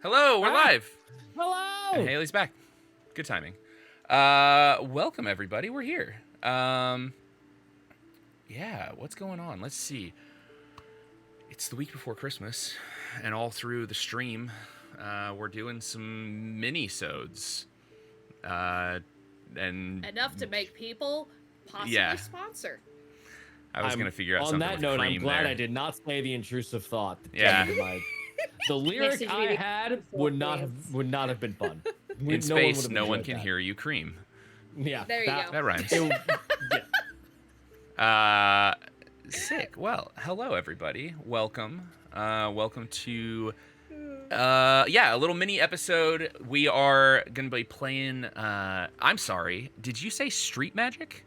Hello, we're live. Hello. And Haley's back. Good timing. Welcome everybody. We're here. Yeah, what's going on? Let's see. It's the week before Christmas, and all through the stream, we're doing some mini-sodes. And enough to make people possibly Yeah. sponsor. I was gonna figure out on something that with note, cream I'm glad there. I did not say the intrusive thought. That Yeah. came into my- the lyric Message I me had would not have been fun. In space, would no have one enjoyed can that. hear you cream. Yeah, There you go. That rhymes. yeah. Sick. Well, hello everybody. Welcome. Welcome to a little mini episode. We are gonna be playing I'm sorry, did you say Street Magic?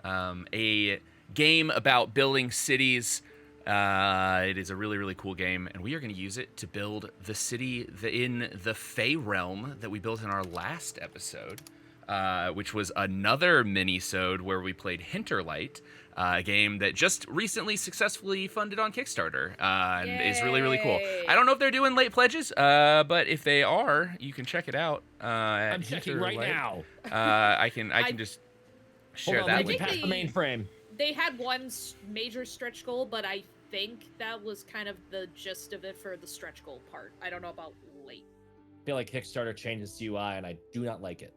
A game about building cities. It is a really, really cool game, and we are going to use it to build the city in the Fey realm that we built in our last episode, which was another mini-sode where we played Hinterlight, a game that just recently successfully funded on Kickstarter, and is really, really cool. I don't know if they're doing late pledges, but if they are, you can check it out. I'm checking right now. I can just share Hold on, that let me link. pass the mainframe. They had one major stretch goal, but I think that was kind of the gist of it for the stretch goal part. I don't know about late. I feel like Kickstarter changes UI, and I do not like it.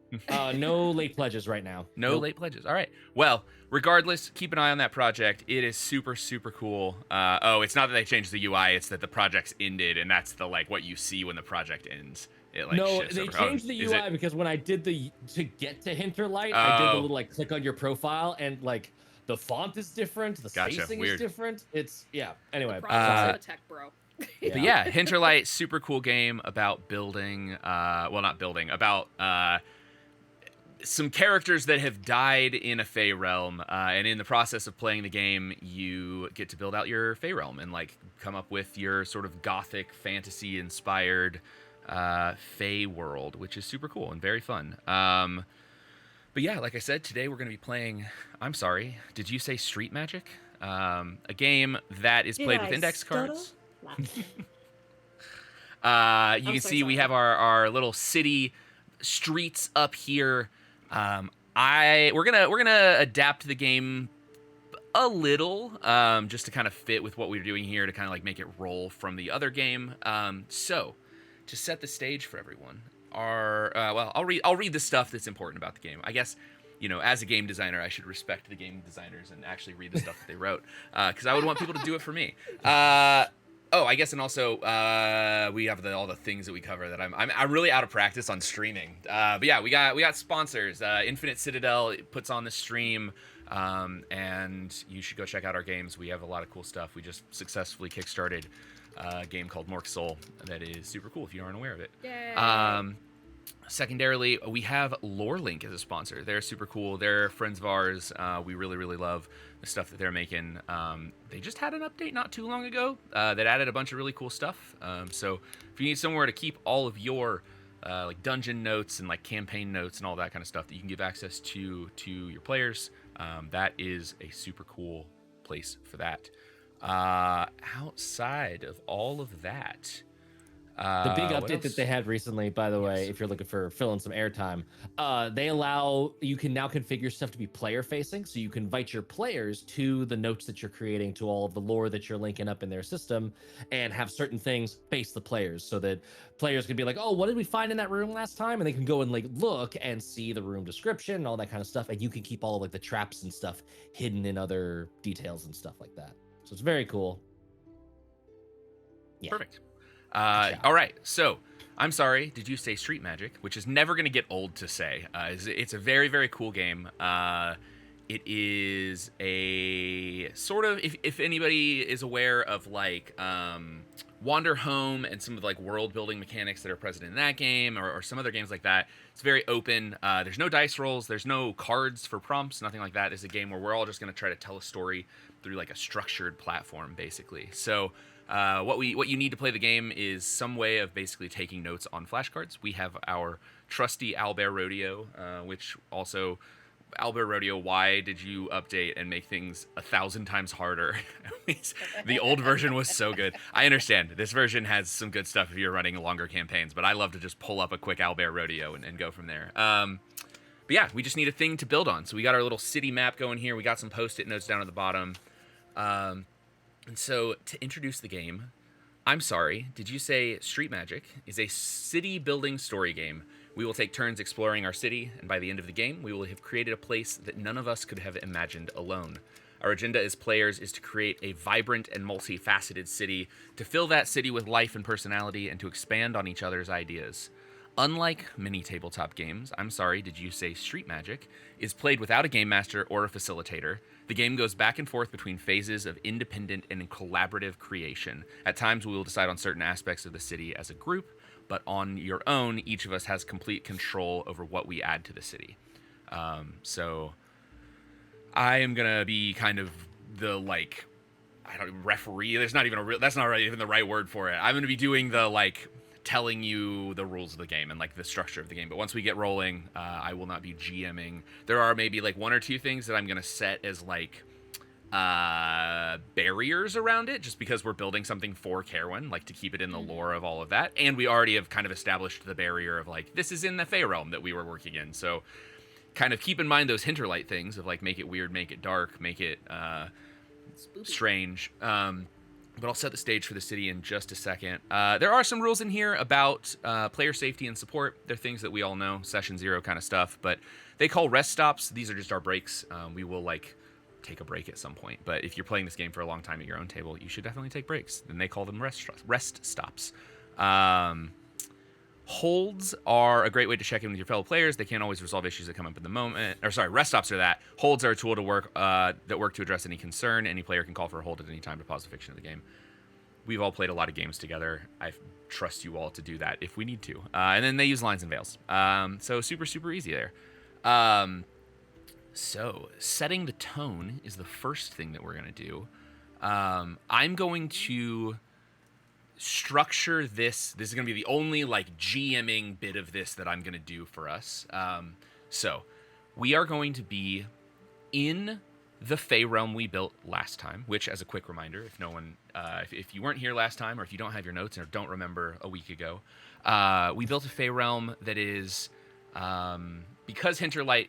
No late pledges right now. No late pledges. All right. Well, regardless, keep an eye on that project. It is super, super cool. It's not that they changed the UI; it's that the project's ended, and that's the what you see when the project ends. It No, shifts they over. changed the is UI it? because when I did to get to Hinterlight, I did the Oh. little click on your profile, and the font is different, the Gotcha, spacing weird. is different. It's Anyway, The process of a tech bro. But yeah, Hinterlight, super cool game about building. Not building, about some characters that have died in a Fey realm, and in the process of playing the game, you get to build out your Fey realm and come up with your sort of gothic fantasy inspired Fey world, which is super cool and very fun. But yeah, like I said, today we're going to be playing, I'm sorry, did you say Street Magic? A game that is played with index cards. You can see we have our little city streets up here. We're gonna adapt the game a little, just to kind of fit with what we're doing here to kind of make it roll from the other game. So to set the stage for everyone, I'll read the stuff that's important about the game. I guess, as a game designer, I should respect the game designers and actually read the stuff that they wrote, because I would want people to do it for me. I guess, and also we have all the things that we cover that I'm really out of practice on streaming. But yeah, we got sponsors. Infinite Citadel puts on the stream, and you should go check out our games. We have a lot of cool stuff. We just successfully kickstarted a game called Mork Soul that is super cool if you aren't aware of it. Yay. Secondarily, we have LoreLink as a sponsor. They're super cool. They're friends of ours. We really, really love the stuff that they're making. They just had an update not too long ago that added a bunch of really cool stuff. So if you need somewhere to keep all of your dungeon notes and campaign notes and all that kind of stuff that you can give access to your players, that is a super cool place for that. Outside of all of that, the big update that they had recently, by the way, if you're looking for fill in some airtime, you can now configure stuff to be player facing, so you can invite your players to the notes that you're creating, to all of the lore that you're linking up in their system, and have certain things face the players, so that players can be like, oh, what did we find in that room last time? And they can go and look and see the room description and all that kind of stuff, and you can keep all of the traps and stuff hidden in other details and stuff like that. So it's very cool. Yeah. Perfect. All right, so I'm sorry, did you say Street Magic? Which is never going to get old to say. It's a very, very cool game. It is a sort of, if anybody is aware of Wander Home and some of the world building mechanics that are present in that game, or some other games like that, it's very open. There's no dice rolls, there's no cards for prompts, nothing like that. It's a game where we're all just going to try to tell a story through a structured platform, basically. So what you need to play the game is some way of basically taking notes on flashcards. We have our trusty Owlbear Rodeo, which also Albert Rodeo, why did you update and make things 1,000 times harder? The old version was so good. I understand. This version has some good stuff if you're running longer campaigns, but I love to just pull up a quick Albert Rodeo and go from there. But yeah, we just need a thing to build on. So we got our little city map going here. We got some post-it notes down at the bottom. And so to introduce the game, I'm sorry, did you say Street Magic is a city building story game? We will take turns exploring our city, and by the end of the game, we will have created a place that none of us could have imagined alone. Our agenda as players is to create a vibrant and multifaceted city, to fill that city with life and personality, and to expand on each other's ideas. Unlike many tabletop games, I'm sorry, did you say Street Magic, is played without a game master or a facilitator. The game goes back and forth between phases of independent and collaborative creation. At times, we will decide on certain aspects of the city as a group, but on your own, each of us has complete control over what we add to the city. So I am gonna be kind of the referee. There's not even that's not really even the right word for it. I'm gonna be doing the telling you the rules of the game and the structure of the game. But once we get rolling, I will not be GMing. There are maybe one or two things that I'm gonna set as barriers around it, just because we're building something for Caerwyn, to keep it in the lore of all of that. And we already have kind of established the barrier of this is in the Fey realm that we were working in. So kind of keep in mind those Hinterlight things of make it weird, make it dark, make it strange. But I'll set the stage for the city in just a second. There are some rules in here about player safety and support. They're things that we all know, session 0 kind of stuff, but they call rest stops. These are just our breaks. We will take a break at some point, but if you're playing this game for a long time at your own table, you should definitely take breaks. Then they call them rest stops. Holds are a great way to check in with your fellow players. They can't always resolve issues that come up in the moment. Rest stops are that. Holds are a tool to work to address any concern. Any player can call for a hold at any time to pause the fiction of the game. We've all played a lot of games together. I trust you all to do that if we need to. And then they use lines and veils. So super, super easy there. So setting the tone is the first thing that we're going to do. I'm going to structure this. This is going to be the only GMing bit of this that I'm going to do for us. So we are going to be in the Fey realm we built last time, which, as a quick reminder, if no one, if you weren't here last time, or if you don't have your notes or don't remember a week ago, we built a Fey realm that is, because Hinterlight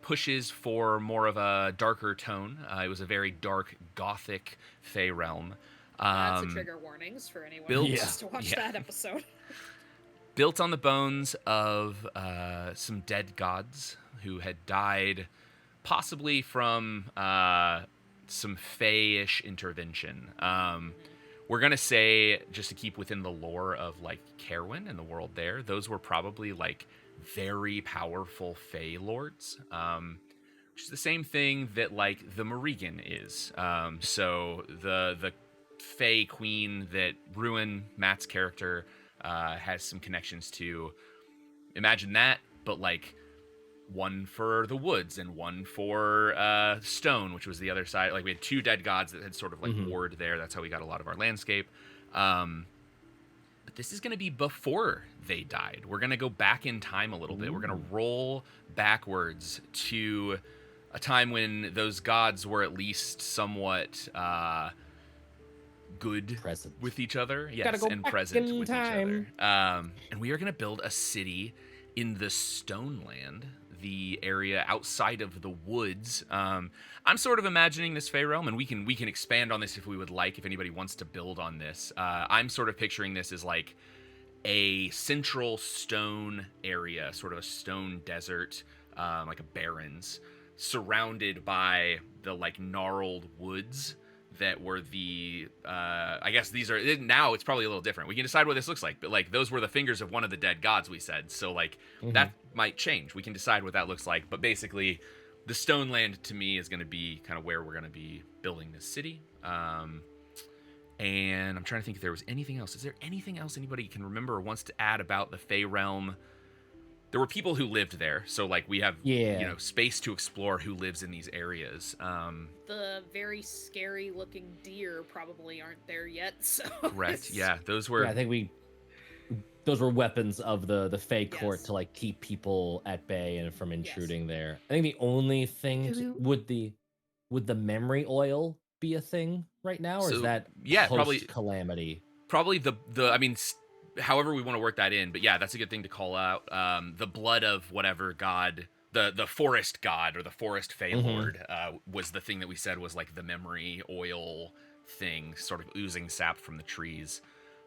pushes for more of a darker tone. It was a very dark, gothic Fey realm. That's a trigger warnings for anyone who wants to watch that episode. Built on the bones of some dead gods who had died, possibly from some Fey-ish intervention. We're going to say, just to keep within the lore of Caerwyn and the world there, those were probably very powerful Fey lords, which is the same thing that the Morrigan is. So the Fey queen that Ruin, Matt's character, has some connections to. Imagine that, but one for the woods and one for stone, which was the other side. We had two dead gods that had sort of warred there. That's how we got a lot of our landscape. But this is going to be before they died. We're going to go back in time a little bit. We're going to roll backwards to a time when those gods were at least somewhat good with each other. Yes, and present with each other. And we are going to build a city in the Stoneland, the area outside of the woods. I'm sort of imagining this Fey realm, and we can expand on this if we would like, if anybody wants to build on this. I'm sort of picturing this as a central stone area, sort of a stone desert, like a barrens, surrounded by the gnarled woods that were the I guess these are now. It's probably a little different. We can decide what this looks like, but those were the fingers of one of the dead gods, we said. So that might change. We can decide what that looks like, but basically the Stoneland to me is going to be kind of where we're going to be building this city. And I'm trying to think if there was anything else. Is there anything else anybody can remember or wants to add about the Fey realm? There were people who lived there, so we have space to explore who lives in these areas. The very scary looking deer probably aren't there yet. So correct. Yeah, those were. Yeah, I think we those were weapons of the Fey court Yes. to like keep people at bay and from intruding there. I think the only thing would the memory oil be a thing right now, or is So that yeah, post calamity? Probably the I mean, however we want to work that in, but yeah, that's a good thing to call out. The blood of whatever god, the forest god or the forest Fey lord, was the thing that we said was like the memory oil thing, sort of oozing sap from the trees.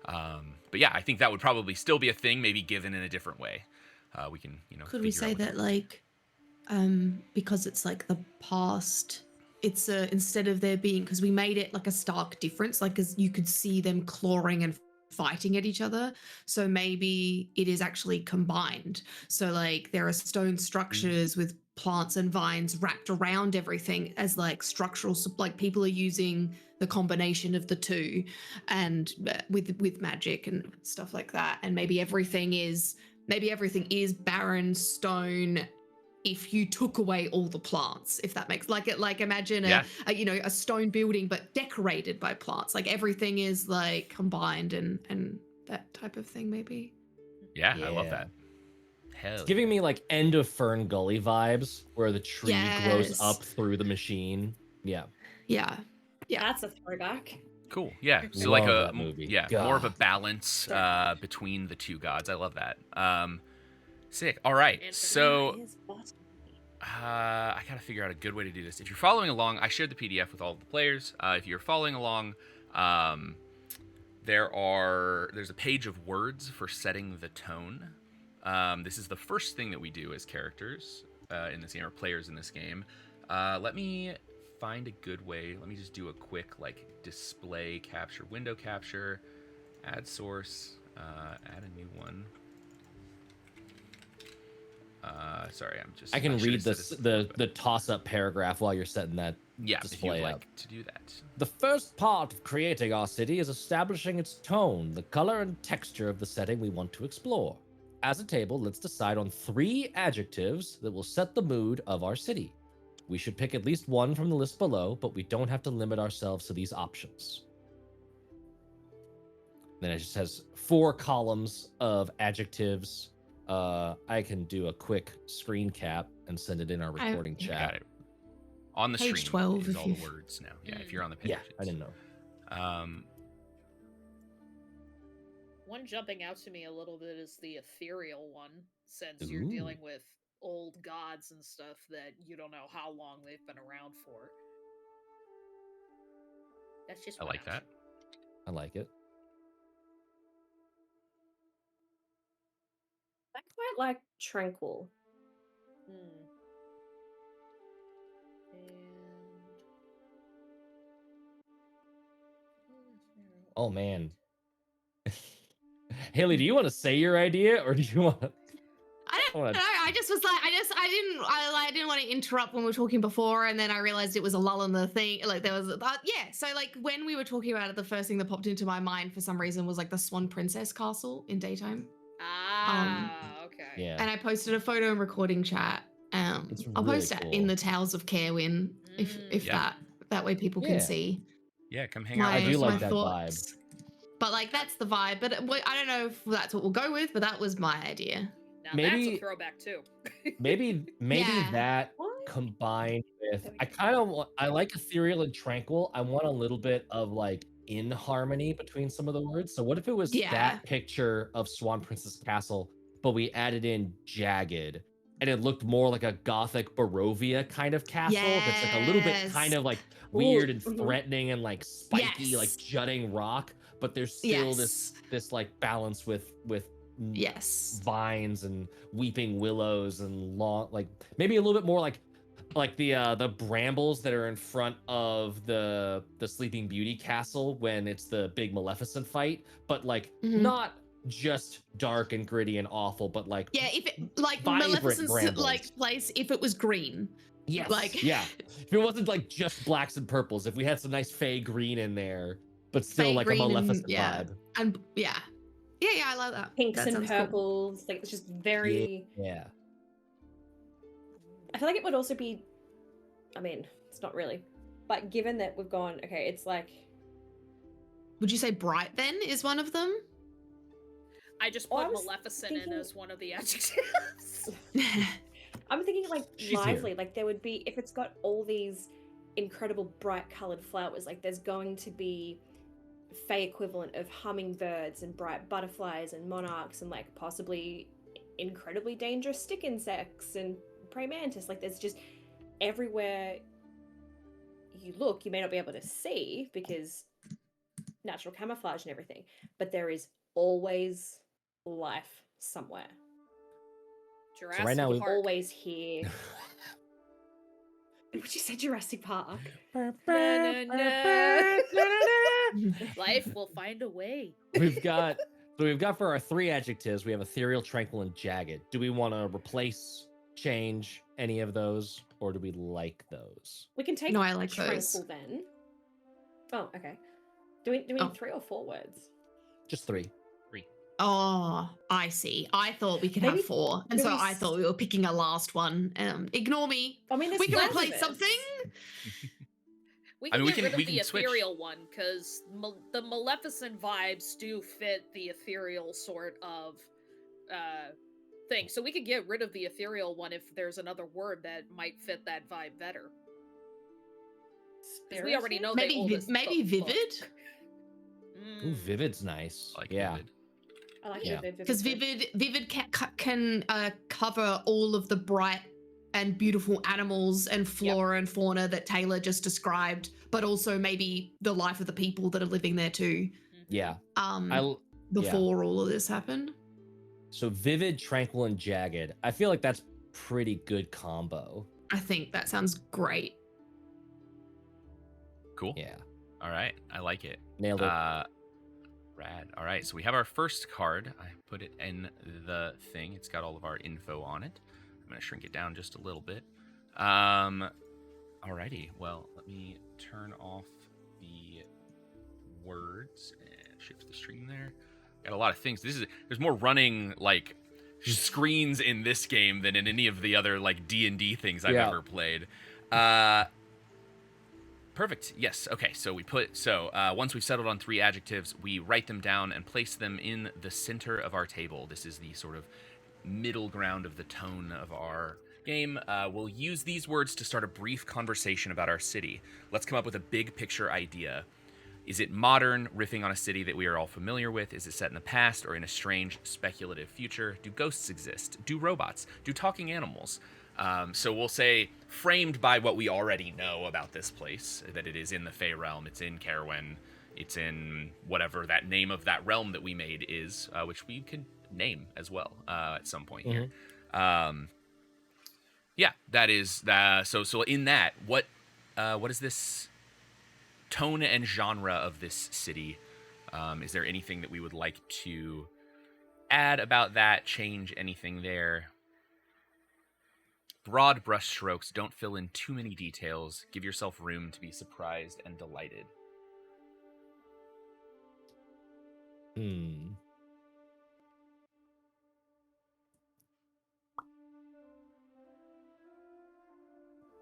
But yeah, I think that would probably still be a thing, maybe given in a different way. We can, Could we say that like, because it's like the past, it's instead of there being, because we made it like a stark difference, like as you could see them clawing and fighting at each other, so maybe it is actually combined. So like there are stone structures with plants and vines wrapped around everything as like structural, like people are using the combination of the two, and with magic and stuff like that. And maybe everything is barren stone if you took away all the plants, if that makes like imagine a stone building but decorated by plants, like everything is like combined and that type of thing. Maybe I love that. Hell, it's giving me like End of Fern Gully vibes, where the tree grows up through the machine. Yeah, That's a throwback. Cool. Yeah. So love like a movie. more of a balance between the two gods. I love that. Sick. All right. So I gotta figure out a good way to do this. If you're following along, I shared the PDF with all of the players. If you're following along, there's a page of words for setting the tone. This is the first thing that we do as characters in this game, or players in this game. Let me find a good way. Let me just do a quick like display capture, window capture, add source, add a new one. Sorry, I can read the toss-up paragraph while you're setting that display up. Like to do that. The first part of creating our city is establishing its tone, the color and texture of the setting we want to explore. As a table, let's decide on 3 adjectives that will set the mood of our city. We should pick at least one from the list below, but we don't have to limit ourselves to these options. Then it just has 4 columns of adjectives. I can do a quick screen cap and send it in our recording chat. Got it. On the page screen 12 is all the words now. Yeah, if you're on the page. Yeah, I didn't know. One jumping out to me a little bit is the ethereal one, since you're dealing with old gods and stuff that you don't know how long they've been around for. That's just I like that. I like it. I quite like tranquil. Oh man. Haley, do you want to say your idea, or do you want to? I don't know. I just was like, I didn't want to interrupt when we were talking before, and then I realized it was a lull in the thing. Like there was, So like when we were talking about it, the first thing that popped into my mind for some reason was like the Swan Princess Castle in daytime. Okay. Yeah. And I posted a photo and recording chat. I'll post it in the Tales of Caerwyn if that way people can see. Yeah, come hang out. I do like that thoughts. Vibe. But like that's the vibe. But I don't know if that's what we'll go with. But that was my idea. Now maybe that's a throwback too. maybe that combined with I like ethereal and tranquil. I want a little bit of like in harmony between some of the words. So what if it was that picture of Swan Princess Castle, but we added in jagged, and it looked more like a gothic Barovia kind of castle that's like a little bit kind of like weird and threatening and like spiky, like jutting rock, but there's still this like balance with vines and weeping willows and long, like maybe a little bit more like the brambles that are in front of the Sleeping Beauty castle when it's the big Maleficent fight, but like not just dark and gritty and awful, but like if it like Maleficent's brambles. Like place if it was green. Yes. Like if it wasn't like just blacks and purples, if we had some nice fey green in there, but still like a Maleficent vibe. And yeah, I love that. Pinks that and purples, cool. Like it's just very I feel like it would also be, I mean, it's not really, but given that we've gone, okay, it's like, would you say bright then is one of them? I just Oh, I put was Maleficent in thinking- as one of the adjectives. I'm thinking like She's lively, here. like there would be, if it's got all these incredible bright colored flowers, like there's going to be Fae equivalent of hummingbirds and bright butterflies and monarchs and like possibly incredibly dangerous stick insects and praying mantis. Like there's just everywhere you look, you may not be able to see because natural camouflage and everything, but there is always life somewhere. Jurassic right now we- Park. Always here. Would you say Jurassic Park? Life will find a way. We've got for our 3 adjectives, we have ethereal, tranquil, and jagged. Do we want to replace, change any of those, or do we like those? We can take No, I like tranquil those. then. Oh, okay. Do we Oh. need 3 or 4 words? Just 3. Oh, I see. I thought we could Maybe- have 4, and maybe so I thought we were picking a last one. Ignore me. I mean, there's We can 5 replace of us. something. We I can mean, we get can- rid of we the can switch. ethereal one because the Maleficent vibes do fit the ethereal sort of thing. So we could get rid of the ethereal one if there's another word that might fit that vibe better. 'Cause we already know they Maybe hold us maybe the book. vivid, Ooh, vivid's nice. I like yeah. vivid. I like Yeah. vivid. because vivid can cover all of the bright and beautiful animals and flora and fauna that Taylor just described, but also maybe the life of the people that are living there too. Yeah. Um, before all of this happened. So vivid, tranquil, and jagged. I feel like that's pretty good combo. I think that sounds great. Cool. Yeah. All right. I like it. Nailed it. Rad. All right. So we have our first card. I put it in the thing. It's got all of our info on it. I'm going to shrink it down just a little bit. Alrighty. Well, let me turn off the words and shift the stream there. Got a lot of things. There's more running like screens in this game than in any of the other like D&D things I've ever played. Perfect. Yes. Okay. So once we've settled on 3 adjectives, we write them down and place them in the center of our table. This is the sort of middle ground of the tone of our game. We'll use these words to start a brief conversation about our city. Let's come up with a big picture idea. Is it modern, riffing on a city that we are all familiar with? Is it set in the past or in a strange, speculative future? Do ghosts exist? Do robots? Do talking animals? So we'll say, framed by what we already know about this place, that it is in the Fey realm, it's in Caerwyn, it's in whatever that name of that realm that we made is, which we can name as well at some point here. Yeah, that is so in that, what is this tone and genre of this city? Is there anything that we would like to add about that, change anything there? Broad brushstrokes, don't fill in too many details. Give yourself room to be surprised and delighted.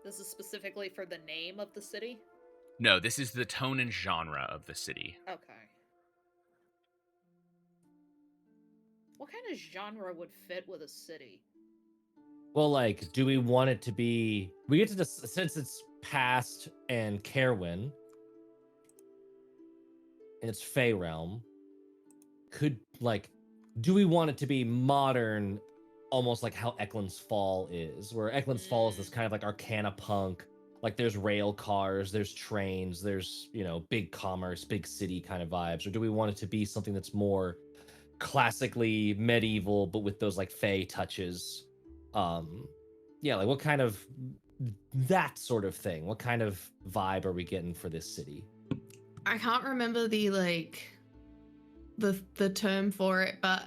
This is specifically for the name of the city? No, this is the tone and genre of the city. Okay. What kind of genre would fit with a city? Well, like, do we want it to be? We get to this since it's past and Caerwyn, and it's Fey realm. Could do we want it to be modern, almost like how Eklund's Fall is, where Eklund's Fall is this kind of like Arcana punk. Like there's rail cars, there's trains, there's big commerce, big city kind of vibes, or do we want it to be something that's more classically medieval, but with those like Fey touches? Like what kind of that sort of thing? What kind of vibe are we getting for this city? I can't remember the term for it, but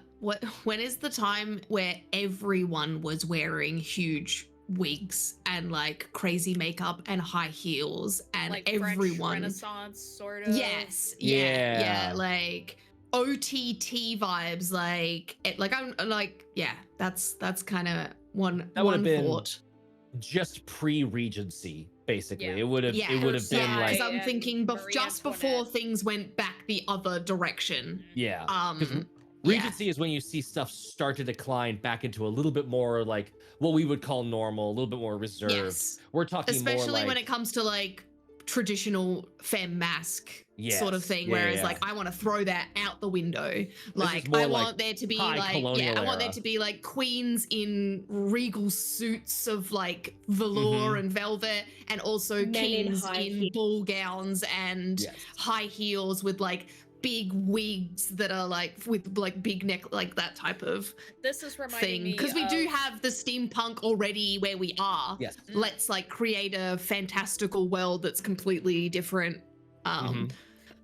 when is the time where everyone was wearing huge wigs and like crazy makeup and high heels and like everyone French Renaissance sort of? Yes. Yeah. Like OTT vibes, that's kind of one thought. Just pre-Regency, basically. Yeah. It would have been like, because I'm thinking Marie just before Antoinette. things went back the other direction. yeah. Regency is when you see stuff start to decline back into a little bit more like what we would call normal, a little bit more reserved. Yes. We're talking especially more like, when it comes to like traditional femme masque sort of thing, whereas like I want to throw that out the window. Like I want there to be like I want there to be like queens in regal suits of like velour and velvet, and also Men kings in in ball gowns and high heels with like big wigs that are like with like big neck, like that type of this is reminding thing, me because we do have the steampunk already where we are. Let's like create a fantastical world that's completely different,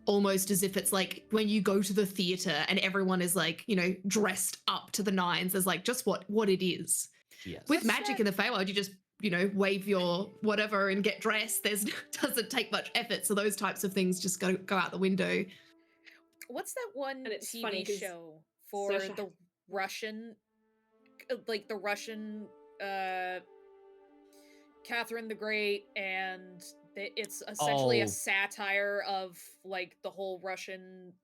almost as if it's like when you go to the theater and everyone is like, you know, dressed up to the nines as like just what it is. With magic in the Feywild, you just, you know, wave your whatever and get dressed. There's doesn't take much effort, so those types of things just go out the window. What's that one TV funny show for the Russian, like the Russian Catherine the Great, and it's essentially a satire of like the whole Russian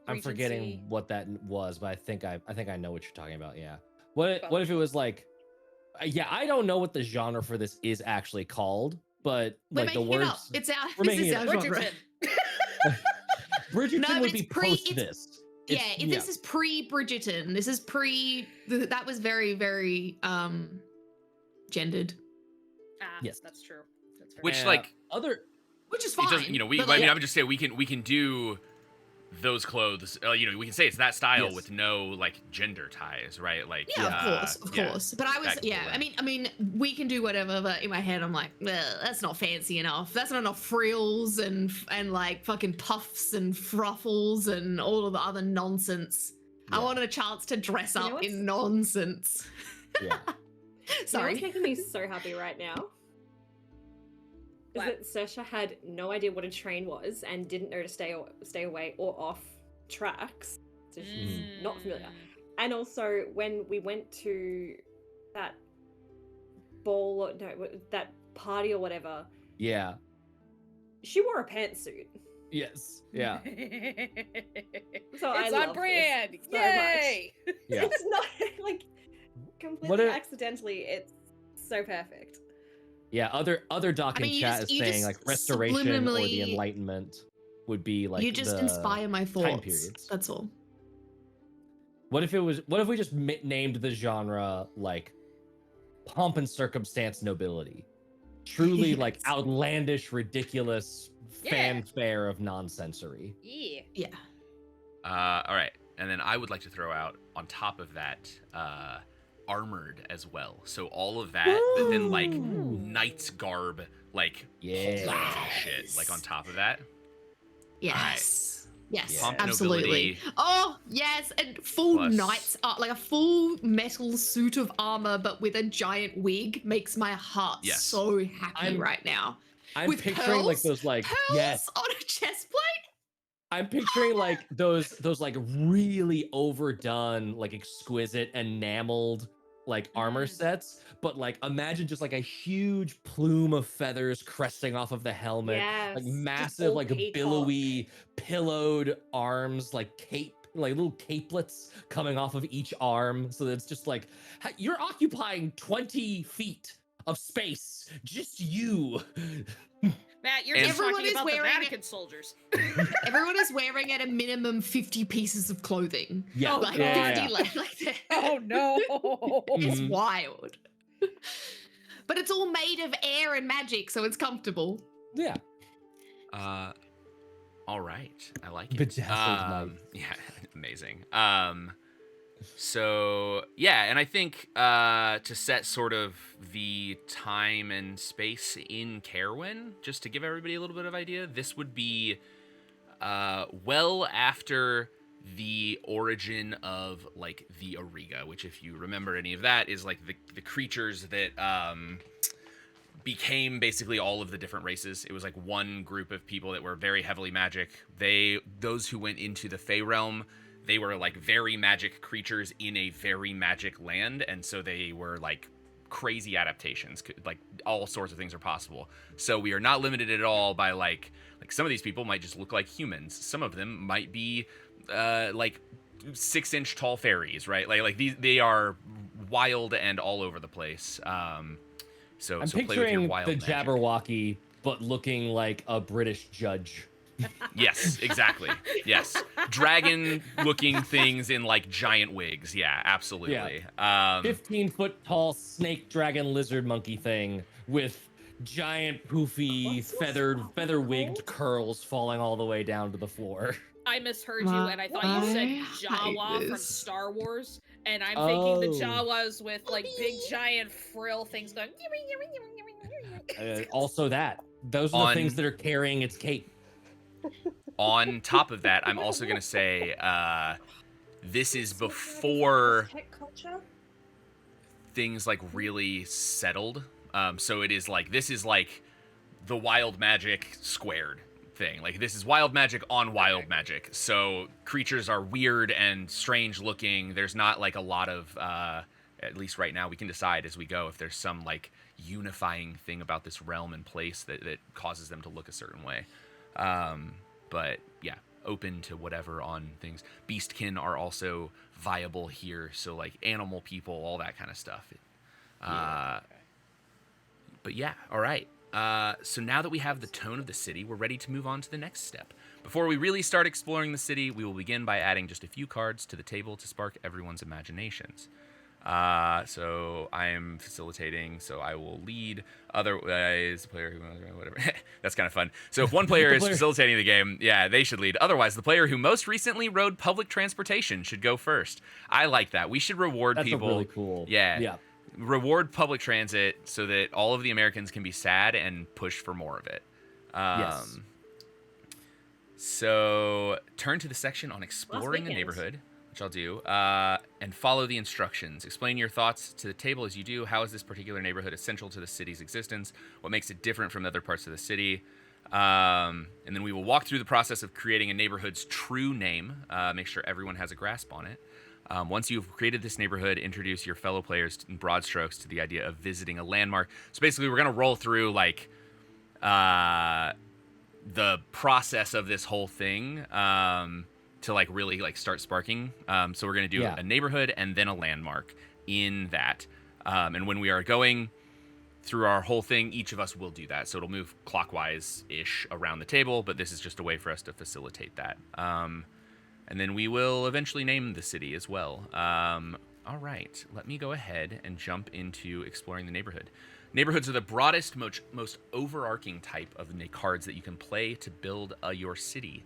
Regency. I'm forgetting what that was, but I think I know what you're talking about. Yeah. What if it was like, I don't know what the genre for this is actually called, but like the words, it's our Bridgerton. Bridgerton would be post this. This is pre-Bridgerton. This is that was very, very gendered. Yes, that's true. Which like which is fine. You know, I would just say we can do those clothes. You know, we can say it's that style with no like gender ties, right? Like of course. But I was I mean we can do whatever, but in my head I'm like, that's not fancy enough. That's not enough frills and like fucking puffs and fruffles and all of the other nonsense. I wanted a chance to dress up in nonsense. Sorry. You know what's making me so happy right now? Is that Saoirse had no idea what a train was and didn't know to stay away or off tracks, so she's not familiar. And also, when we went to that ball, that party or whatever, she wore a pantsuit. Yes. Yeah. So it's on brand. So Yay! Much. Yeah. It's not like completely accidentally. It's so perfect. Yeah, other doc in chat is saying like restoration or the Enlightenment would be like you just inspire my thoughts. Time periods. That's all. What if we just named the genre like pomp and circumstance nobility? Truly like outlandish, ridiculous fanfare of nonsensory. Yeah. All right, and then I would like to throw out on top of that armored as well, so all of that, but then like knight's garb, like shit, like on top of that. Yes. Yes, Pomp absolutely. nobility. Oh, yes, and full knight's like a full metal suit of armor, but with a giant wig makes my heart so happy right now. I'm with picturing pearls, like those like pearls on a chest plate. I'm picturing like those like really overdone, like exquisite enameled like armor sets, but like imagine just like a huge plume of feathers cresting off of the helmet, like massive like billowy pillowed arms, like cape, like little capelets coming off of each arm, so that it's just like you're occupying 20 feet of space, just you. Matt, you're just talking about the Vatican soldiers. Everyone is wearing at a minimum 50 pieces of clothing. Yeah. Like 50 like that. Oh no. It's wild. But it's all made of air and magic, so it's comfortable. Yeah. All right. I like it. Bedazzled yeah, amazing. So yeah, and I think to set sort of the time and space in Caerwyn, just to give everybody a little bit of idea, this would be well after the origin of like the Auriga, which, if you remember any of that, is like the creatures that became basically all of the different races. It was like one group of people that were very heavily magic. Those who went into the Fey realm, they were like very magic creatures in a very magic land, and so they were like crazy adaptations. Like all sorts of things are possible. So we are not limited at all by like some of these people might just look like humans. Some of them might be like 6-inch tall fairies, right? Like these, they are wild and all over the place. So I'm play with your picturing wild the magic. Jabberwocky, but looking like a British judge. Yes, exactly. Yes, dragon-looking things in like giant wigs. Yeah, absolutely. 15-foot tall snake dragon lizard monkey thing with giant poofy feather wigged curls falling all the way down to the floor. I misheard you, and I thought you said Jawa from Star Wars, and I'm thinking the Jawas with like big giant frill things going. Also, those are the things that are carrying its cape. On top of that, I'm also gonna say this is before things like really settled. So it is like, this is like the wild magic squared thing. Like, this is wild magic on wild magic. So creatures are weird and strange looking. There's not like a lot of at least right now, we can decide as we go if there's some like unifying thing about this realm and place that causes them to look a certain way. But yeah, open to whatever on things. Beastkin are also viable here, so like animal people, all that kind of stuff. But yeah, all right. So now that we have the tone of the city, we're ready to move on to the next step. Before we really start exploring the city, we will begin by adding just a few cards to the table to spark everyone's imaginations. So I am facilitating, so I will lead. Otherwise, the player who, whatever. That's kind of fun. So if one player is facilitating the game, yeah, they should lead. Otherwise, the player who most recently rode public transportation should go first. I like that. We should reward people. That's really cool. Yeah. Reward public transit so that all of the Americans can be sad and push for more of it. Yes. So turn to the section on exploring the neighborhood, which I'll do, and follow the instructions. Explain your thoughts to the table as you do. How is this particular neighborhood essential to the city's existence? What makes it different from other parts of the city? And then we will walk through the process of creating a neighborhood's true name, make sure everyone has a grasp on it. Once you've created this neighborhood, introduce your fellow players in broad strokes to the idea of visiting a landmark. So basically, we're going to roll through like the process of this whole thing to like really like start sparking. So we're going to do a neighborhood and then a landmark in that. And when we are going through our whole thing, each of us will do that. So it'll move clockwise-ish around the table, but this is just a way for us to facilitate that. And then we will eventually name the city as well. All right, let me go ahead and jump into exploring the neighborhood. Neighborhoods are the broadest, most overarching type of cards that you can play to build your city.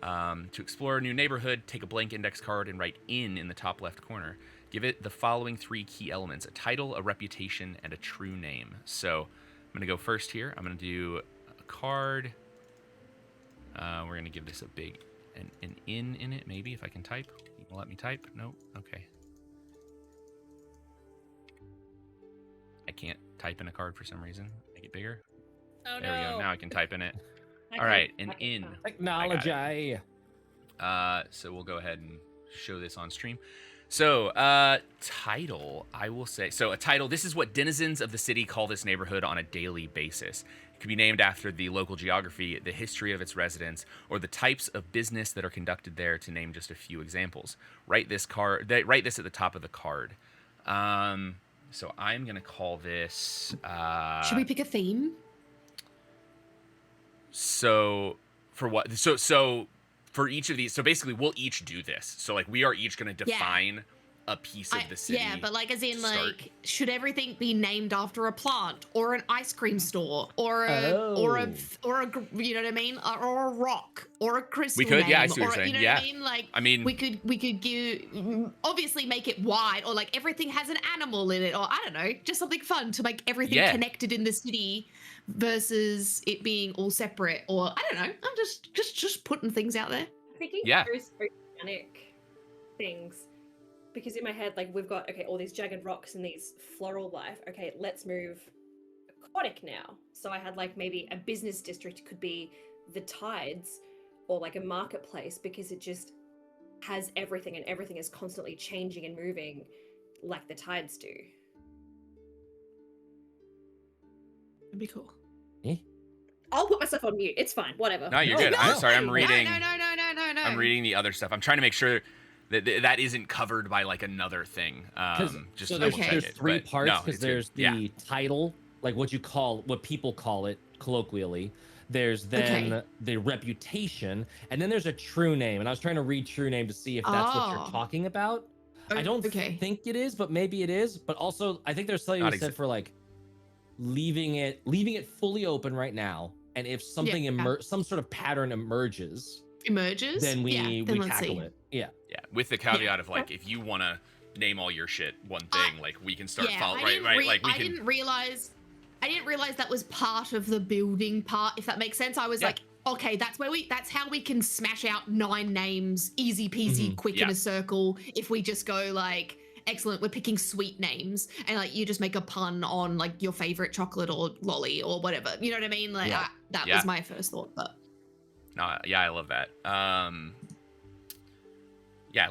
To explore a new neighborhood, take a blank index card and write in the top left corner. Give it the following 3 key elements: a title, a reputation, and a true name. So I'm going to go first here. I'm going to do a card. We're going to give this a big... an in it, maybe, if I can type. You can let me type? No? Okay. I can't type in a card for some reason. Make it bigger. Oh, there we go. Now I can type in it. I All right, an in. Technology. So we'll go ahead and show this on stream. So, title, I will say. So a title, this is what denizens of the city call this neighborhood on a daily basis. It could be named after the local geography, the history of its residents, or the types of business that are conducted there, to name just a few examples. Write this at the top of the card. So I'm going to call this... Should we pick a theme? So, for what? So for each of these, so basically we'll each do this. So like we are each going to define a piece of the city. Yeah, but like as in like, should everything be named after a plant or an ice cream store or a you know what I mean, or a rock or a crystal? We could, name, yeah, I see what you're saying. You know yeah, what I mean? Like, I mean, we could give, obviously make it wide, or like everything has an animal in it, or I don't know, just something fun to make everything connected in the city versus it being all separate. Or I don't know, I'm just putting things out there. I'm thinking organic things. Because in my head, like, we've got, okay, all these jagged rocks and these floral life. Okay, let's move aquatic now. So I had, like, maybe a business district could be the tides, or, like, a marketplace, because it just has everything, and everything is constantly changing and moving like the tides do. That'd be cool. I'll put myself on mute. It's fine. Whatever. No, you're good. I'm sorry. I'm reading. No. I'm reading the other stuff. I'm trying to make sure... that isn't covered by like another thing. Just so to there's, double check there's it. three But parts no, because it's good. there's the Yeah. title, like what people call it colloquially. There's then the reputation, and then there's a true name. And I was trying to read true name to see if that's what you're talking about. I don't think it is, but maybe it is. But also, I think there's something to be said for like leaving it fully open right now. And if something some sort of pattern emerges, then we tackle it. Yeah. With the caveat of like, if you want to name all your shit one thing, like we can start following. Right. Like we can. I didn't realize that was part of the building part. If that makes sense, I was like, okay, that's how we can smash out 9 names, easy peasy, quick in a circle. If we just go like, excellent, we're picking sweet names, and like you just make a pun on like your favorite chocolate or lolly or whatever. You know what I mean? Like that was my first thought, but. No, I love that.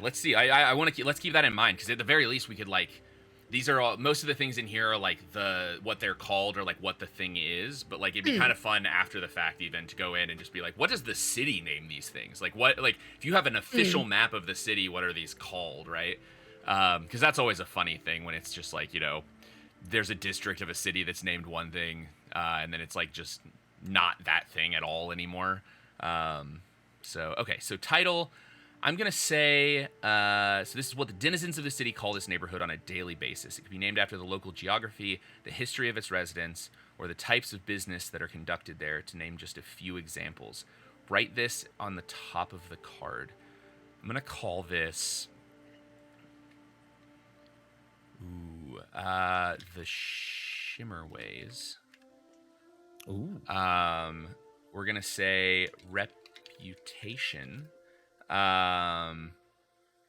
Let's see. I want to let's keep that in mind, because at the very least we could like. These are all, most of the things in here are like what they're called or like what the thing is, but like it'd be kind of fun after the fact even to go in and just be like, what does the city name these things? Like what, like if you have an official map of the city, what are these called, right? Because that's always a funny thing when it's just like, you know, there's a district of a city that's named one thing, and then it's like just not that thing at all anymore. So title. I'm going to say, so this is what the denizens of the city call this neighborhood on a daily basis. It could be named after the local geography, the history of its residents, or the types of business that are conducted there, to name just a few examples. Write this on the top of the card. I'm going to call this... the Shimmerways. Ooh. We're going to say reputation.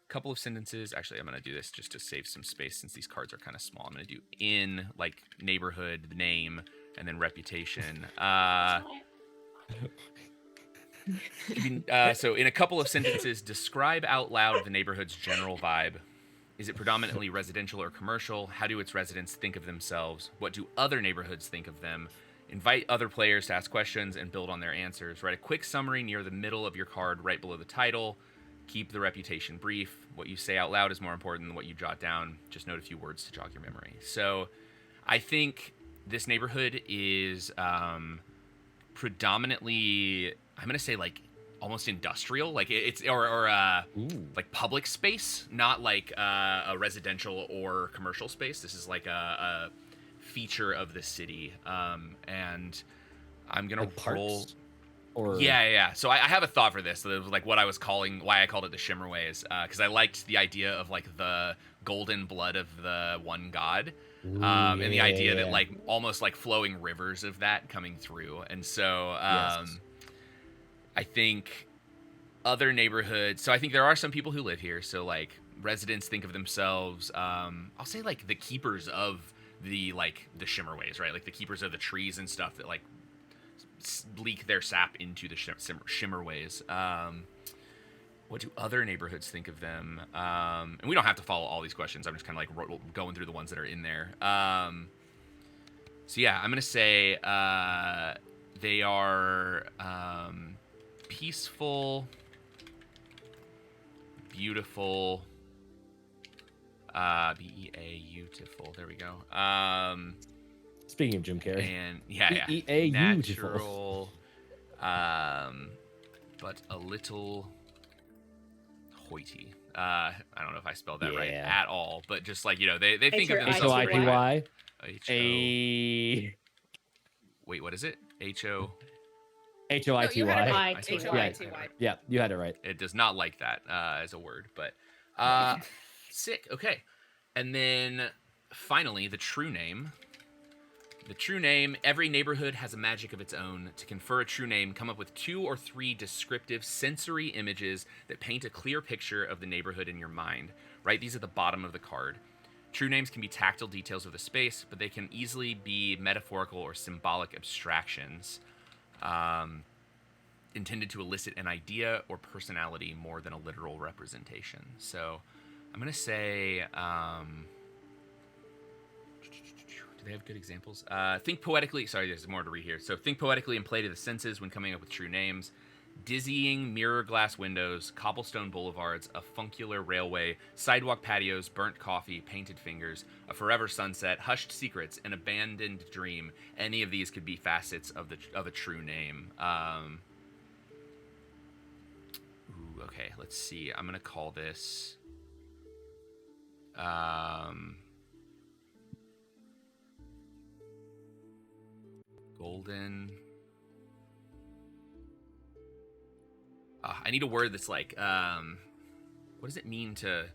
Couple of sentences. Actually, I'm going to do this just to save some space since these cards are kind of small. I'm going to do in, like, neighborhood, the name, and then reputation. So in a couple of sentences, describe out loud the neighborhood's general vibe. Is it predominantly residential or commercial? How do its residents think of themselves? What do other neighborhoods think of them? Invite other players to ask questions and build on their answers. Write a quick summary near the middle of your card, right below the title. Keep the reputation brief. What you say out loud is more important than what you jot down. Just note a few words to jog your memory. So I think this neighborhood is predominantly, I'm going to say like almost industrial. Like it's, or like public space, not like a residential or commercial space. This is like a feature of the city, and I'm gonna like roll. Parks? Or So I have a thought for this. So it was like what I was calling, why I called it the Shimmerways, because I liked the idea of like the golden blood of the one god, and the idea that like almost like flowing rivers of that coming through. And so I think other neighborhoods. So I think there are some people who live here. So like residents think of themselves. I'll say like the keepers of the Shimmerways, right? Like the keepers of the trees and stuff that like leak their sap into the Shimmerways. What do other neighborhoods think of them? And we don't have to follow all these questions. I'm just kind of like going through the ones that are in there. So yeah, I'm gonna say they are peaceful, beautiful. Beautiful. There we go. Speaking of Jim Carrey. And natural, but a little hoity. I don't know if I spelled that right at all, but just like, you know, they think of themselves. H-O-I-T-Y. Wait, what is it? H-O? H-O-I-T-Y. H-O-I-T-Y. Yeah, you had it right. It does not like that as a word, but sick. Okay. And then finally, the true name. The true name. Every neighborhood has a magic of its own. To confer a true name, come up with 2 or 3 descriptive sensory images that paint a clear picture of the neighborhood in your mind. Write these at the bottom of the card. True names can be tactile details of the space, but they can easily be metaphorical or symbolic abstractions, intended to elicit an idea or personality more than a literal representation. So I'm going to say, do they have good examples? Think poetically. Sorry, there's more to read here. So think poetically and play to the senses when coming up with true names. dizzying mirror glass windows, cobblestone boulevards, a funkular railway, sidewalk patios, burnt coffee, painted fingers, a forever sunset, hushed secrets, an abandoned dream. Any of these could be facets of a true name. Okay, let's see. I'm gonna call this golden. I need a word that's like, what does it mean to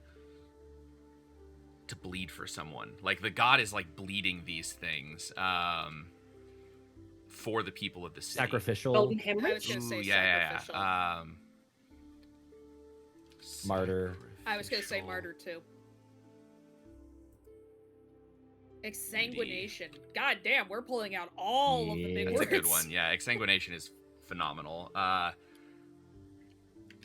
bleed for someone? Like the god is like bleeding these things for the people of the city. Sacrificial. Golden I was hemorrhage. gonna say Ooh, sacrificial. Martyr. I was gonna say martyr too. Exsanguination. God damn, we're pulling out all of the big That's words. a good one. Yeah, exsanguination is phenomenal.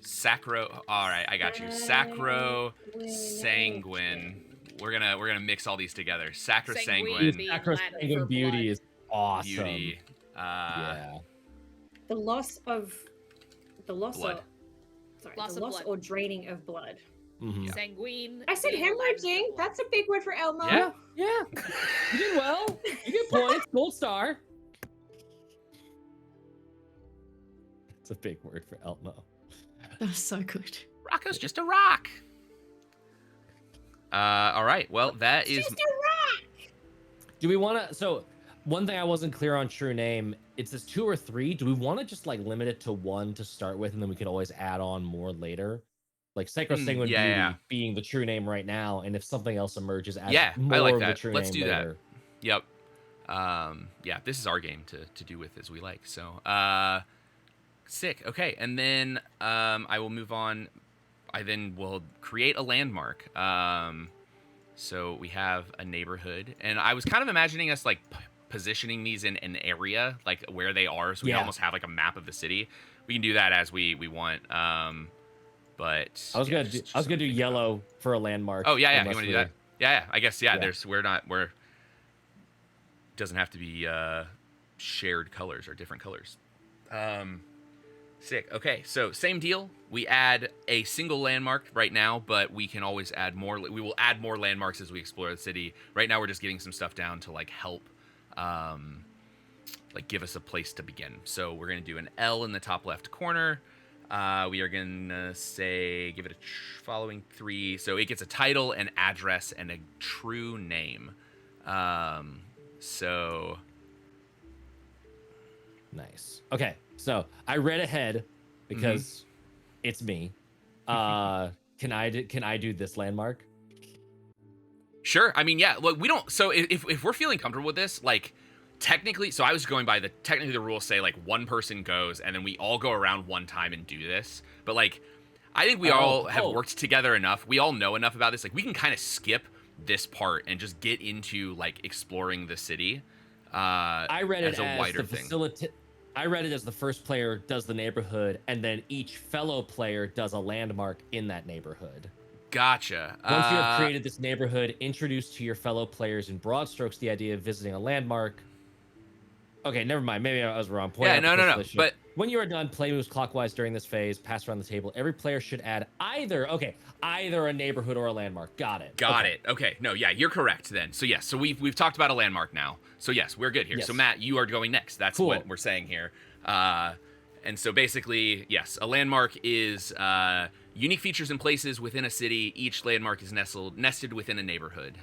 Sacro. All right, I got you. Sacro sanguine. We're gonna mix all these together. Sacro sanguine. being Sacro Latin sanguine for beauty blood. is awesome. Beauty. Yeah. The loss Blood. Loss of loss blood. or draining of blood. Mhm. Yeah. Sanguine. I said being Latin for hemorrhaging. blood. That's a big word for Elmo. Yeah. Yeah. You did well. You get points. Gold star. It's a big word for Elmo. That's so good. Rocco's just a rock. All right. Well, that is. Just a rock. Do we want to? So, one thing I wasn't clear on true name. It says 2 or 3. Do we want to just like limit it to 1 to start with, and then we can always add on more later? Like Sacro Sanguine yeah, Beauty yeah. being the true name right now, and if something else emerges, add Yeah, more I like of the that. true Let's name do that. later. Yep. Yeah, this is our game to do with as we like. So, sick. Okay, and then I will move on. I then will create a landmark. So we have a neighborhood, and I was kind of imagining us like positioning these in an area, like where they are, so we Yeah. almost have like a map of the city. We can do that as we want. But I was gonna do yellow for a landmark. Oh yeah, you unless want to do we're- that? Yeah, I guess yeah. Yeah. We're doesn't have to be shared colors or different colors. Sick. Okay, so same deal. We add a single landmark right now, but we can always add more. We will add more landmarks as we explore the city. Right now, we're just getting some stuff down to like help, like give us a place to begin. So we're gonna do an L in the top left corner. We are gonna say give it a following 3. So it gets a title, an address, and a true name. So Nice. Okay, so I read ahead because it's me. Can I do this landmark? sure. I mean, yeah. Look, we don't. So if we're feeling comfortable with this, like technically, so I was going by technically the rules say like one person goes and then we all go around one time and do this. But like, I think we all have worked together enough. We all know enough about this. Like we can kind of skip this part and just get into like exploring the city. I read it as a as wider the thing. I read it as the first player does the neighborhood, and then each fellow player does a landmark in that neighborhood. Gotcha. Once you have created this neighborhood, introduce to your fellow players in broad strokes the idea of visiting a landmark. Okay, never mind. Maybe I was wrong. Point Yeah, out no. the first issue. But when you are done, play moves clockwise during this phase. Pass around the table. Every player should add either a neighborhood or a landmark. Got it. Got it. Okay. No, yeah, you're correct then. So yes, so we've talked about a landmark now. So yes, we're good here. Yes. So Matt, you are going next. That's Cool. what we're saying here. And so basically, yes, a landmark is unique features and places within a city. Each landmark is nested within a neighborhood.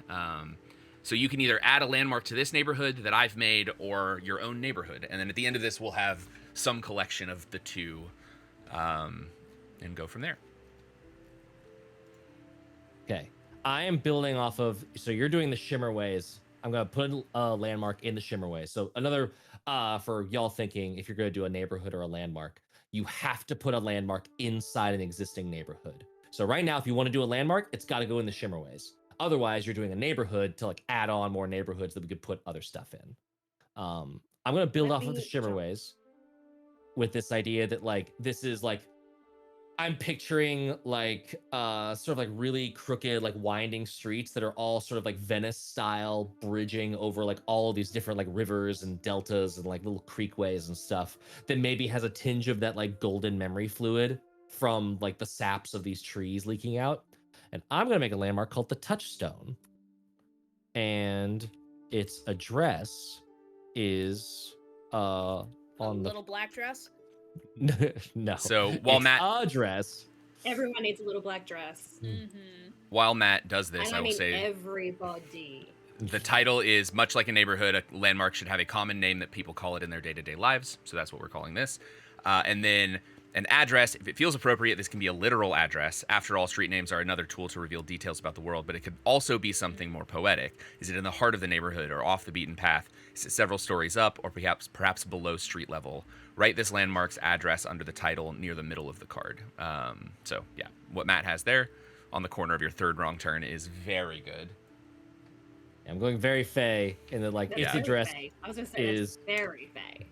So you can either add a landmark to this neighborhood that I've made or your own neighborhood. And then at the end of this, we'll have some collection of the two and go from there. Okay. I am building off of. So you're doing the Shimmerways. I'm gonna put a landmark in the Shimmerways. So another for y'all thinking, if you're gonna do a neighborhood or a landmark, you have to put a landmark inside an existing neighborhood. So right now, if you want to do a landmark, it's got to go in the Shimmerways. Otherwise, you're doing a neighborhood to like add on more neighborhoods that we could put other stuff in. I'm gonna build off of the Shimmerways with this idea that like this is like I'm picturing like sort of like really crooked, like winding streets that are all sort of like Venice style, bridging over like all of these different like rivers and deltas and like little creekways and stuff that maybe has a tinge of that like golden memory fluid from like the saps of these trees leaking out. And I'm gonna make a landmark called the Touchstone. And its address is A on the little black dress. no. So while its Matt address. Everyone needs a little black dress. Mm-hmm. while Matt does this, And I will mean say everybody. the title is much like a neighborhood. A landmark should have a common name that people call it in their day-to-day lives. So that's what we're calling this. And then an address, if it feels appropriate, this can be a literal address. After all, street names are another tool to reveal details about the world, but it could also be something more poetic. Is it in the heart of the neighborhood or off the beaten path? Is it several stories up or perhaps below street level? Write this landmark's address under the title near the middle of the card. So yeah, what Matt has there on the corner of your third wrong turn is very good. I'm going very fey in that like That's its very address fey. I was gonna say is that's very fey.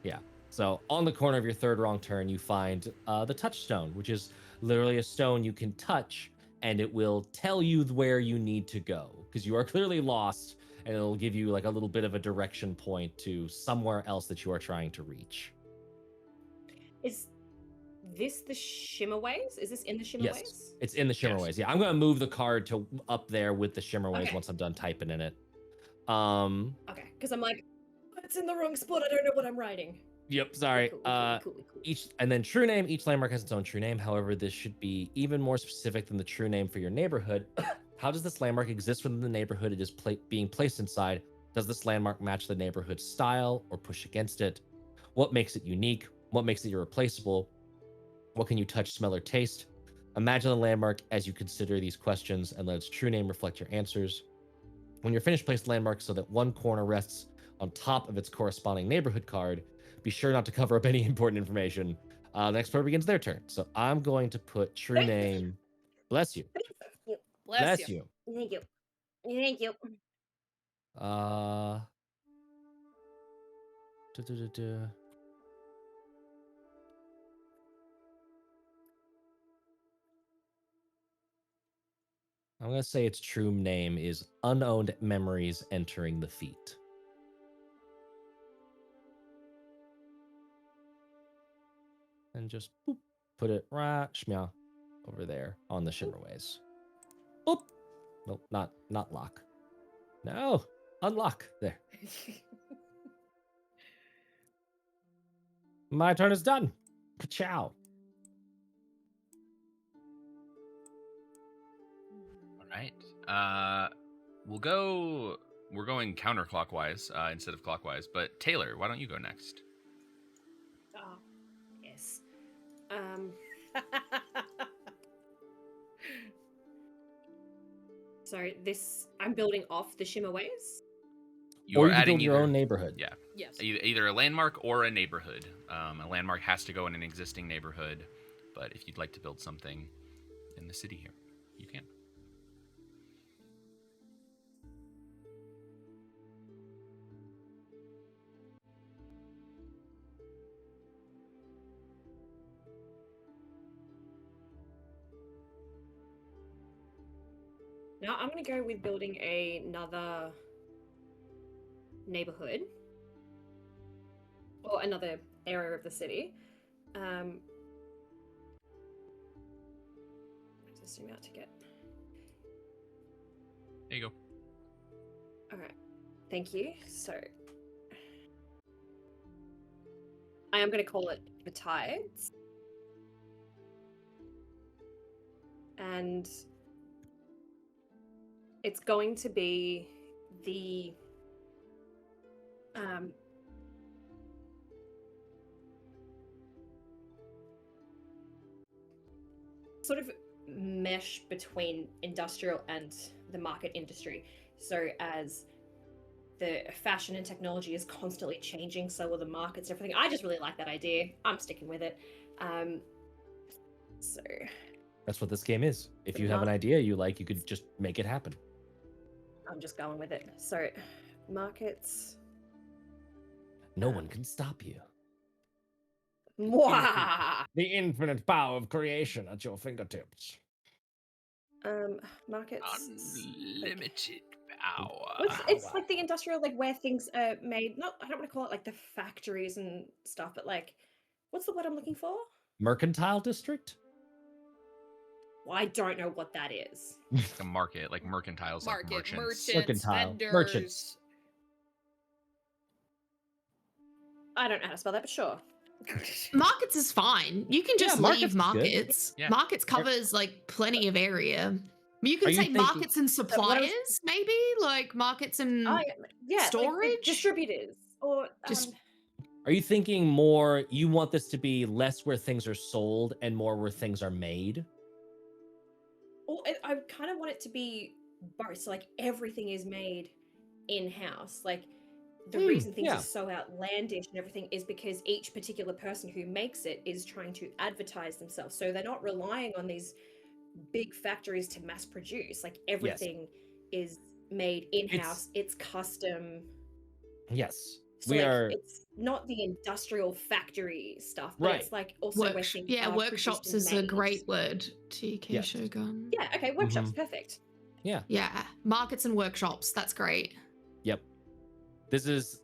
yeah. So on the corner of your third wrong turn, you find the touchstone, which is literally a stone you can touch, and it will tell you where you need to go because you are clearly lost, and it'll give you like a little bit of a direction point to somewhere else that you are trying to reach. Is this the Shimmerways? Is this in the Shimmerways? Yes, it's in the Shimmerways. Yeah, I'm gonna move the card to up there with the Shimmerways Okay. once I'm done typing in it. Okay, because I'm like, it's in the wrong spot. I don't know what I'm writing. Yep, sorry. Cool. Each and then true name. Each landmark has its own true name. However, this should be even more specific than the true name for your neighborhood. How does this landmark exist within the neighborhood it is being placed inside? Does this landmark match the neighborhood's style or push against it? What makes it unique? What makes it irreplaceable? What can you touch, smell, or taste? Imagine the landmark as you consider these questions and let its true name reflect your answers. When you're finished, place the landmark so that one corner rests on top of its corresponding neighborhood card. Be sure not to cover up any important information. The next player begins their turn. So I'm going to put true name. Bless you. Bless you. Thank you. Thank you. Uh. duh. I'm going to say its true name is Unowned Memories Entering the Feet. And just boop, put it right shmeow over there on the Shimmerways. Boop. Nope, not lock. No, unlock. There. My turn is done. Ciao. All right. We're going counterclockwise instead of clockwise, but Taylor, why don't you go next? Oh, yes. Sorry, I'm building off the Shimmerways. You're you can adding build your own neighborhood. Yeah. Yes. Either a landmark or a neighborhood. A landmark has to go in an existing neighborhood, but if you'd like to build something in the city here, you can. Now I'm going to go with building another neighborhood or another area of the city. Just zoom out to get. There you go. All right, thank you. So I am going to call it the Tides, and it's going to be the sort of mesh between industrial and the market industry. So as the fashion and technology is constantly changing, so are the markets and everything. I just really like that idea. I'm sticking with it. So That's what this game is. If you have an idea you like, you could just make it happen. I'm just going with it. So markets. No one can stop you. Mwah! The infinite power of creation at your fingertips. Markets. Unlimited power. It's like the industrial, like where things are made. Not, I don't want to call it like the factories and stuff, but like, what's the word I'm looking for? Mercantile district? Well, I don't know what that is. A market, like mercantiles, like merchants. merchants, Mercantile. vendors. Merchants. I don't know how to spell that, but sure. Markets is fine. You can just markets leave is good. markets. Yeah. Markets covers like plenty of area. But you Are can you say thinking- markets and what I suppliers, was- maybe like markets and Yeah, like storage? distributors, or Just- Are you thinking more, you want this to be less where things are sold and more where things are made? I kind of want it to be both. So like everything is made in-house. Like the reason things yeah. are so outlandish and everything is because each particular person who makes it is trying to advertise themselves. So they're not relying on these big factories to mass produce. Like everything is made in-house. It's custom. Yes. So We like, are. it's not the industrial factory stuff, but Right. it's like also where things are workshops produced and is a made. great word. TK Yes. Shogun. Yeah, okay, workshops, perfect. Yeah. Yeah, markets and workshops. That's great. Yep. This is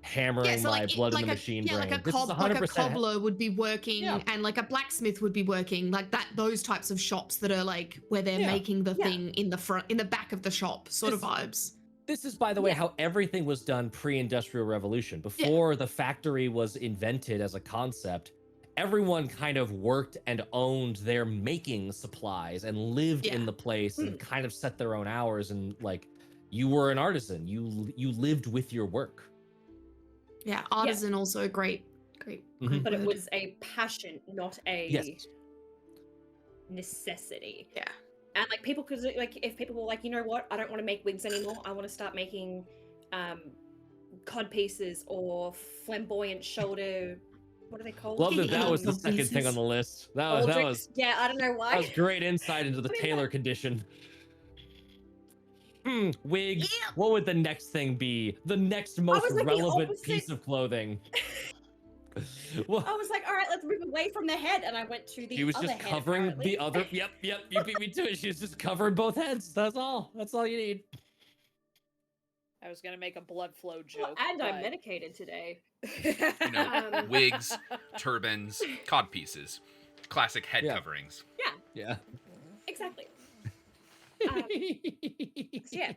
hammering Yeah, so my blood in the a, machine yeah, brain. like a, This is 100% cobbler would be working, Yeah. and like a blacksmith would be working, like that. Those types of shops that are like where they're Yeah. making the Yeah. thing in the front, in the back of the shop, sort of vibes. This is, by the way, how everything was done pre-industrial revolution. Before the factory was invented as a concept, everyone kind of worked and owned their making supplies and lived in the place and kind of set their own hours, and like you were an artisan. You lived with your work. Yeah, artisan also a great But it word. was a passion, not a Yes. necessity. Yeah. And like people could like, if people were like, you know what, I don't want to make wigs anymore. I want to start making cod pieces or flamboyant shoulder. What are they called? Love that was the Cod second thing pieces. on the list. That was Yeah, I don't know why. that was great insight into the What is tailor that? condition. Wigs. Yeah. What would the next thing be? The next most was like the relevant opposite. piece of clothing. Well, I was like, all right, let's move away from the head, and I went to the. she was other just head, covering apparently. the other. Yep. You beat me to it. She was just covering both heads. That's all. That's all you need. I was gonna make a blood flow Well, joke. and I'm but- medicated today. You know, wigs, turbans, cod pieces, classic head Yeah. coverings. Yeah. Exactly. So yeah,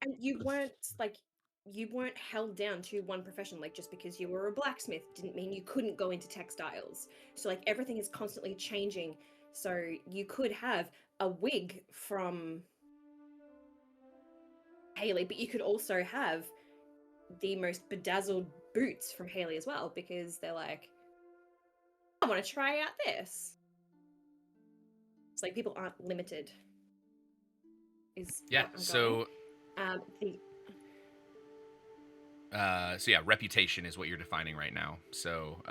and you weren't held down to one profession. Like just because you were a blacksmith didn't mean you couldn't go into textiles. So like everything is constantly changing. So you could have a wig from Haley, but you could also have the most bedazzled boots from Haley as well, because they're like, I want to try out this. It's like people aren't limited. Is Yeah. what I'm So going. so yeah, reputation is what you're defining right now. So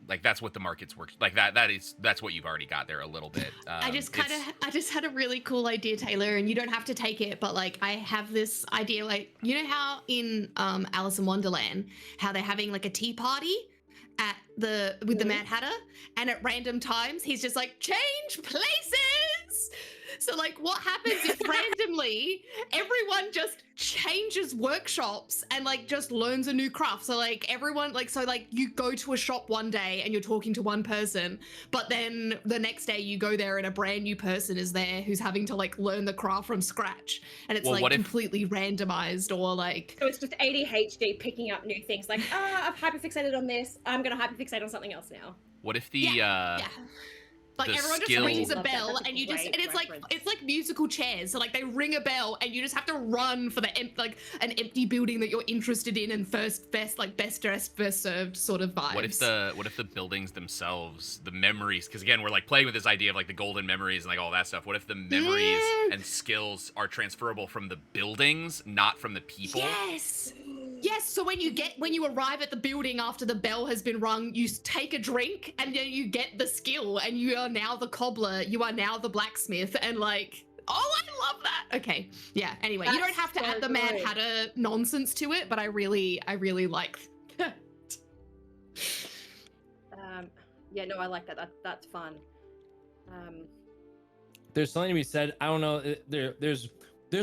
like that's what the markets work like. That's what you've already got there a little bit. I just had a really cool idea, Taylor, and you don't have to take it, but like I have this idea, like you know how in Alice in Wonderland, how they're having like a tea party at with the Mad Hatter, and at random times he's just like, change places. So like what happens if randomly everyone just changes workshops and like just learns a new craft? So like everyone like you go to a shop one day and you're talking to one person, but then the next day you go there and a brand new person is there who's having to like learn the craft from scratch, and it's Well, like completely randomized, or like So it's just ADHD picking up new things. Like, I've hyperfixated on this. I'm gonna hyperfixate on something else now. What if the yeah. Like the everyone skill- just rings a Love that. bell, That's a and you just great and it's like reference. musical chairs. So like they ring a bell, and you just have to run for the like an empty building that you're interested in, and best dressed, first served sort of vibes. What if the buildings themselves, the memories, because again we're like playing with this idea of like the golden memories and like all that stuff. What if the memories and skills are transferable from the buildings, not from the people? Yes, so when you arrive at the building after the bell has been rung, you take a drink and then you get the skill, and you are now the cobbler, you are now the blacksmith, and like Oh, I love that. Okay. Yeah. Anyway, you don't That's have to so add the Mad good. Hatter nonsense to it, but I really like that. Yeah, no, I like that. That's fun. There's something to be said. I don't know. There's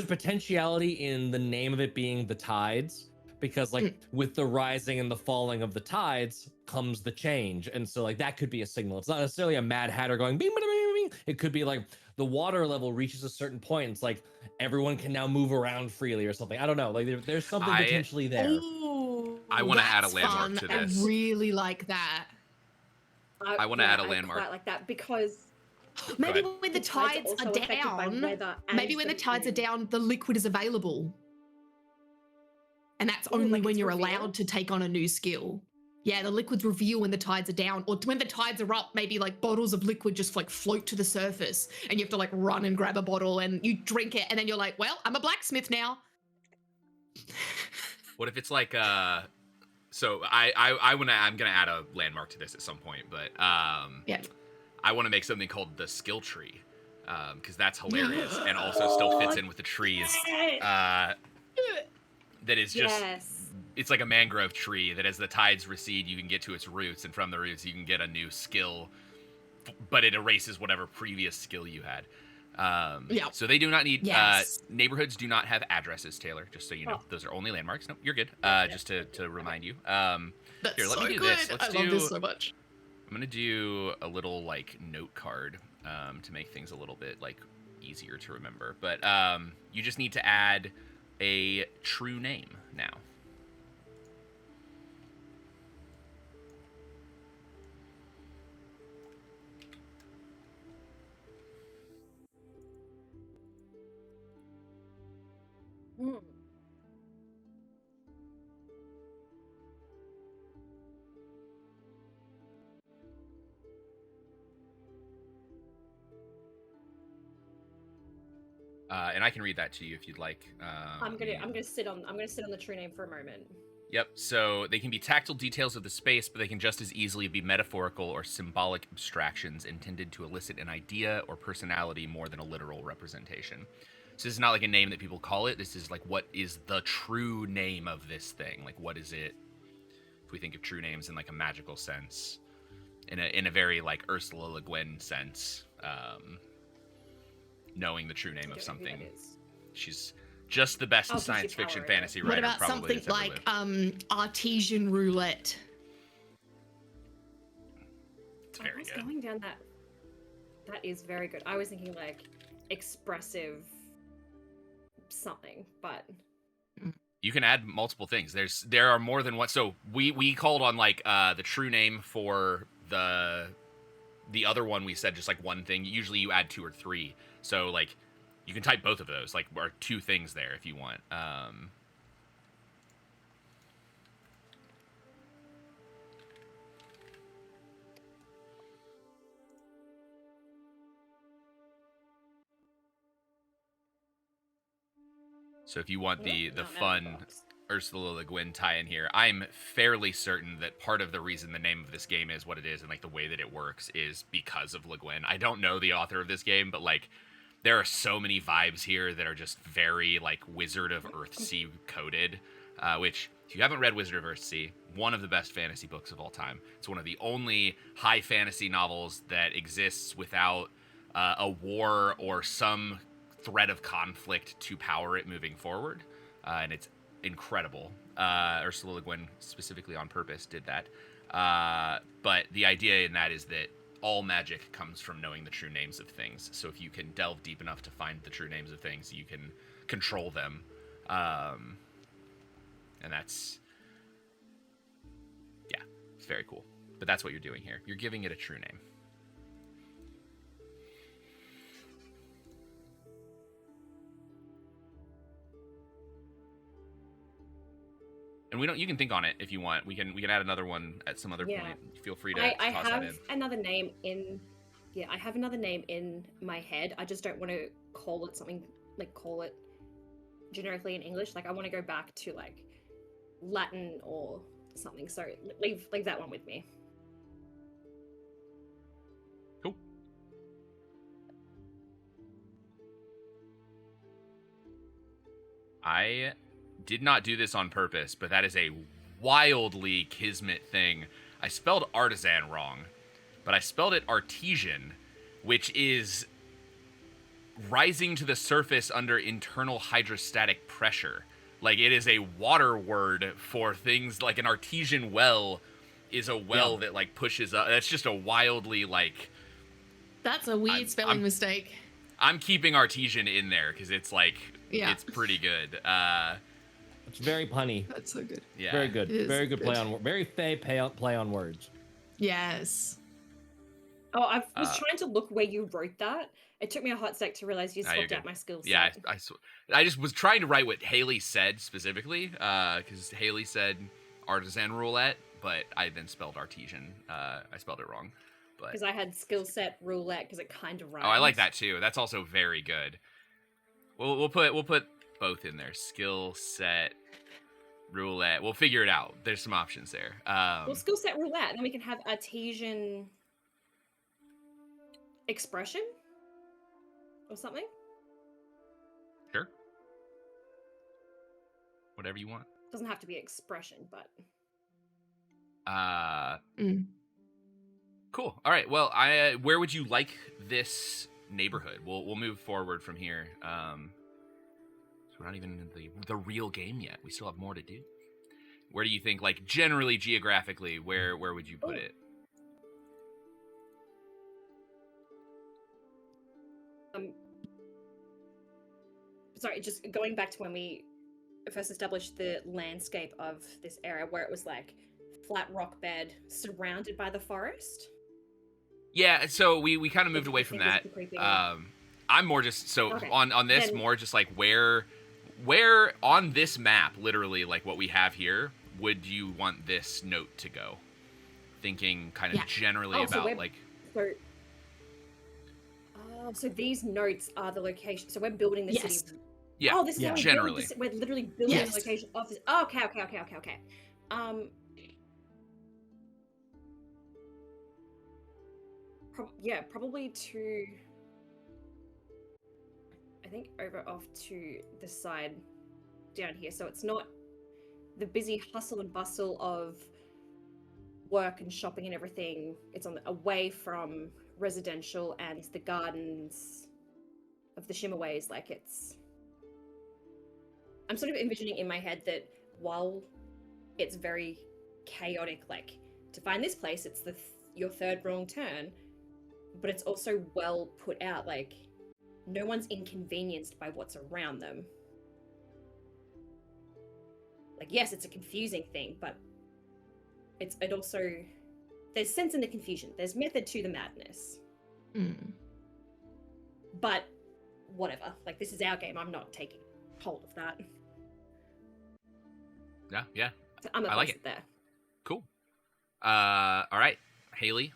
potentiality in the name of it being the tides, because like with the rising and the falling of the tides comes the change, and so like that could be a signal. It's not necessarily a Mad Hatter going bing, bing, bing, bing. It could be like the water level reaches a certain point. It's like everyone can now move around freely or something. I don't know. Like there's something potentially there. Ooh, I want to add a that's landmark fun. to this. I really like that. I want to add a landmark. I quite like that because Maybe ahead. when the tides are affected by down, weather maybe when the tides are down, the liquid is available. And that's only like when it's you're revealed? allowed to take on a new skill. Yeah, the liquids reveal when the tides are down, or when the tides are up, maybe like bottles of liquid just like float to the surface and you have to like run and grab a bottle and you drink it and then you're like, well, I'm a blacksmith now. What if it's like so I'm gonna add a landmark to this at some point, but Yeah. I want to make something called the skill tree, because that's hilarious and also still fits in with the trees. That is just it's like a mangrove tree that as the tides recede, you can get to its roots, and from the roots you can get a new skill, but it erases whatever previous skill you had. So they do not need neighborhoods do not have addresses, Taylor, just so you know. Those are only landmarks. Nope, you're good. Just to remind you. Here, let me do this. Love this so much. I'm gonna do a little like note card to make things a little bit like easier to remember. But you just need to add a true name now. And I can read that to you if you'd like. I'm gonna sit on the true name for a moment. Yep. So they can be tactile details of the space, but they can just as easily be metaphorical or symbolic abstractions intended to elicit an idea or personality more than a literal representation. So this is not like a name that people call it. This is like, what is the true name of this thing? Like, what is it? If we think of true names in like a magical sense, in a very like Ursula Le Guin sense, knowing the true name of something. She's just the best science fiction fantasy writer. What about probably something like artesian roulette? It's very good. Going down that is very good. I was thinking like expressive something, but you can add multiple things. There are more than one. So we called on like the true name for the other one. We said just like one thing. Usually you add two or three. So like you can type both of those, like, or two things there if you want. So if you want the fun Ursula Le Guin tie-in here, I'm fairly certain that part of the reason the name of this game is what it is and like the way that it works is because of Le Guin. I don't know the author of this game, but like there are so many vibes here that are just very like Wizard of Earthsea coded, which if you haven't read Wizard of Earthsea, one of the best fantasy books of all time. It's one of the only high fantasy novels that exists without a war or some threat of conflict to power it moving forward, and it's incredible. Ursula Le Guin specifically on purpose did that, but the idea in that is that all magic comes from knowing the true names of things. So if you can delve deep enough to find the true names of things, you can control them, and that's it's very cool. But that's what you're doing here. You're giving it a true name. And you can think on it if you want. We can add another one at some other point. Feel free to I toss that in. another name in I have another name in my head. I just don't want to call it something like call it generically in English. Like I want to go back to like Latin or something. So leave that one with me. Cool. I did not do this on purpose, but that is a wildly kismet thing. I spelled artisan wrong, but I spelled it artesian, which is rising to the surface under internal hydrostatic pressure. Like, it is a water word for things like an artesian well is a well that, like, pushes up. That's just a wildly, like... That's a weird spelling mistake. I'm keeping artesian in there because it's, like, it's pretty good. It's very punny. That's so good. Yeah. Very good. Very good play on... Very fey play on words. Yes. Oh, I was trying to look where you wrote that. It took me a hot sec to realize you swapped out my skill set. Yeah, I just was trying to write what Haley said specifically, because Haley said artisan roulette, but I then spelled artesian. I spelled it wrong. Because I had skill set roulette because it kind of rhymes. Oh, I like that too. That's also very good. We'll put both in there. Skill set roulette. We'll figure it out. There's some options there. Well, skill set roulette, and then we can have artesian expression or something. Sure. Whatever you want. Doesn't have to be expression, but. Cool. All right. Well, where would you like this neighborhood? We'll move forward from here. So we're not even in the real game yet. We still have more to do. Where do you think, like, generally geographically, where would you put it? Sorry, just going back to when we first established the landscape of this area, where it was like flat rock bed surrounded by the forest. Yeah, so we kind of moved away from that. I'm more just on this, more just like where on this map, literally like what we have here, would you want this note to go? Thinking kind of generally about like. So these notes are the location. So we're building the city. Yeah. Oh, this is how we generally. Build this. We're literally building the location of this. Oh, okay. Probably to. I think over off to the side down here. So it's not the busy hustle and bustle of work and shopping and everything. It's away from residential and the gardens of the Shimmerways. Like, it's. I'm sort of envisioning in my head that while it's very chaotic, like to find this place, it's your third wrong turn, but it's also well put out. Like, no one's inconvenienced by what's around them. Like, yes, it's a confusing thing, but it also, there's sense in the confusion. There's method to the madness. But whatever. Like, this is our game. I'm not taking hold of that. Yeah. So I'm gonna place it there. Cool. All right, Haley.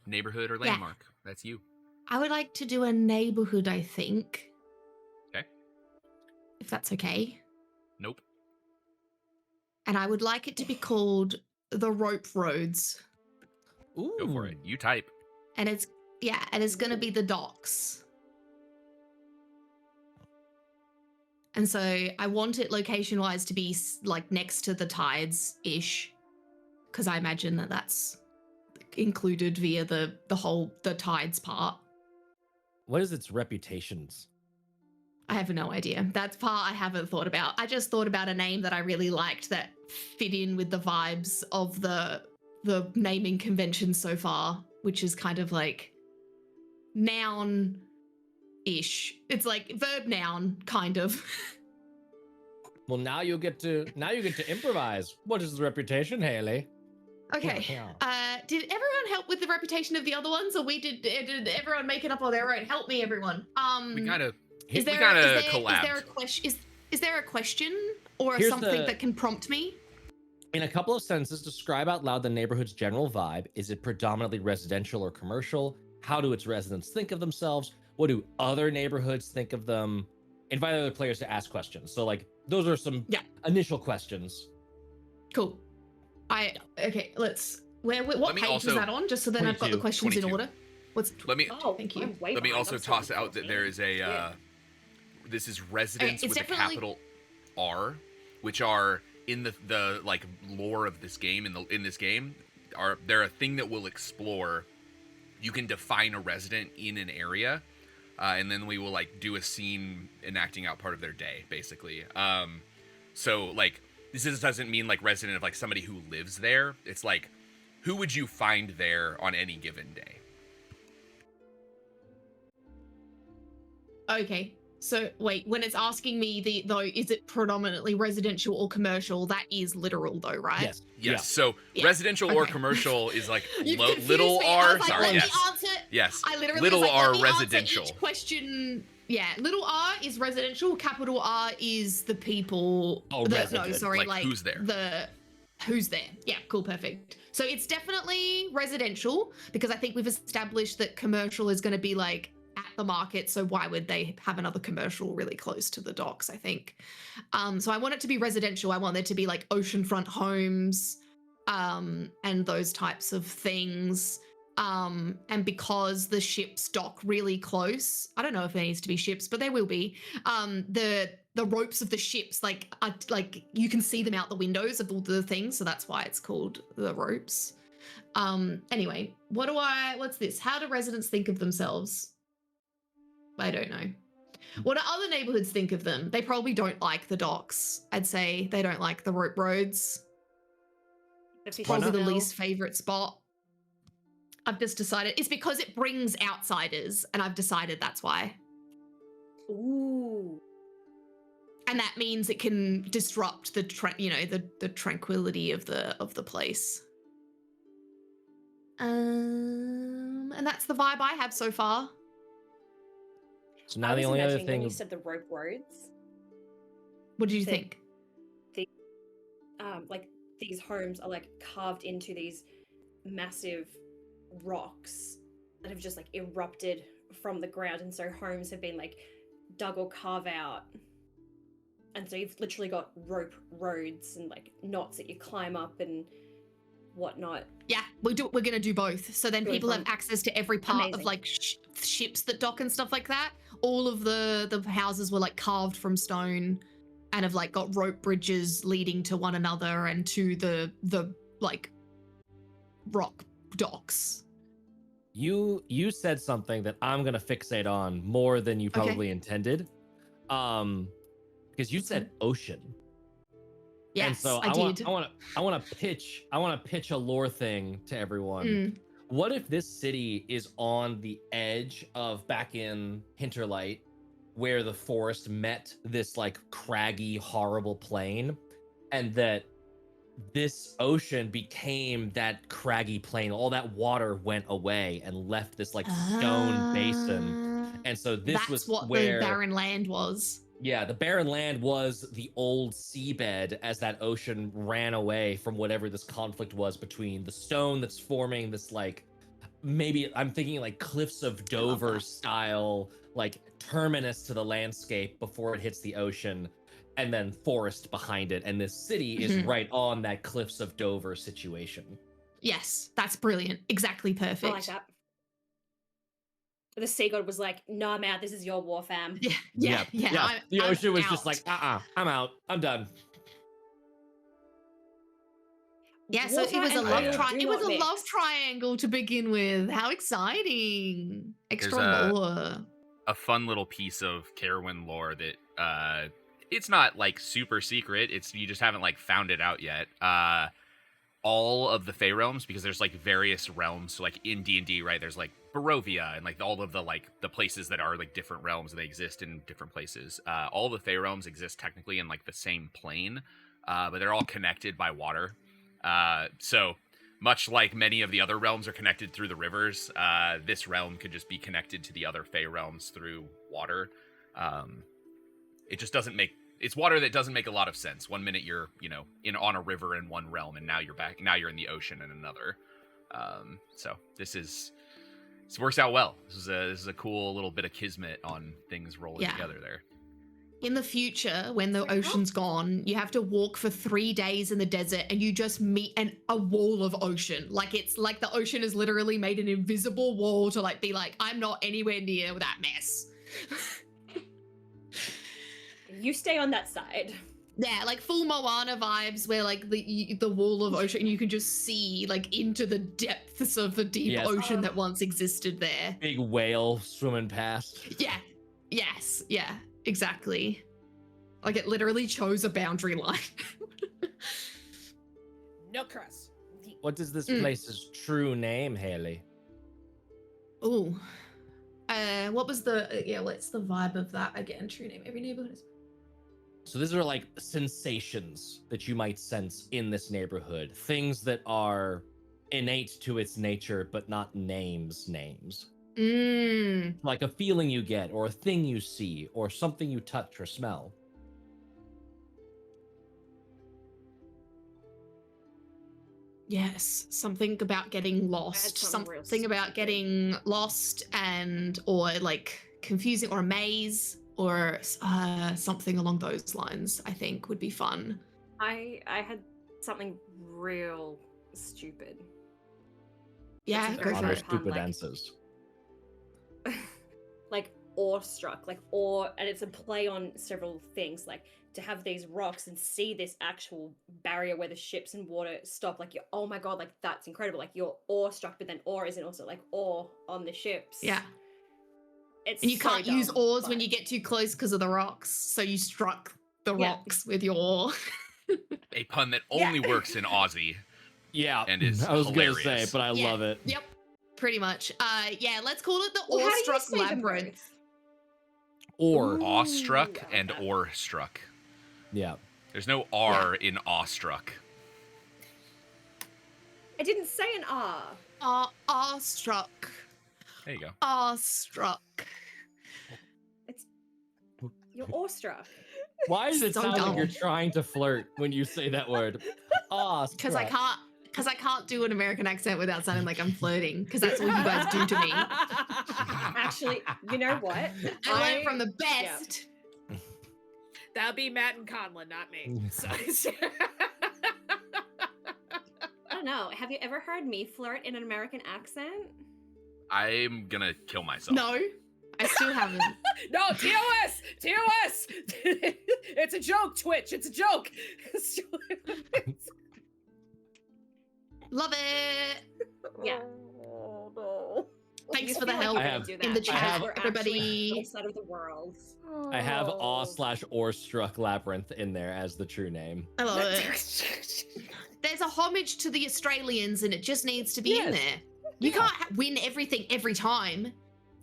Neighborhood or landmark? That's you. I would like to do a neighborhood, I think. Okay. If that's okay. Nope. And I would like it to be called the Rope Roads. Ooh. Go for it. You type. And it's going to be the docks. And so I want it location-wise to be like next to the tides-ish, because I imagine that that's included via the tides part. What is its reputations? I have no idea. That's part I haven't thought about. I just thought about a name that I really liked that fit in with the vibes of the naming convention so far, which is kind of like noun-ish. It's like verb noun, kind of. Well, now you get to improvise. What is the reputation, Haley? Okay. Did everyone help with the reputation of the other ones, or did everyone make it up on their own? Help me, everyone. We kind of Is there a question or something that can prompt me? In a couple of sentences, describe out loud the neighborhood's general vibe. Is it predominantly residential or commercial? How do its residents think of themselves? What do other neighborhoods think of them? Invite other players to ask questions. So, like, those are some initial questions. Cool. Let's. What page was that on? Just so then 22, I've got the questions 22. In order. Let me thank you. Let me also toss out that there is a this is residents it's with a capital R, which are in the like lore of this game. In this game, they're a thing that we'll explore. You can define a resident in an area, and then we will like do a scene enacting out part of their day, basically. So like doesn't mean like resident of like somebody who lives there. It's like, who would you find there on any given day? Okay. So wait, when it's asking me though, is it predominantly residential or commercial? That is literal though, right? Yes. Yes. Yeah. So residential or commercial is like little me. r. Like, Sorry. Yes. Yes. I literally little was like, r let me answer residential. each question. Yeah, little r is residential. Capital R is the people. Oh, no, resident. sorry, Like, who's there? Who's there? Yeah, cool, perfect. So it's definitely residential because I think we've established that commercial is going to be like at the market. So why would they have another commercial really close to the docks? I think. So I want it to be residential. I want there to be like oceanfront homes, and those types of things. And because the ships dock really close, I don't know if there needs to be ships, but there will be. The ropes of the ships, like you can see them out the windows of all the things, so that's why it's called the ropes. Anyway, what's this? How do residents think of themselves? I don't know. What do other neighborhoods think of them? They probably don't like the docks. I'd say they don't like the rope roads. It's probably the least favorite spot. I've just decided it's because it brings outsiders, and I've decided that's why. Ooh. And that means it can disrupt the tranquility of the place. And that's the vibe I have so far. So now the only other thing when you said the rope roads. What do you think? Like these homes are like carved into these massive rocks that have just like erupted from the ground, and so homes have been like dug or carve out, and so you've literally got rope roads and like knots that you climb up and whatnot. Yeah, we're gonna do both. So then people have access to every part of like ships that dock and stuff like that. All of the houses were like carved from stone and have like got rope bridges leading to one another and to the like rock docks. You said something that I'm gonna fixate on more than you probably intended, because you said ocean. Yes, and so I did. I want to pitch a lore thing to everyone. What if this city is on the edge of back in Hinterlight, where the forest met this like craggy, horrible plain, and that this ocean became that craggy plain. All that water went away and left this like stone basin. And so this was what where the barren land was. Yeah, the barren land was the old seabed as that ocean ran away from whatever this conflict was between the stone that's forming this like, maybe I'm thinking like Cliffs of Dover style, like terminus to the landscape before it hits the ocean, and then forest behind it. And this city is right on that Cliffs of Dover situation. Yes, that's brilliant. Exactly perfect. I like that. The sea god was like, "No, I'm out. This is your war, fam." Yeah. The ocean was out. just like, I'm out. I'm done. Yeah, so it was a love triangle to begin with. How exciting! Extra lore. A fun little piece of Caerwyn lore that it's not like super secret. You just haven't like found it out yet. All of the Fey realms, because there's like various realms. So like in D&D, right? There's like Barovia and like all of the places that are like different realms, and they exist in different places. All the Fey realms exist technically in like the same plane, but they're all connected by water. So much like many of the other realms are connected through the rivers, this realm could just be connected to the other Fey realms through water. It just doesn't make... It's water that doesn't make a lot of sense. One minute you're, on a river in one realm, and now you're in the ocean in another. So this works out well. This is a cool little bit of kismet on things rolling together there. In the future, when the ocean's gone, you have to walk for 3 days in the desert, and you just meet a wall of ocean. Like it's like the ocean has literally made an invisible wall to like be like, I'm not anywhere near that mess. you stay on that side. Yeah, like full Moana vibes, where like the wall of ocean, you can just see like into the depths of the deep ocean that once existed there. Big whale swimming past. Yeah. Yes. Yeah. Exactly. Like it literally chose a boundary line. No cross. What is this place's true name, Haley? Ooh. What was the what's the vibe of that again? True name. Every neighborhood is. So these are like sensations that you might sense in this neighborhood, things that are innate to its nature, but not names. Like a feeling you get, or a thing you see, or something you touch or smell. Yes, something about getting lost. Something about getting lost or like confusing or a maze or something along those lines, I think would be fun. I had something real stupid. Yeah, go for it. Stupid answers. Like awestruck, like awe, and it's a play on several things, like to have these rocks and see this actual barrier where the ships and water stop, like you're, oh my god, like that's incredible, like you're awestruck, but then awe isn't also like awe on the ships. Yeah. It's and you so can't use dumb, oars but... when you get too close because of the rocks, so you struck the rocks with your oar. A pun that only works in Aussie. Yeah, and is I was hilarious. gonna say, but I love it. Yep, pretty much. Yeah, let's call it the Well, awestruck labyrinth. Or awestruck and or-struck. Yeah. There's no R in awestruck. I didn't say an R. Awestruck. There you go. Awestruck. You're awestruck. Why does it So sound dumb. like you're trying to flirt when you say that word? Because I can't do an American accent without sounding like I'm flirting, because that's all you guys do to me. Actually, you know what? I learned from the best. Yeah. That'd be Matt and Conlon, not me. So, I don't know. Have you ever heard me flirt in an American accent? I'm gonna kill myself. No, I still haven't. No, TOS! TOS! It's a joke, Twitch. It's a joke. Love it. Yeah. Oh, no. Thanks for the help in the chat, everybody. Side of the world. I have awe/or-struck labyrinth in there as the true name. I love it. There's a homage to the Australians, and it just needs to be in there. You can't win everything every time.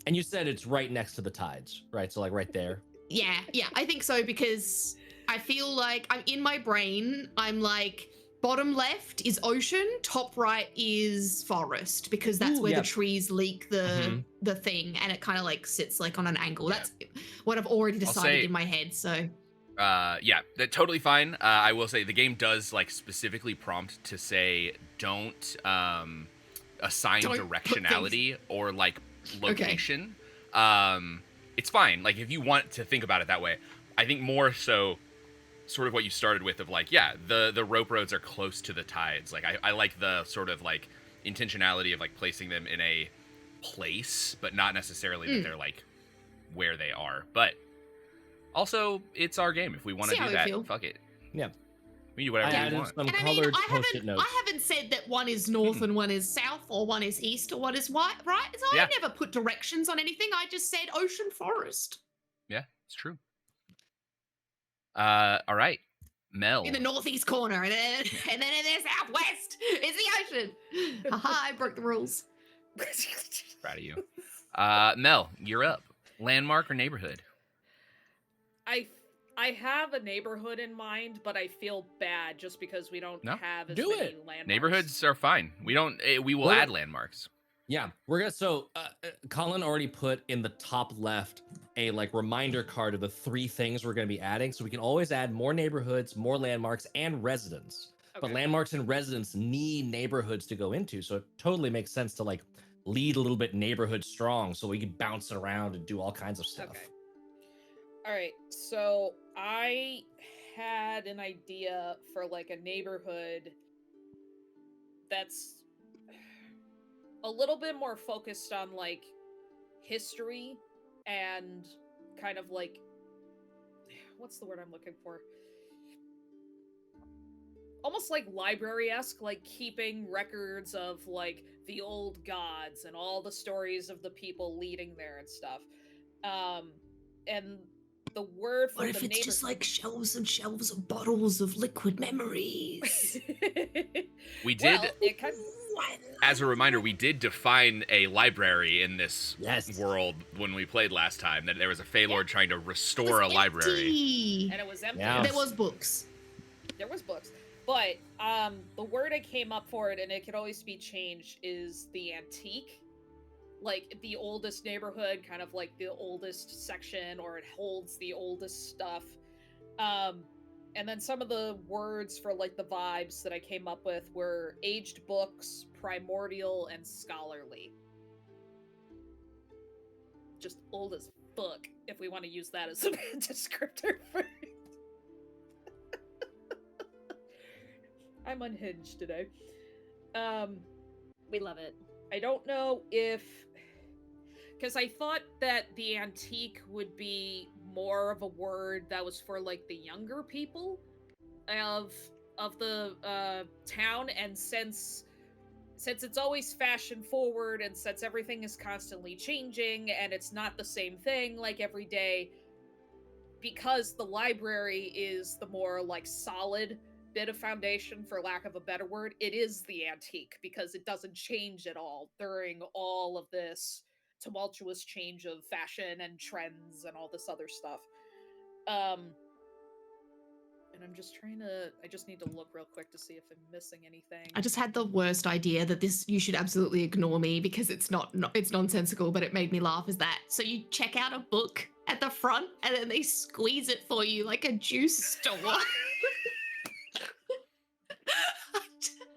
And you said it's right next to the tides, right? So like right there. Yeah, I think so, because I feel like I'm in my brain, I'm like, bottom left is ocean, top right is forest, because that's where the trees leak the thing, and it kind of like sits like on an angle. That's what I've already decided in my head. So that's totally fine. I will say the game does like specifically prompt to say don't assign directionality or like location. It's fine, like if you want to think about it that way. I think more so sort of what you started with of like, the rope roads are close to the tides. Like I like the sort of like intentionality of like placing them in a place, but not necessarily that they're like where they are. But also it's our game. If we want to do that, fuck it. Yeah. We do whatever we want. Some and colored I post-it notes. haven't said that one is north and one is south, or one is east or one is right? So I never put directions on anything. I just said ocean forest. Yeah, it's true. All right, Mel. In the northeast corner, and then in the southwest is the ocean. Haha, I broke the rules. Proud of you. Mel, you're up. Landmark or neighborhood? I have a neighborhood in mind, but I feel bad just because we don't have as many landmarks. Neighborhoods are fine. We don't. We will add landmarks. Yeah, we're gonna. So, Colin already put in the top left a like reminder card of the 3 things we're gonna be adding. So we can always add more neighborhoods, more landmarks, and residents. Okay. But landmarks and residents need neighborhoods to go into, so it totally makes sense to like lead a little bit neighborhood strong, so we can bounce around and do all kinds of stuff. Okay. All right, so I had an idea for like a neighborhood that's a little bit more focused on like history and kind of like, what's the word I'm looking for? Almost like library-esque, like keeping records of like the old gods and all the stories of the people leading there and stuff. And the word for What if it's just like shelves and shelves of bottles of liquid memories? We did, well, it kind of... as a reminder, we did define a library in this world when we played last time, that there was a Fey Lord trying to restore a library. And it was empty. Yeah. There was books. There was books. But the word I came up for it, and it could always be changed, is the antique. Like the oldest neighborhood, kind of like the oldest section, or it holds the oldest stuff. And then some of the words for like the vibes that I came up with were aged books, primordial, and scholarly. Just old as fuck, if we want to use that as a descriptor for it. I'm unhinged today. We love it. I don't know if... Because I thought that the antique would be more of a word that was for, like, the younger people of the town, and since it's always fashion forward, and since everything is constantly changing, and it's not the same thing, like, every day, because the library is the more, like, solid bit of foundation, for lack of a better word, it is the antique, because it doesn't change at all during all of this tumultuous change of fashion and trends and all this other stuff. And I'm just I just need to look real quick to see if I'm missing anything. I just had the worst idea that you should absolutely ignore me because it's it's nonsensical, but it made me laugh as that. So you check out a book at the front and then they squeeze it for you like a juice store.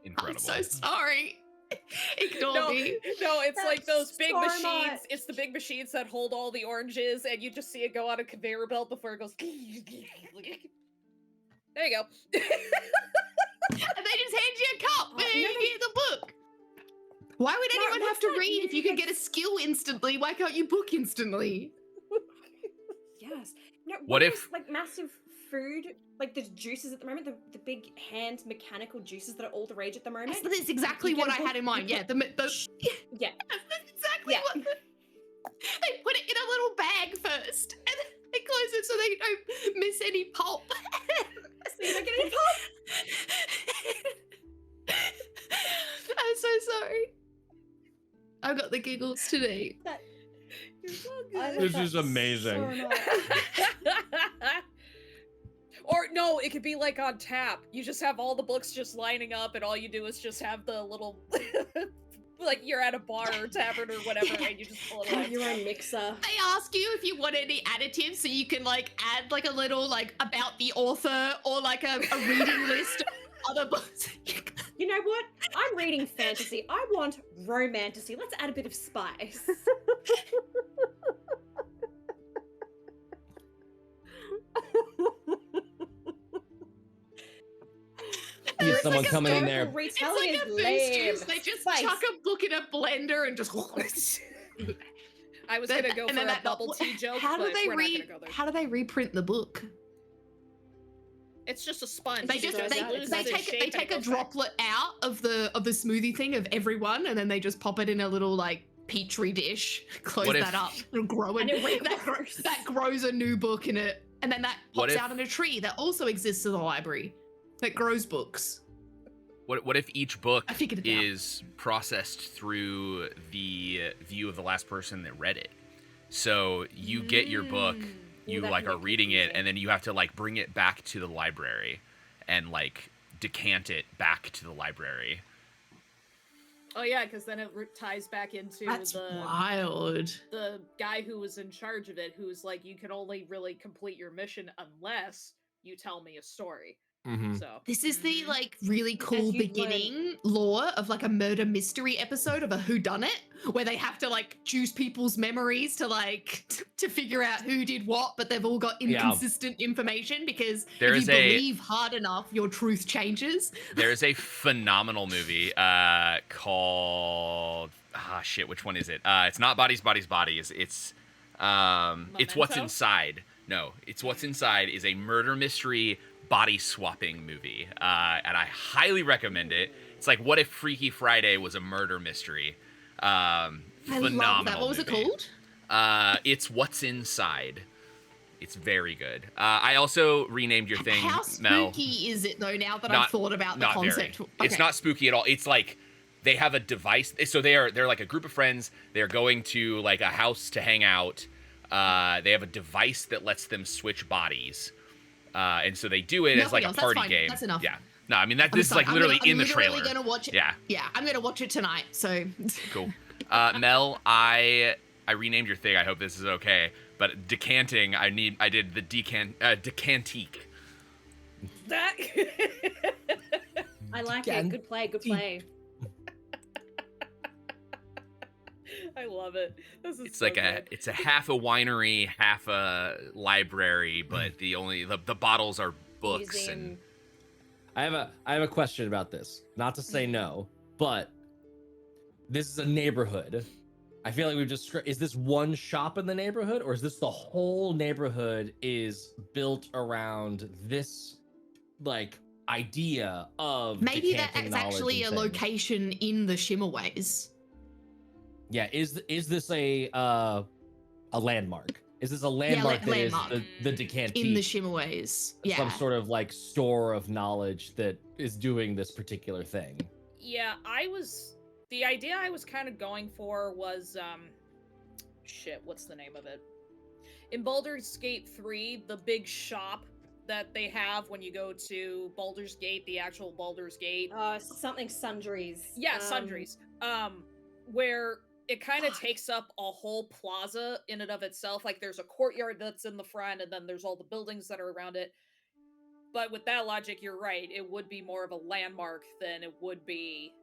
Incredible. I'm so sorry. Ignore me. No, it's That's like those big so machines. much. It's the big machines that hold all the oranges, and you just see it go on a conveyor belt before it goes. There you go. And they just hand you a cup and you get the book. Why would anyone have to read if you could get a skill instantly? Why can't you book instantly? Yes. No, What if- like massive food, like the juices at the moment, the big hand mechanical juices that are all the rage at the moment? That's exactly You what get I a had in book- mind. Yeah, Yeah. that's exactly Yeah. what they put it in a little bag first, and then they close it so they don't miss any pulp. So you don't get any pulp? I'm so sorry. I've got the giggles today. You're so I good. love This that is amazing. so much. Or no, it could be like on tap. You just have all the books just lining up, and all you do is just have the little, like you're at a bar or tavern or whatever, and you just pull it Have out. your own mixer. They ask you if you want any additives, so you can like add like a little like about the author or like a reading list of other books. You know what? I'm reading fantasy. I want romantasy. Let's add a bit of spice. See It's someone like a coming in Historical there. It's retelling like a is boost lame. juice. They just Spice. chuck a book in a blender and just. I was gonna go And for then a that- bubble tea joke, How do but they we're not gonna go there. How do they reprint the book? It's just a sponge. They It just goes loses out, they its take shape they and take it a goes back. droplet out of the smoothie thing of everyone, and then they just pop it in a little like petri dish, close What if- that up, and grow it. And it that, regrows. that grows a new book in it, and then that What pops if- out in a tree that also exists in the library that grows books. What if each book I figured it out. is processed through the view of the last person that read it? So you get your book, Mm. you that like can are get reading it, confusing. and then you have to like bring it back to the library and like decant it back to the library. Oh yeah, because then it ties back into That's the wild. guy who was in charge of it, who's like, you can only really complete your mission unless you tell me a story. Mm-hmm. So This is the Mhm. like really cool you've beginning lore of like a murder mystery episode of a whodunit, where they have to like juice people's memories to like to figure out who did what, but they've all got Yeah. inconsistent information because There if is you a- believe hard enough, your truth changes. There's a phenomenal movie called which one is it? It's not Bodies, Bodies, Bodies. It's What's Memento? Inside. No, it's What's Inside is a murder mystery body swapping movie, and I highly recommend it. It's like what if Freaky Friday was a murder mystery. I Phenomenal love that. What was it movie. called? It's What's Inside. It's very good. I also renamed your thing, How Mel. spooky is it though? Now that I've thought about the concept, very. It's not spooky at all. It's like they have a device. So they're like a group of friends. They're going to like a house to hang out. They have a device that lets them switch bodies, and so they do it as like a party game. That's enough. Yeah. No, I mean this is like literally in the trailer. I'm gonna watch it. Yeah. Yeah, I'm gonna watch it tonight. So Cool. Mel, I renamed your thing. I hope this is okay. But decanting, I did the decantique. That. I like it. Good play. Good play. I love it. This is It's so like good. it's a half a winery, half a library, but the bottles are books Museum. and I have a question about this. Not to say no, but this is a neighborhood. I feel like we've just is this one shop in the neighborhood, or is this the whole neighborhood is built around this like idea of maybe decanting that's knowledge actually a and things? location in the Shimmerways. Yeah, is this a landmark? Is this a landmark that landmark. is the decantique? In the Shimmerways. Yeah. Some sort of like store of knowledge that is doing this particular thing. Yeah, the idea I was kind of going for was shit, what's the name of it? In Baldur's Gate 3, the big shop that they have when you go to Baldur's Gate, the actual Baldur's Gate. Something sundries. Yeah, sundries. Where it kind of takes up a whole plaza in and of itself. Like there's a courtyard that's in the front, and then there's all the buildings that are around it. But with that logic, you're right. It would be more of a landmark than it would be.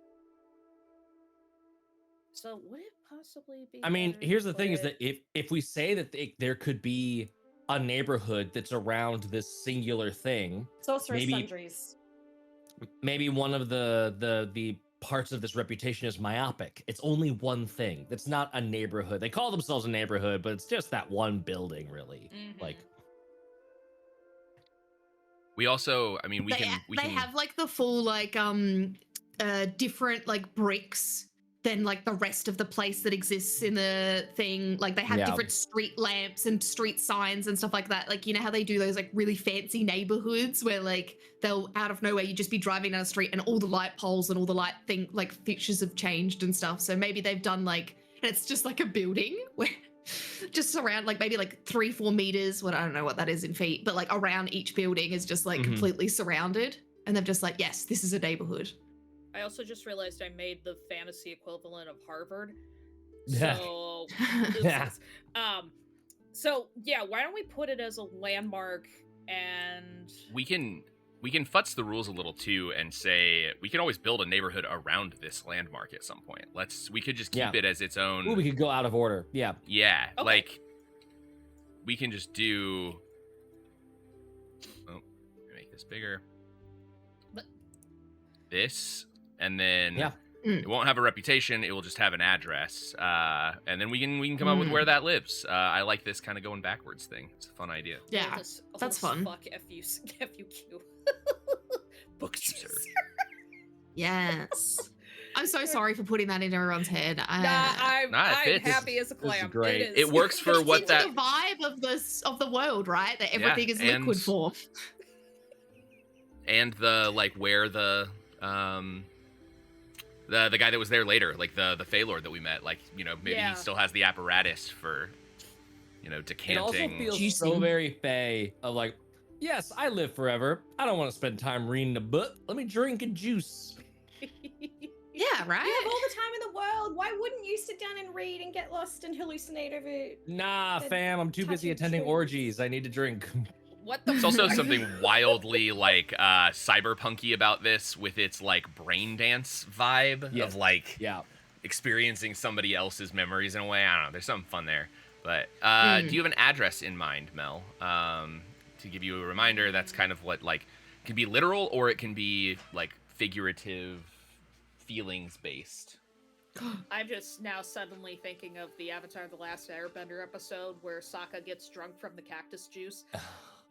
So would it possibly be? I mean, better here's to the thing: put is that if we say that there could be a neighborhood that's around this singular thing, Sorcerer's Sundries. maybe one of the parts of this reputation is myopic. It's only one thing. It's not a neighborhood. They call themselves a neighborhood, but it's just that one building, really. Mhm. Like, we also, I mean, we They can have like the full like different like bricks than like the rest of the place that exists in the thing. Like they have Yeah. different street lamps and street signs and stuff like that. Like, you know how they do those like really fancy neighborhoods where like they'll out of nowhere you just be driving down the street and all the light poles and all the light thing like fixtures have changed and stuff. So maybe they've done like, and it's just like a building where just around like maybe like 3-4 meters, what I don't know what that is in feet, but like around each building is just like Mhm. completely surrounded. And they're just like, yes, this is a neighborhood. I also just realized I made the fantasy equivalent of Harvard. Yeah. So, Yeah. So yeah, why don't we put it as a landmark and we can futz the rules a little too and say we can always build a neighborhood around this landmark at some point. We could just keep it as its own. ooh, we could go out of order. Yeah. Yeah, Okay. like we can just do. Oh, make this bigger. But- This, and then Yeah. it won't have a reputation. It will just have an address, and then we can come up with where that lives. I like this kind of going backwards thing. It's a fun idea. Yeah, that's fun. Fuck FUQ. Bookkeeper. Yes. I'm so sorry for putting that in everyone's head. I'm fits. happy as a clam. great. It is. It works for it's what into that. the vibe of the world, right? That everything is and- liquid form. And the like where the guy that was there later, like the Phalord that we met, like, you know, maybe he still has the apparatus for, you know, It also decanting. feels so very Fae of like, yes, I live forever. I don't want to spend time reading a book. Let me drink a juice. Yeah, right? You have all the time in the world. Why wouldn't you sit down and read and get lost and hallucinate over? Nah, The fam, I'm too busy touching attending trees. orgies. I need to drink. What the? It's also fuck? something wildly like cyberpunky about this, with its like brain dance vibe Yes. of like Yeah. experiencing somebody else's memories in a way. I don't know. There's something fun there. But do you have an address in mind, Mel? To give you a reminder, that's kind of what like can be literal or it can be like figurative, feelings based. I'm just now suddenly thinking of the Avatar: The Last Airbender episode where Sokka gets drunk from the cactus juice.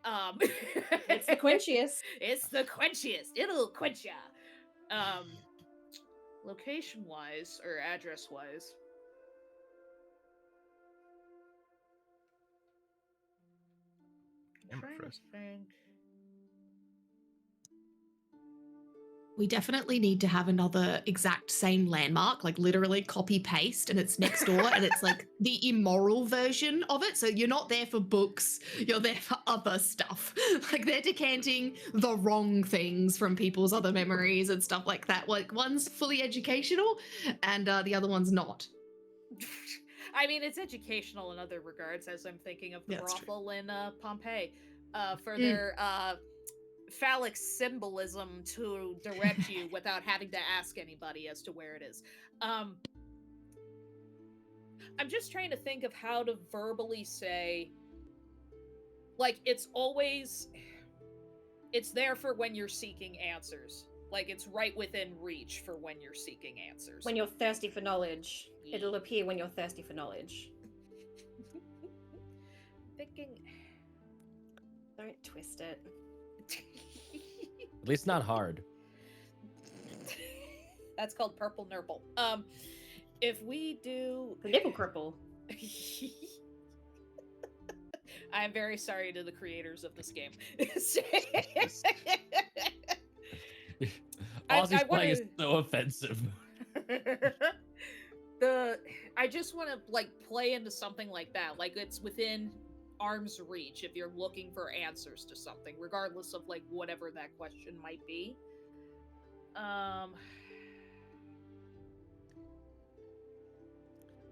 It's the quenchiest. It's the quenchiest. It'll quench ya. Location wise or address wise. I'm trying to think. We definitely need to have another exact same landmark, like literally copy paste, and it's next door, and it's like the immoral version of it. So you're not there for books, you're there for other stuff. Like they're decanting the wrong things from people's other memories and stuff like that. Like one's fully educational, and the other one's not. I mean, it's educational in other regards, as I'm thinking of the brothel in Pompeii for their phallic symbolism to direct you without having to ask anybody as to where it is. I'm just trying to think of how to verbally say, like, it's there for when you're seeking answers. Like, it's right within reach for when you're seeking answers. When you're thirsty for knowledge. Yeah. It'll appear when you're thirsty for knowledge. Thinking... Don't twist it. At least not hard. That's called purple nurple. If we do... The nipple cripple. I'm very sorry to the creators of this game. Ozzy's playing is so offensive. I just want to like play into something like that. Like it's within arm's reach if you're looking for answers to something, regardless of like whatever that question might be.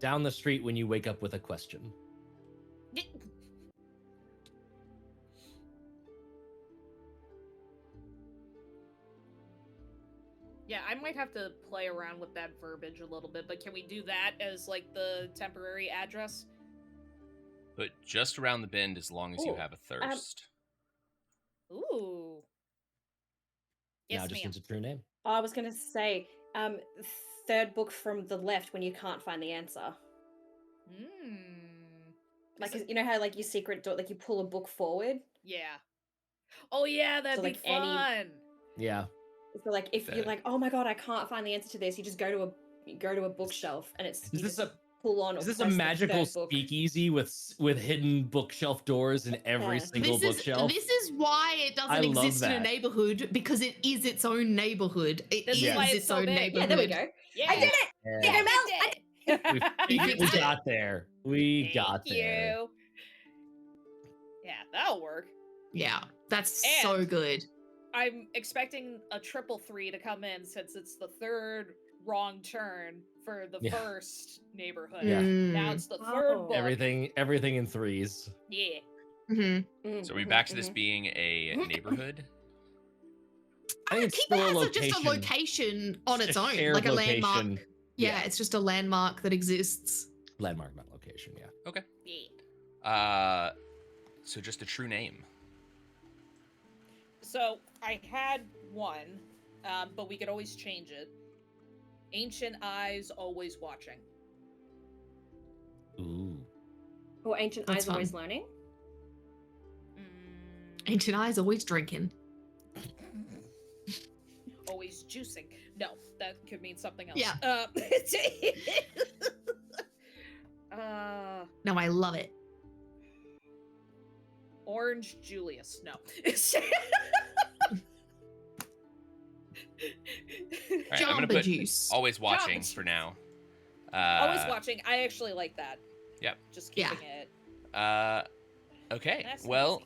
Down the street when you wake up with a question. Yeah, I might have to play around with that verbiage a little bit, but can we do that as like the temporary address? But just around the bend as long as you have a thirst. Ooh. Yes, now just into true name. I was going to say, third book from the left when you can't find the answer. Like, you know how like your secret door, like you pull a book forward? Yeah. Oh yeah, that'd be fun. Yeah. So like if you're like, oh my god, I can't find the answer to this, you just go to a bookshelf and it's pull on. Is this a magical speakeasy with hidden bookshelf doors in every single bookshelf? This is why it doesn't exist in a neighborhood, because it is its own neighborhood. It is its own neighborhood. Yeah, there we go. Yeah. I did it. Yeah, we got there. We got there. You. Yeah, that'll work. Yeah, that's so good. I'm expecting a 333 to come in since it's the third wrong turn for the first neighborhood. Yeah. Now it's the third book. Everything in threes. Yeah. So are we back to this being a neighborhood? I think it's still a location. Just a location on its own, like a landmark. Yeah, it's just a landmark that exists. Landmark, not location. Yeah. Okay. Yeah. So just a true name. So I had one, but we could always change it. Ancient Eyes, always watching. Ooh. Or Ancient Eyes, always learning. Ancient Eyes, always drinking. Always juicing. No, that could mean something else. Yeah. No, I love it. Orange Julius. No. Right, I'm gonna put juice. Always watching for now. Always watching. I actually like that. Yep. Just keeping it. Okay. Well,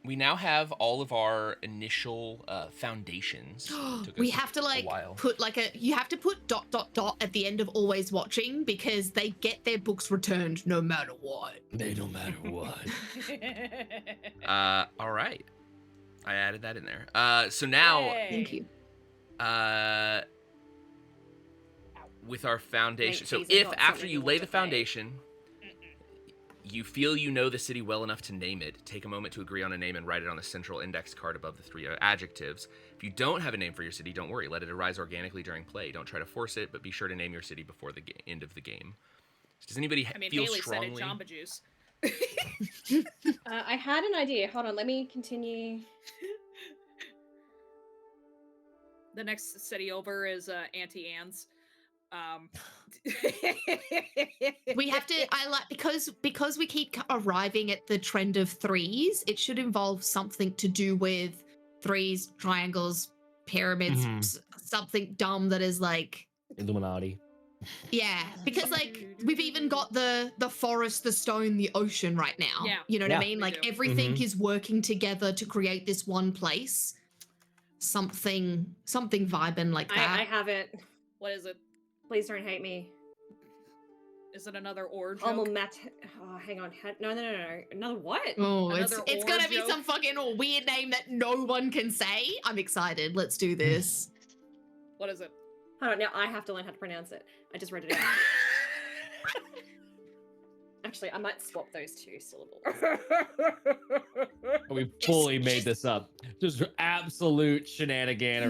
we now have all of our initial foundations. We have to like put like you have to put ... at the end of always watching, because they get their books returned no matter what. They no matter what. All right. I added that in there. So now. Thank you. With our foundation. So if after you lay the foundation, You feel you know the city well enough to name it. Take a moment to agree on a name and write it on the central index card above the 3 adjectives. If you don't have a name for your city, don't worry. Let it arise organically during play. Don't try to force it, but be sure to name your city before the end of the game. Does anybody feel Haley strongly? said it, Jamba Juice. I had an idea. Hold on, let me continue. The next city over is Auntie Anne's. We have to. I like because we keep arriving at the trend of threes. It should involve something to do with threes, triangles, pyramids, something dumb that is like Illuminati. Yeah, because like we've even got the forest, the stone, the ocean right now. Yeah. You know what I mean? Like do. everything is working together to create this one place. Something vibing like that. I have it. What is it? Please don't hate me. Is it another or joke? Oh, Matt. Oh, hang on. No. Another what? Oh, Another it's or gonna be joke? some fucking weird name that no one can say. I'm excited. Let's do this. What is it? Hold on, now I have to learn how to pronounce it. I just read it out. Actually, I might swap those two syllables. We fully made this up. Just absolute shenaniganery.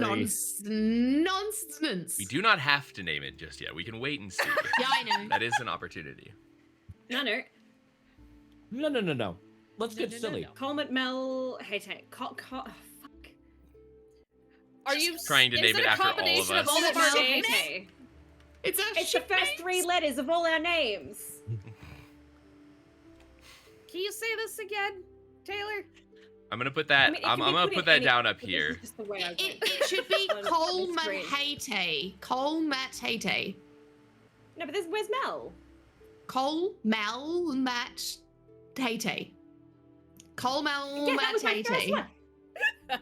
Nonsense. We do not have to name it just yet. We can wait and see. Yeah, I know. That is an opportunity. No. No. Let's get silly. No. Coleman Mel Haytay. Fuck. Are you Trying to name it after all of combination us. all of our Mel names? Haytay. It's the first 3 letters of all our names. Can you say this again, Taylor? I'm gonna put that. I mean, it I'm can be gonna put put in that any- down up This here. is just the way I It should be On the Coleman screen. Haytay. Colemat Haytay. No, but where's Mel? Cole Mal Matt Haytay. Cole Mal Yeah, that Matt was my first Haytay. one.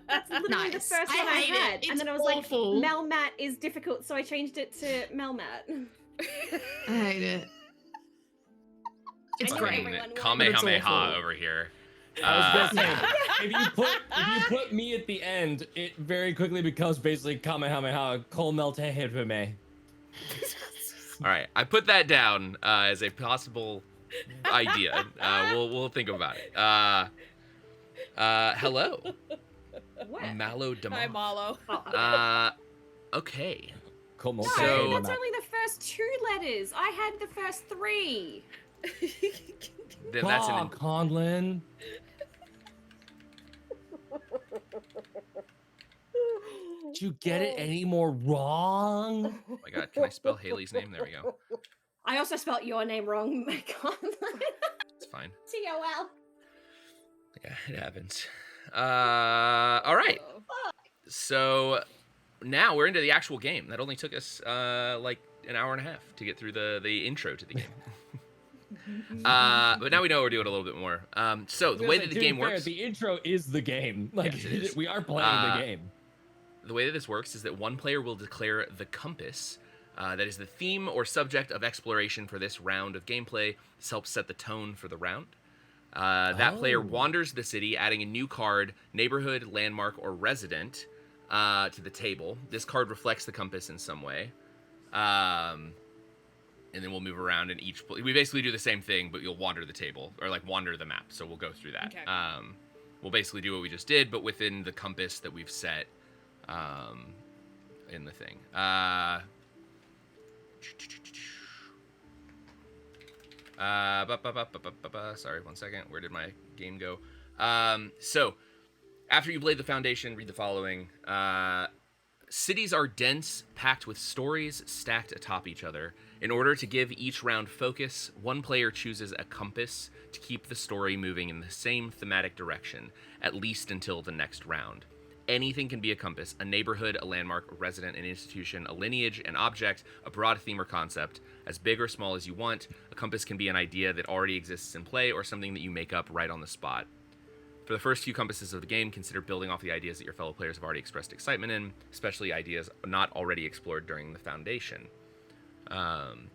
That's literally the Nice. first I one I hate it. had. It's And then I was awful. like, Mel Matt is difficult, so I changed it to Mel Matt. I hate it. It's I know great. everyone will. Kamehameha awful. over here. I was gonna Uh, say, if you put me at the end, it very quickly becomes basically Kamehameha Kol Meltehevime. all right, I put that down as a possible idea. We'll think about it. Hello, What? Mallow Hi, Demar. Malo. Oh, Okay. Kol no, So- that's only the first 2 letters. I had the first 3. Then that's an. Conlin. Did you get it any more wrong? Oh my god, can I spell Haley's name? There we go. I also spelt your name wrong. My God. It's fine. T-O-L. Yeah, it happens. All right. So now we're into the actual game. That only took us like an hour and a half to get through the intro to the game. But now we know we're doing a little bit more. So the way that the game works, the intro is the game. Like Yes, it is. we are playing the game. the way that this works is that one player will declare the compass. That is the theme or subject of exploration for this round of gameplay. This helps set the tone for the round. That player wanders the city, adding a new card, neighborhood, landmark, or resident, to the table. This card reflects the compass in some way. And then we'll move around, and we basically do the same thing, but you'll wander the table, or like wander the map. So we'll go through that. Okay. We'll basically do what we just did, but within the compass that we've set in the thing. Sorry, 1 second. Where did my game go? So, after you've laid the foundation, read the following. Cities are dense, packed with stories stacked atop each other. In order to give each round focus, one player chooses a compass to keep the story moving in the same thematic direction, at least until the next round. Anything can be a compass: a neighborhood, a landmark, a resident, an institution, a lineage, an object, a broad theme or concept, as big or small as you want. A compass can be an idea that already exists in play or something that you make up right on the spot. For the first few compasses of the game, consider building off the ideas that your fellow players have already expressed excitement in, especially ideas not already explored during the foundation. And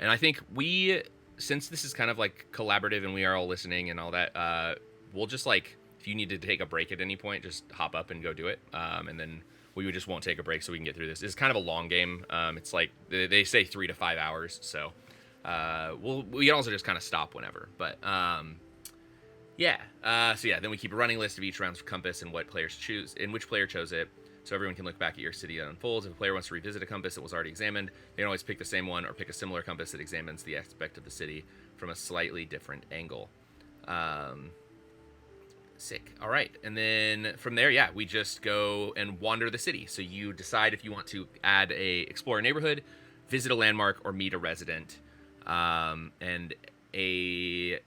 I think since this is kind of like collaborative and we are all listening and all that, we'll just like, if you need to take a break at any point, just hop up and go do it. And then we just won't take a break so we can get through this. It's kind of a long game. It's like, they say 3 to 5 hours. So We can also just kind of stop whenever, but yeah. Then we keep a running list of each round's compass and what players choose, and which player chose it. So everyone can look back at your city that unfolds. If a player wants to revisit a compass that was already examined, they can always pick the same one or pick a similar compass that examines the aspect of the city from a slightly different angle. Sick. All right. And then from there, we just go and wander the city. So you decide if you want to explore a neighborhood, visit a landmark, or meet a resident. And every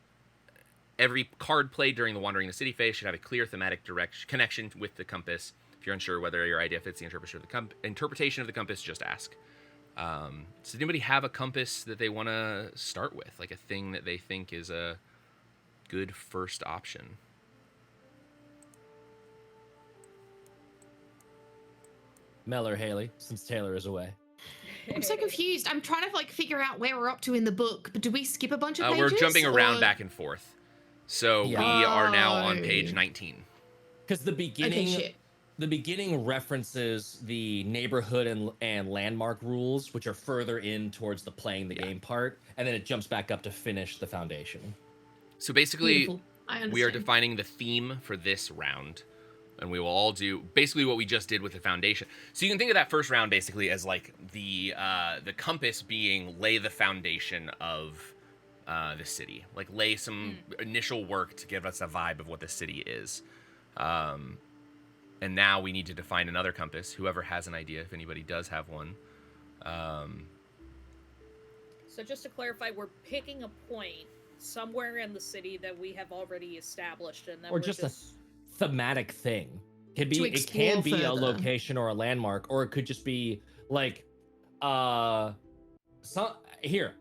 card played during the wandering the city phase should have a clear thematic connection with the compass. If you're unsure whether your idea fits the interpretation of the compass, just ask. Does anybody have a compass that they want to start with? Like a thing that they think is a good first option? Mel or Haley, since Taylor is away. I'm so confused. I'm trying to figure out where we're up to in the book, but do we skip a bunch of pages? We're jumping around back and forth. So we are now on page 19. Because the beginning references the neighborhood and landmark rules, which are further in towards the playing the game part, and then it jumps back up to finish the foundation. So basically, we are defining the theme for this round, and we will all do basically what we just did with the foundation. So you can think of that first round basically as like the compass being lay the foundation of the city, like lay some initial work to give us a vibe of what the city is. And now we need to define another compass. Whoever has an idea, if anybody does have one. So just to clarify, we're picking a point somewhere in the city that we have already established, and then or just a thematic thing. It can be a location or a landmark, or it could just be like here.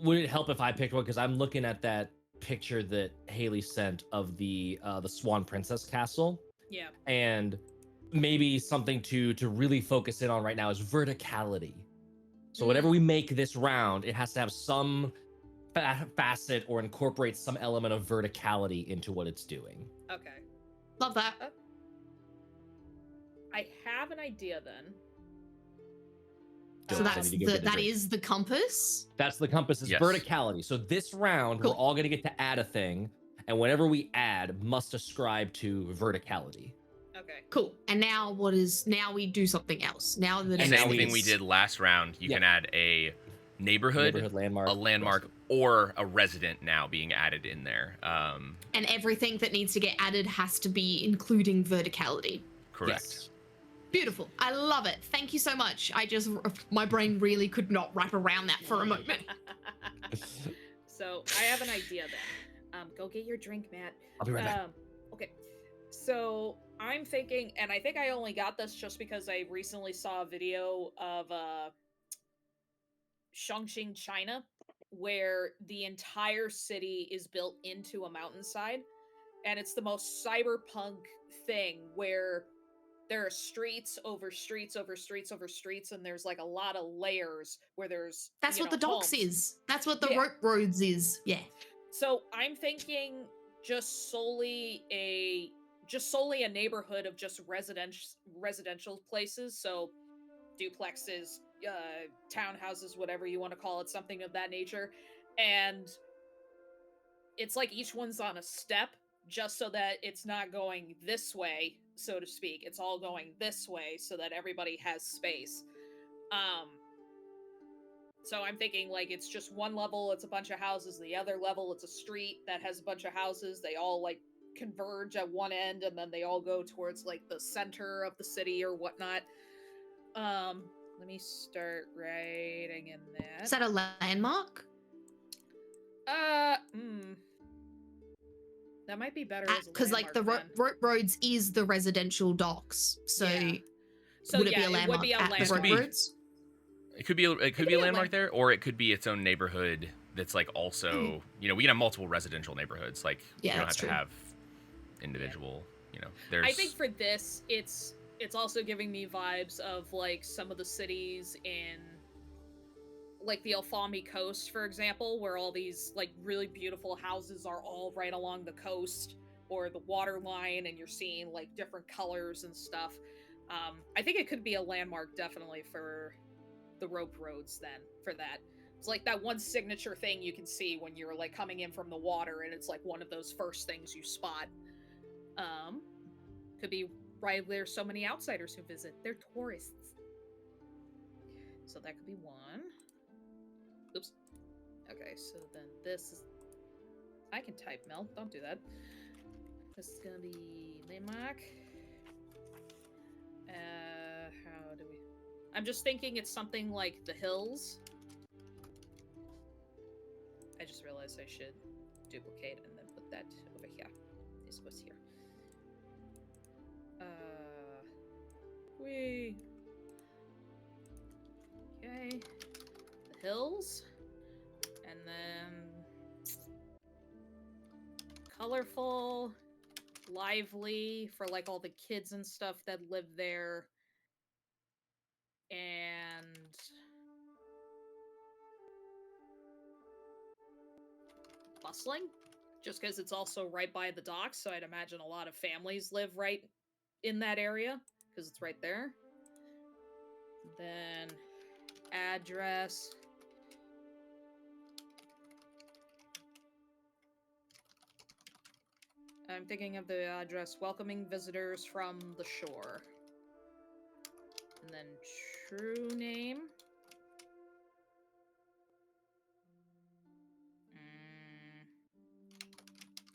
Would it help if I picked one? Because I'm looking at that picture that Haley sent of the Swan Princess Castle. Yeah. And maybe something to really focus in on right now is verticality. So whatever we make this round, it has to have some facet or incorporate some element of verticality into what it's doing. Okay. Love that. I have an idea then. So that is the compass? That's the compass, is verticality. So this round, we're all going to get to add a thing, and whatever we add must ascribe to verticality. Okay. Cool. And now we do something else. Now that same thing we did last round, you can add a neighborhood landmark, a landmark, or a resident now being added in there. And everything that needs to get added has to be including verticality. Correct. Yes. Beautiful. I love it. Thank you so much. My brain really could not wrap around that for a moment. So I have an idea then. Go get your drink, Matt. I'll be right back. Okay. So I'm thinking, and I think I only got this just because I recently saw a video of Chongqing, China, where the entire city is built into a mountainside. And it's the most cyberpunk thing where there are streets over streets over streets over streets, and there's like a lot of layers where there's That's what the docks homes. is. That's what the rope roads is. Yeah. So I'm thinking just solely a neighborhood of just residential places. So duplexes, townhouses, whatever you want to call it, something of that nature. And it's like each one's on a step, just so that it's not going this way, so to speak. It's all going this way so that everybody has space. So I'm thinking like it's just one level, it's a bunch of houses. The other level, it's a street that has a bunch of houses. They all like converge at one end, and then they all go towards like the center of the city or whatnot. Let me start writing in that. Is that a landmark? That might be better because like the rope roads is the residential docks. So would it be a landmark at the rope roads? It could be a landmark there, or it could be its own neighborhood that's like also, we can have multiple residential neighborhoods. Like you don't have to have individual, there's I think for this it's also giving me vibes of like some of the cities in like the Alfami coast, for example, where all these like really beautiful houses are all right along the coast or the water line, and you're seeing like different colors and stuff. I think it could be a landmark definitely for the rope roads then for that. It's like that one signature thing you can see when you're like coming in from the water, and it's like one of those first things you spot. Could be why there's so many outsiders who visit. They're tourists. So that could be one. Oops. Okay, so then this is... I can type, Mel. Don't do that. This is gonna be landmark. How do we... I'm just thinking it's something like the hills. I just realized I should duplicate and then put that over here. This was here. Wee. Okay. The hills. And then colorful, lively for like all the kids and stuff that live there. And bustling, just because it's also right by the docks, so I'd imagine a lot of families live right in that area because it's right there. Then address. I'm thinking of the address, welcoming visitors from the shore. And then true name.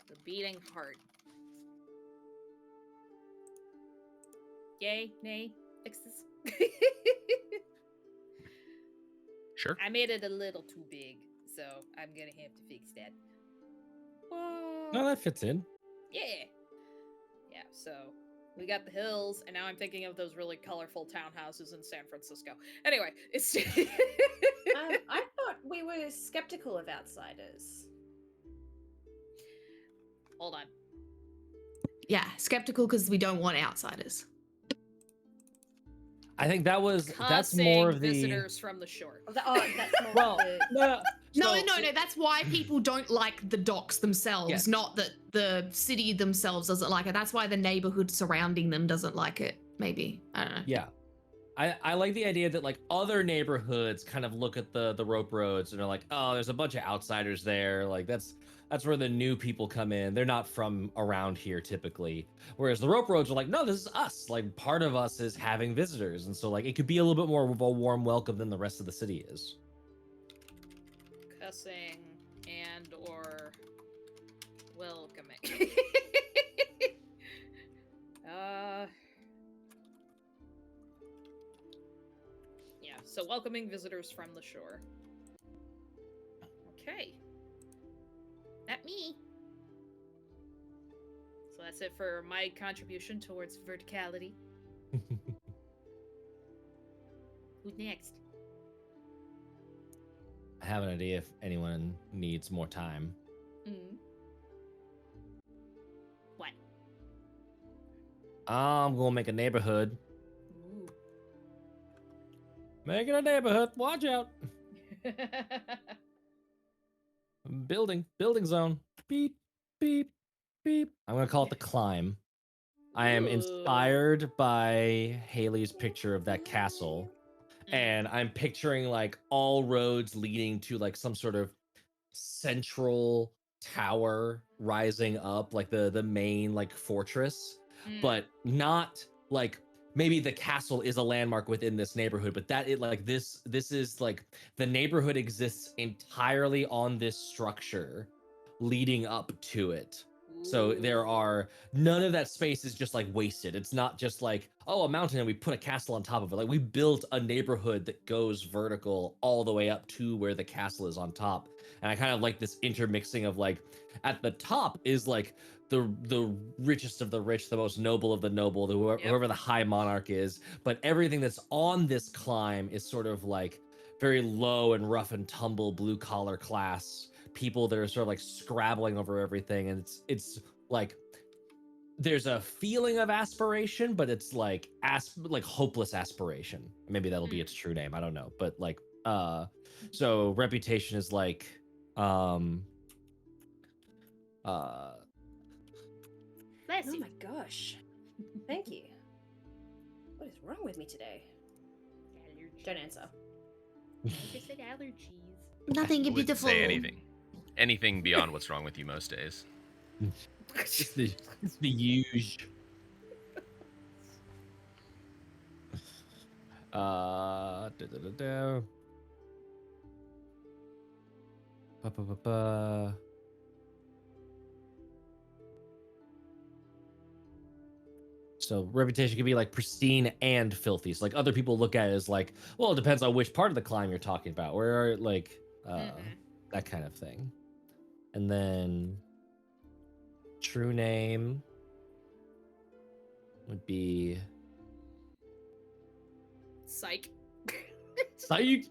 The beating heart. Yay, nay, fix this. Sure. I made it a little too big, so I'm gonna have to fix that. No, that fits in. Yeah. Yeah, so we got the hills, and now I'm thinking of those really colorful townhouses in San Francisco. Anyway, it's... I thought we were skeptical of outsiders. Hold on. Yeah, skeptical because we don't want outsiders. I think that's Cussing more of the visitors from the shore. That's more well, the... No. That's why people don't like the docks themselves, Yes. not that the city themselves doesn't like it. That's why the neighborhood surrounding them doesn't like it, maybe. I don't know. Yeah. I like the idea that like other neighborhoods kind of look at the rope roads and are like, oh, there's a bunch of outsiders there. Like that's where the new people come in. They're not from around here typically. Whereas the rope roads are like, no, this is us. Like part of us is having visitors. And so like it could be a little bit more of a warm welcome than the rest of the city is. Cussing and or welcoming. Yeah, so welcoming visitors from the shore. Okay. Not me. So that's it for my contribution towards verticality. Who's next? I have an idea if anyone needs more time. What? I'm gonna make a neighborhood. Ooh. Making a neighborhood. Watch out. Building zone. Beep, beep, beep. I'm gonna call it the climb. I am inspired by Haley's picture of that castle. And I'm picturing like all roads leading to like some sort of central tower rising up, like the main like fortress, but not like maybe the castle is a landmark within this neighborhood, but that it like this is like the neighborhood exists entirely on this structure leading up to it. So there are none of that space is just like wasted. It's not just like, oh, a mountain and we put a castle on top of it. Like we built a neighborhood that goes vertical all the way up to where the castle is on top. And I kind of like this intermixing of like at the top is like the richest of the rich, the most noble of the noble, whoever the high monarch is. But everything that's on this climb is sort of like very low and rough and tumble blue collar class people that are sort of like scrabbling over everything, and it's like there's a feeling of aspiration, but it's like hopeless aspiration. Maybe that'll be its true name. I don't know, but like so reputation is like Oh my gosh. Thank you. What is wrong with me today? Allergies. Don't answer. I just said allergies. Nothing I wouldn't beautiful. say anything beyond what's wrong with you most days. It's the huge. Da, da, da, da. Ba, ba, ba, ba. So reputation can be like pristine and filthy. So like other people look at it as like, well, it depends on which part of the climb you're talking about. Where like that kind of thing. And then true name would be Psych. Psych.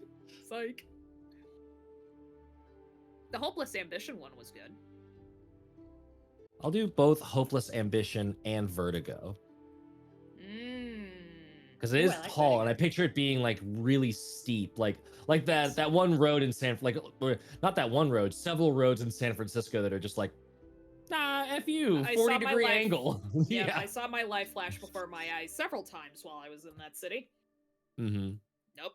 Psych. The Hopeless Ambition one was good. I'll do both Hopeless Ambition and Vertigo. Because it is tall, and I picture it being like really steep, like that one road in not that one road, several roads in San Francisco that are just like, nah, F you, 40-degree angle. Yeah, I saw my life flash before my eyes several times while I was in that city. Mm-hmm. Nope.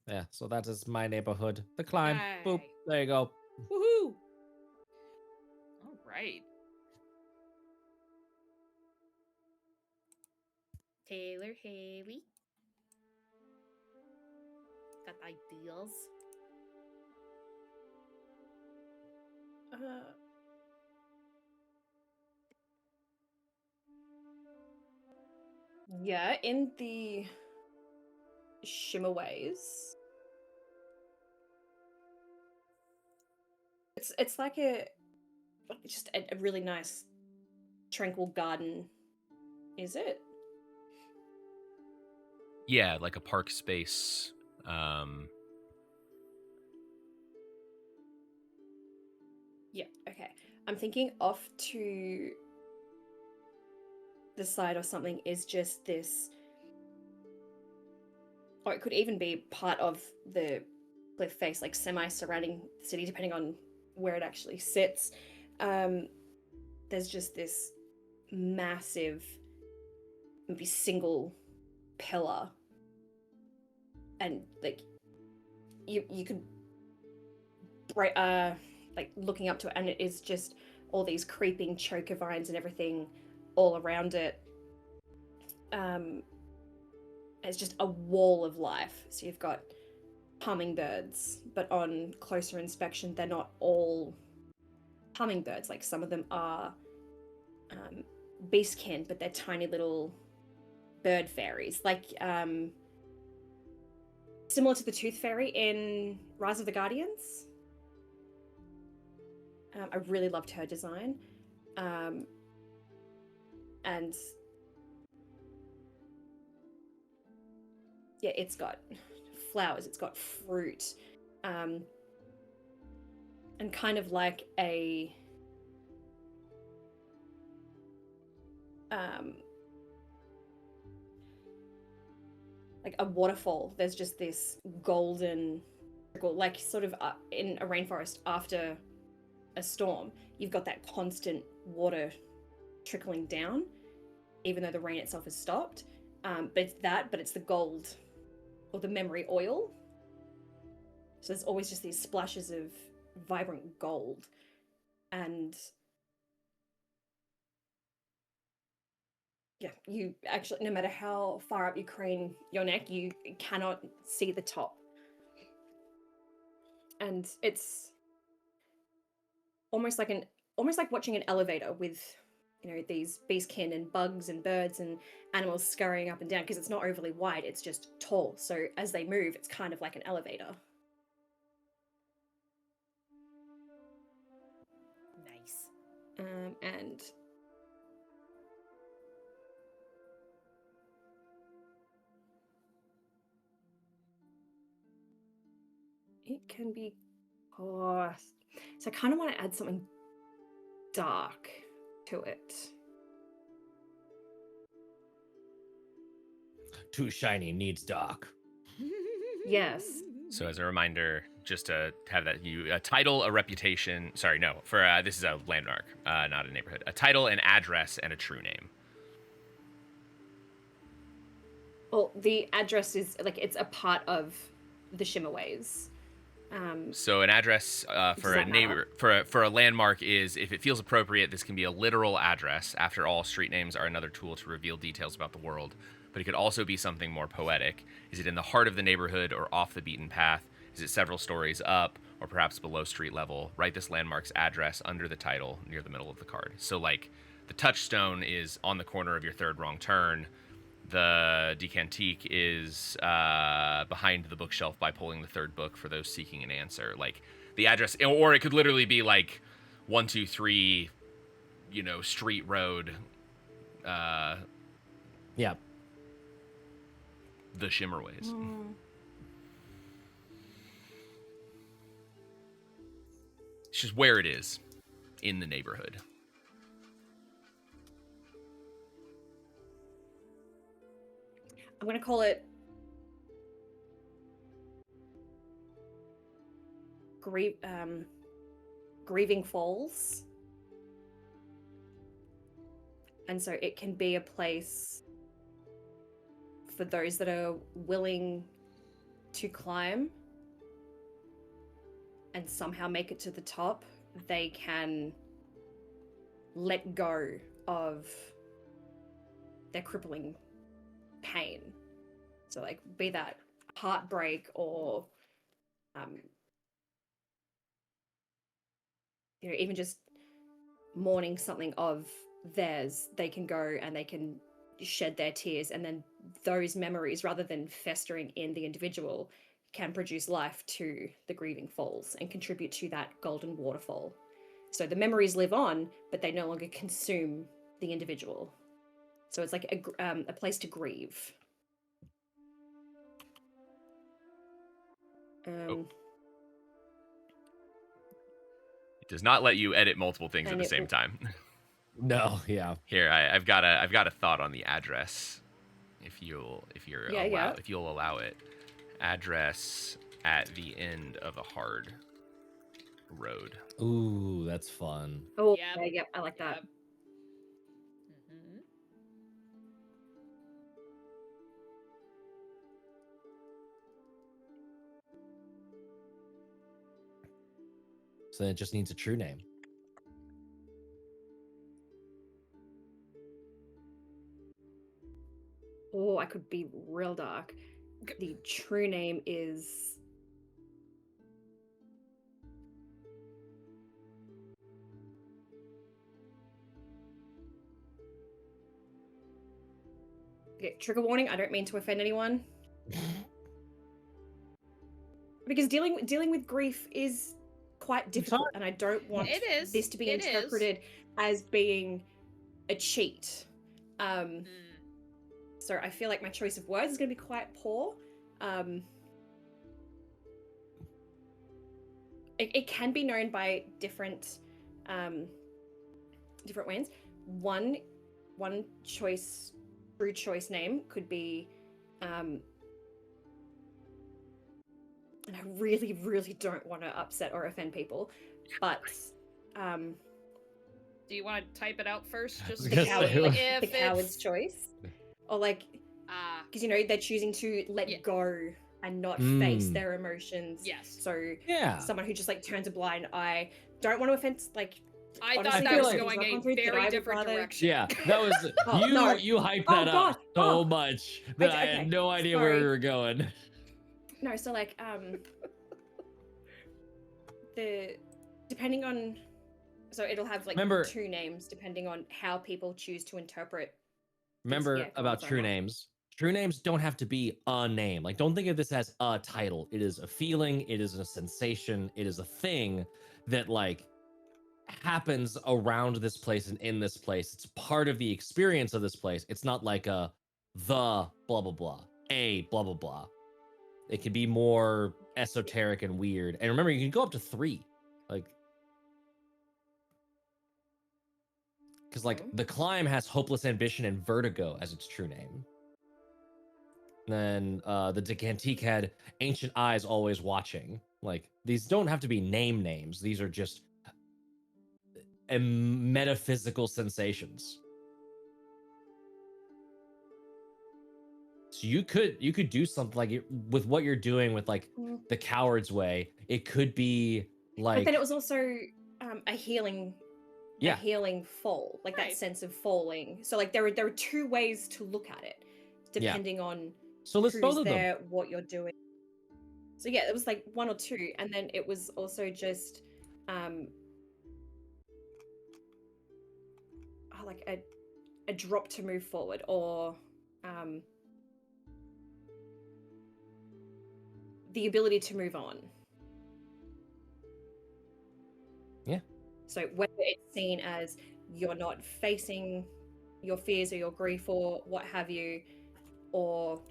Yeah, so that is my neighborhood. The climb. Yay. Boop. There you go. Woohoo! All right. Taylor Haley. Got ideas. Yeah, in the Shimmerways, it's like just a really nice tranquil garden, is it? Yeah, like a park space. Yeah, okay. I'm thinking off to the side or something is just this, or it could even be part of the cliff face, like semi-surrounding the city, depending on where it actually sits. There's just this massive, maybe single pillar, and like you could break, like looking up to it, and it is just all these creeping choker vines and everything all around it. It's just a wall of life. So you've got hummingbirds, but on closer inspection, they're not all hummingbirds. Like some of them are beastkin, but they're tiny little bird fairies, like similar to the tooth fairy in Rise of the Guardians. I really loved her design, and yeah, it's got flowers, it's got fruit, and kind of like a waterfall. There's just this golden trickle, like sort of in a rainforest after a storm. You've got that constant water trickling down, even though the rain itself has stopped. But it's the gold or the memory oil. So there's always just these splashes of vibrant gold. And yeah, you actually, no matter how far up you crane your neck, you cannot see the top. And it's almost like watching an elevator with, you know, these beastkin and bugs and birds and animals scurrying up and down, because it's not overly wide, it's just tall. So as they move, it's kind of like an elevator. Nice. And it can be, so I kind of want to add something dark to it. Too shiny needs dark. Yes. So as a reminder, just to have that, a title, a reputation. Sorry, no. For this is a landmark, not a neighborhood. A title, an address, and a true name. Well, the address is like, it's a part of the Shimmerways. So an address for a neighbor for a landmark is, if it feels appropriate, this can be a literal address. After all, street names are another tool to reveal details about the world. But it could also be something more poetic. Is it in the heart of the neighborhood or off the beaten path? Is it several stories up or perhaps below street level? Write this landmark's address under the title near the middle of the card. So like the touchstone is on the corner of your third wrong turn. The decantique is behind the bookshelf by pulling the third book for those seeking an answer. Like the address, or it could literally be like 123, street road. Yeah. The Shimmerways. It's just where it is in the neighborhood. I'm gonna call it Grieving Falls. And so it can be a place for those that are willing to climb and somehow make it to the top. They can let go of their crippling pain. So like be that heartbreak or even just mourning something of theirs, they can go and they can shed their tears, and then those memories, rather than festering in the individual, can produce life to the grieving falls and contribute to that golden waterfall. So the memories live on, but they no longer consume the individual. So it's like a place to grieve. It does not let you edit multiple things at the same time. No, yeah. Here, I've got a thought on the address. If you'll allow it. Address at the end of a hard road. Ooh, that's fun. Oh, yeah, I like that. Mm-hmm. So then it just needs a true name. Oh, I could be real dark. The true name is... Okay, trigger warning, I don't mean to offend anyone. Because dealing with grief is quite difficult, and I don't want this to be interpreted as being a cheat. So I feel like my choice of words is going to be quite poor. It can be known by different ways. One true choice name could be, and I really, really don't want to upset or offend people, but do you want to type it out first? Just the coward's choice, or like, because they're choosing to let go and not face their emotions. Yes. So someone who just like turns a blind eye. Don't want to offend. Like, I thought that was going a very different direction. Yeah, that was you hyped that up so much that I had no idea where we were going. No, so like depending on, so it'll have like two names depending on how people choose to interpret. Remember about true names. True names don't have to be a name. Like, don't think of this as a title. It is a feeling. It is a sensation. It is a thing that like happens around this place and in this place. It's part of the experience of this place. It's not like the blah blah blah, a blah blah blah. It can be more esoteric and weird. And remember, you can go up to 3. Like, because like the climb has hopeless ambition and vertigo as its true name. And then the decantique had ancient eyes always watching. Like, these don't have to be names. These are just metaphysical sensations. So you could do something like with what you're doing with like the coward's way. It could be like. But then it was also a healing fall, like Right. that sense of falling. So like there are two ways to look at it, depending on So let's who's both of them. there, what you're doing. So yeah, it was like one or two, and then it was also just like a drop to move forward, or the ability to move on. Yeah. So whether it's seen as you're not facing your fears or your grief or what have you, or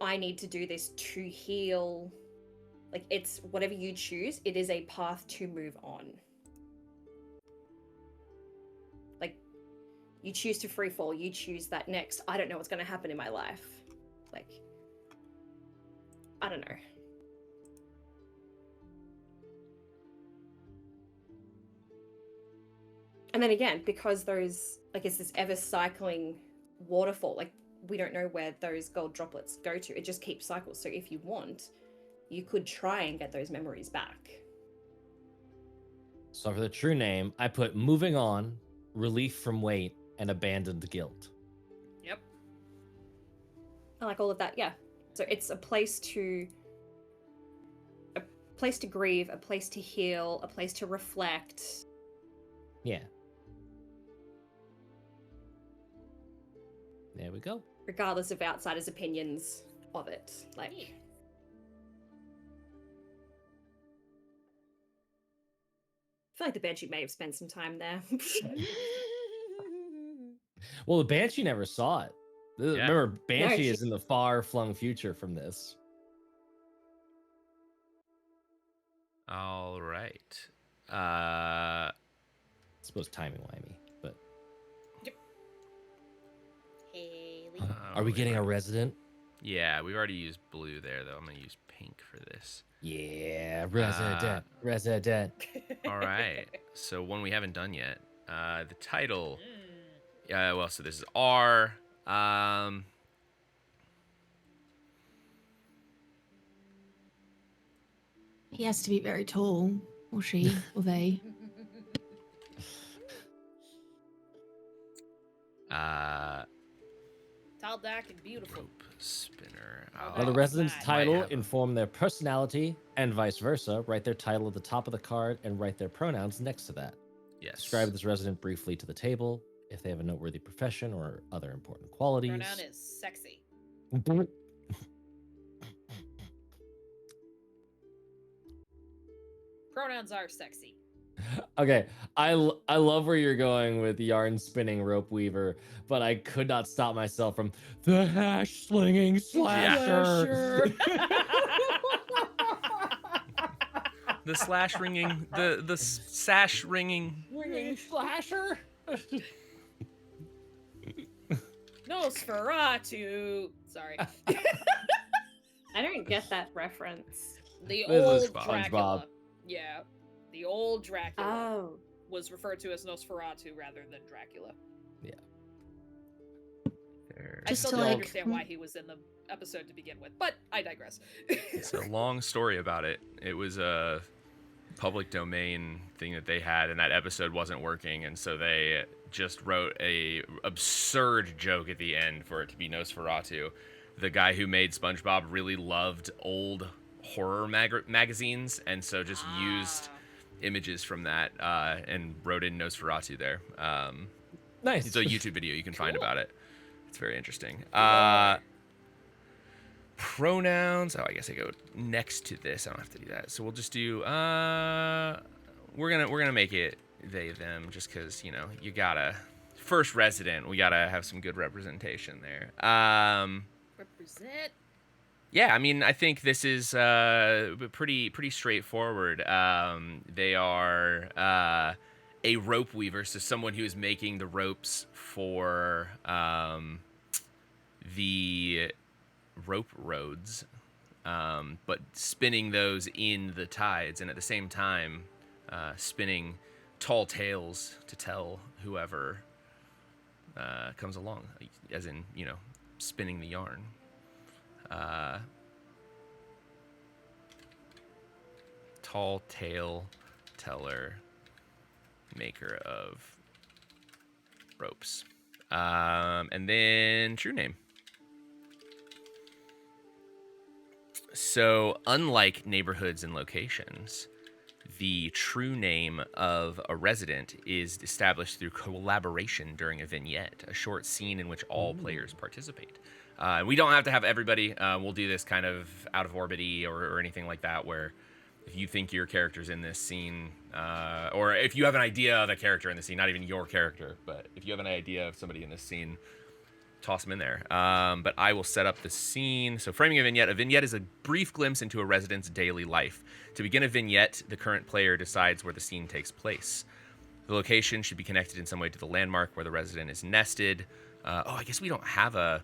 I need to do this to heal, like it's whatever you choose, it is a path to move on. Like you choose to free fall, you choose that next, I don't know what's going to happen in my life. Like, I don't know. And then again, because those, like, it's this ever cycling waterfall, like, we don't know where those gold droplets go to. It just keeps cycles. So if you want, you could try and get those memories back. So for the true name, I put moving on, relief from weight, and abandoned guilt. Yep. I like all of that, yeah. So it's a place to grieve, a place to heal, a place to reflect. Yeah. There we go. Regardless of outsiders' opinions of it. Like, Yeah. I feel like the Banshee may have spent some time there. Well, the Banshee never saw it. Yeah. Remember, Banshee she- is in the far-flung future from this. All right. I suppose timey-wimey, but... Haley. Are we getting a resident? Yeah, we've already used blue there, though. I'm going to use pink for this. Yeah, resident. All right. So one we haven't done yet. The title. Yeah. Well, so this is R. He has to be very tall, or she, or they. Tall, dark, and beautiful. Rope spinner. Now Let the Oh, resident's nice. title Might have 'em. inform their personality and vice versa. Write their title at the top of the card and write their pronouns next to that. Yes. Describe this resident briefly to the table if they have a noteworthy profession or other important qualities. Pronoun is sexy. Pronouns are sexy. Okay, I love where you're going with yarn spinning rope weaver, but I could not stop myself from the hash slinging slasher. The slash ringing. The sash ringing. Ringing slasher. Nosferatu. Sorry. I don't get that reference. The This old is SpongeBob. Dracula. Yeah. The old Dracula Oh. was referred to as Nosferatu rather than Dracula. There. I Just still to, don't like, understand why he was in the episode to begin with, but I digress. It's a long story about it. It was a public domain thing that they had, and that episode wasn't working, and so they just wrote a absurd joke at the end for it to be Nosferatu. The guy who made SpongeBob really loved old horror magazines, and so just used images from that and wrote in Nosferatu there. Nice. It's a YouTube video you can find about it. It's very interesting. Pronouns. Oh, I guess I go next to this. I don't have to do that. So we'll just do. We're gonna make it they them just because you gotta first resident. We gotta have some good representation there. Represent. Yeah, I mean, I think this is pretty straightforward. They are a rope weaver, so someone who is making the ropes for the rope roads, but spinning those in the tides, and at the same time spinning tall tales to tell whoever comes along, as in, spinning the yarn. Tall tale teller, maker of ropes. And then true name. So, unlike neighborhoods and locations, the true name of a resident is established through collaboration during a vignette, a short scene in which all players participate. We don't have to have everybody. We'll do this kind of out of orbity or anything like that, where if you think your character's in this scene, or if you have an idea of a character in the scene, not even your character, but if you have an idea of somebody in this scene, toss them in there. But I will set up the scene. So framing a vignette. A vignette is a brief glimpse into a resident's daily life. To begin a vignette, the current player decides where the scene takes place. The location should be connected in some way to the landmark where the resident is nested. I guess we don't have a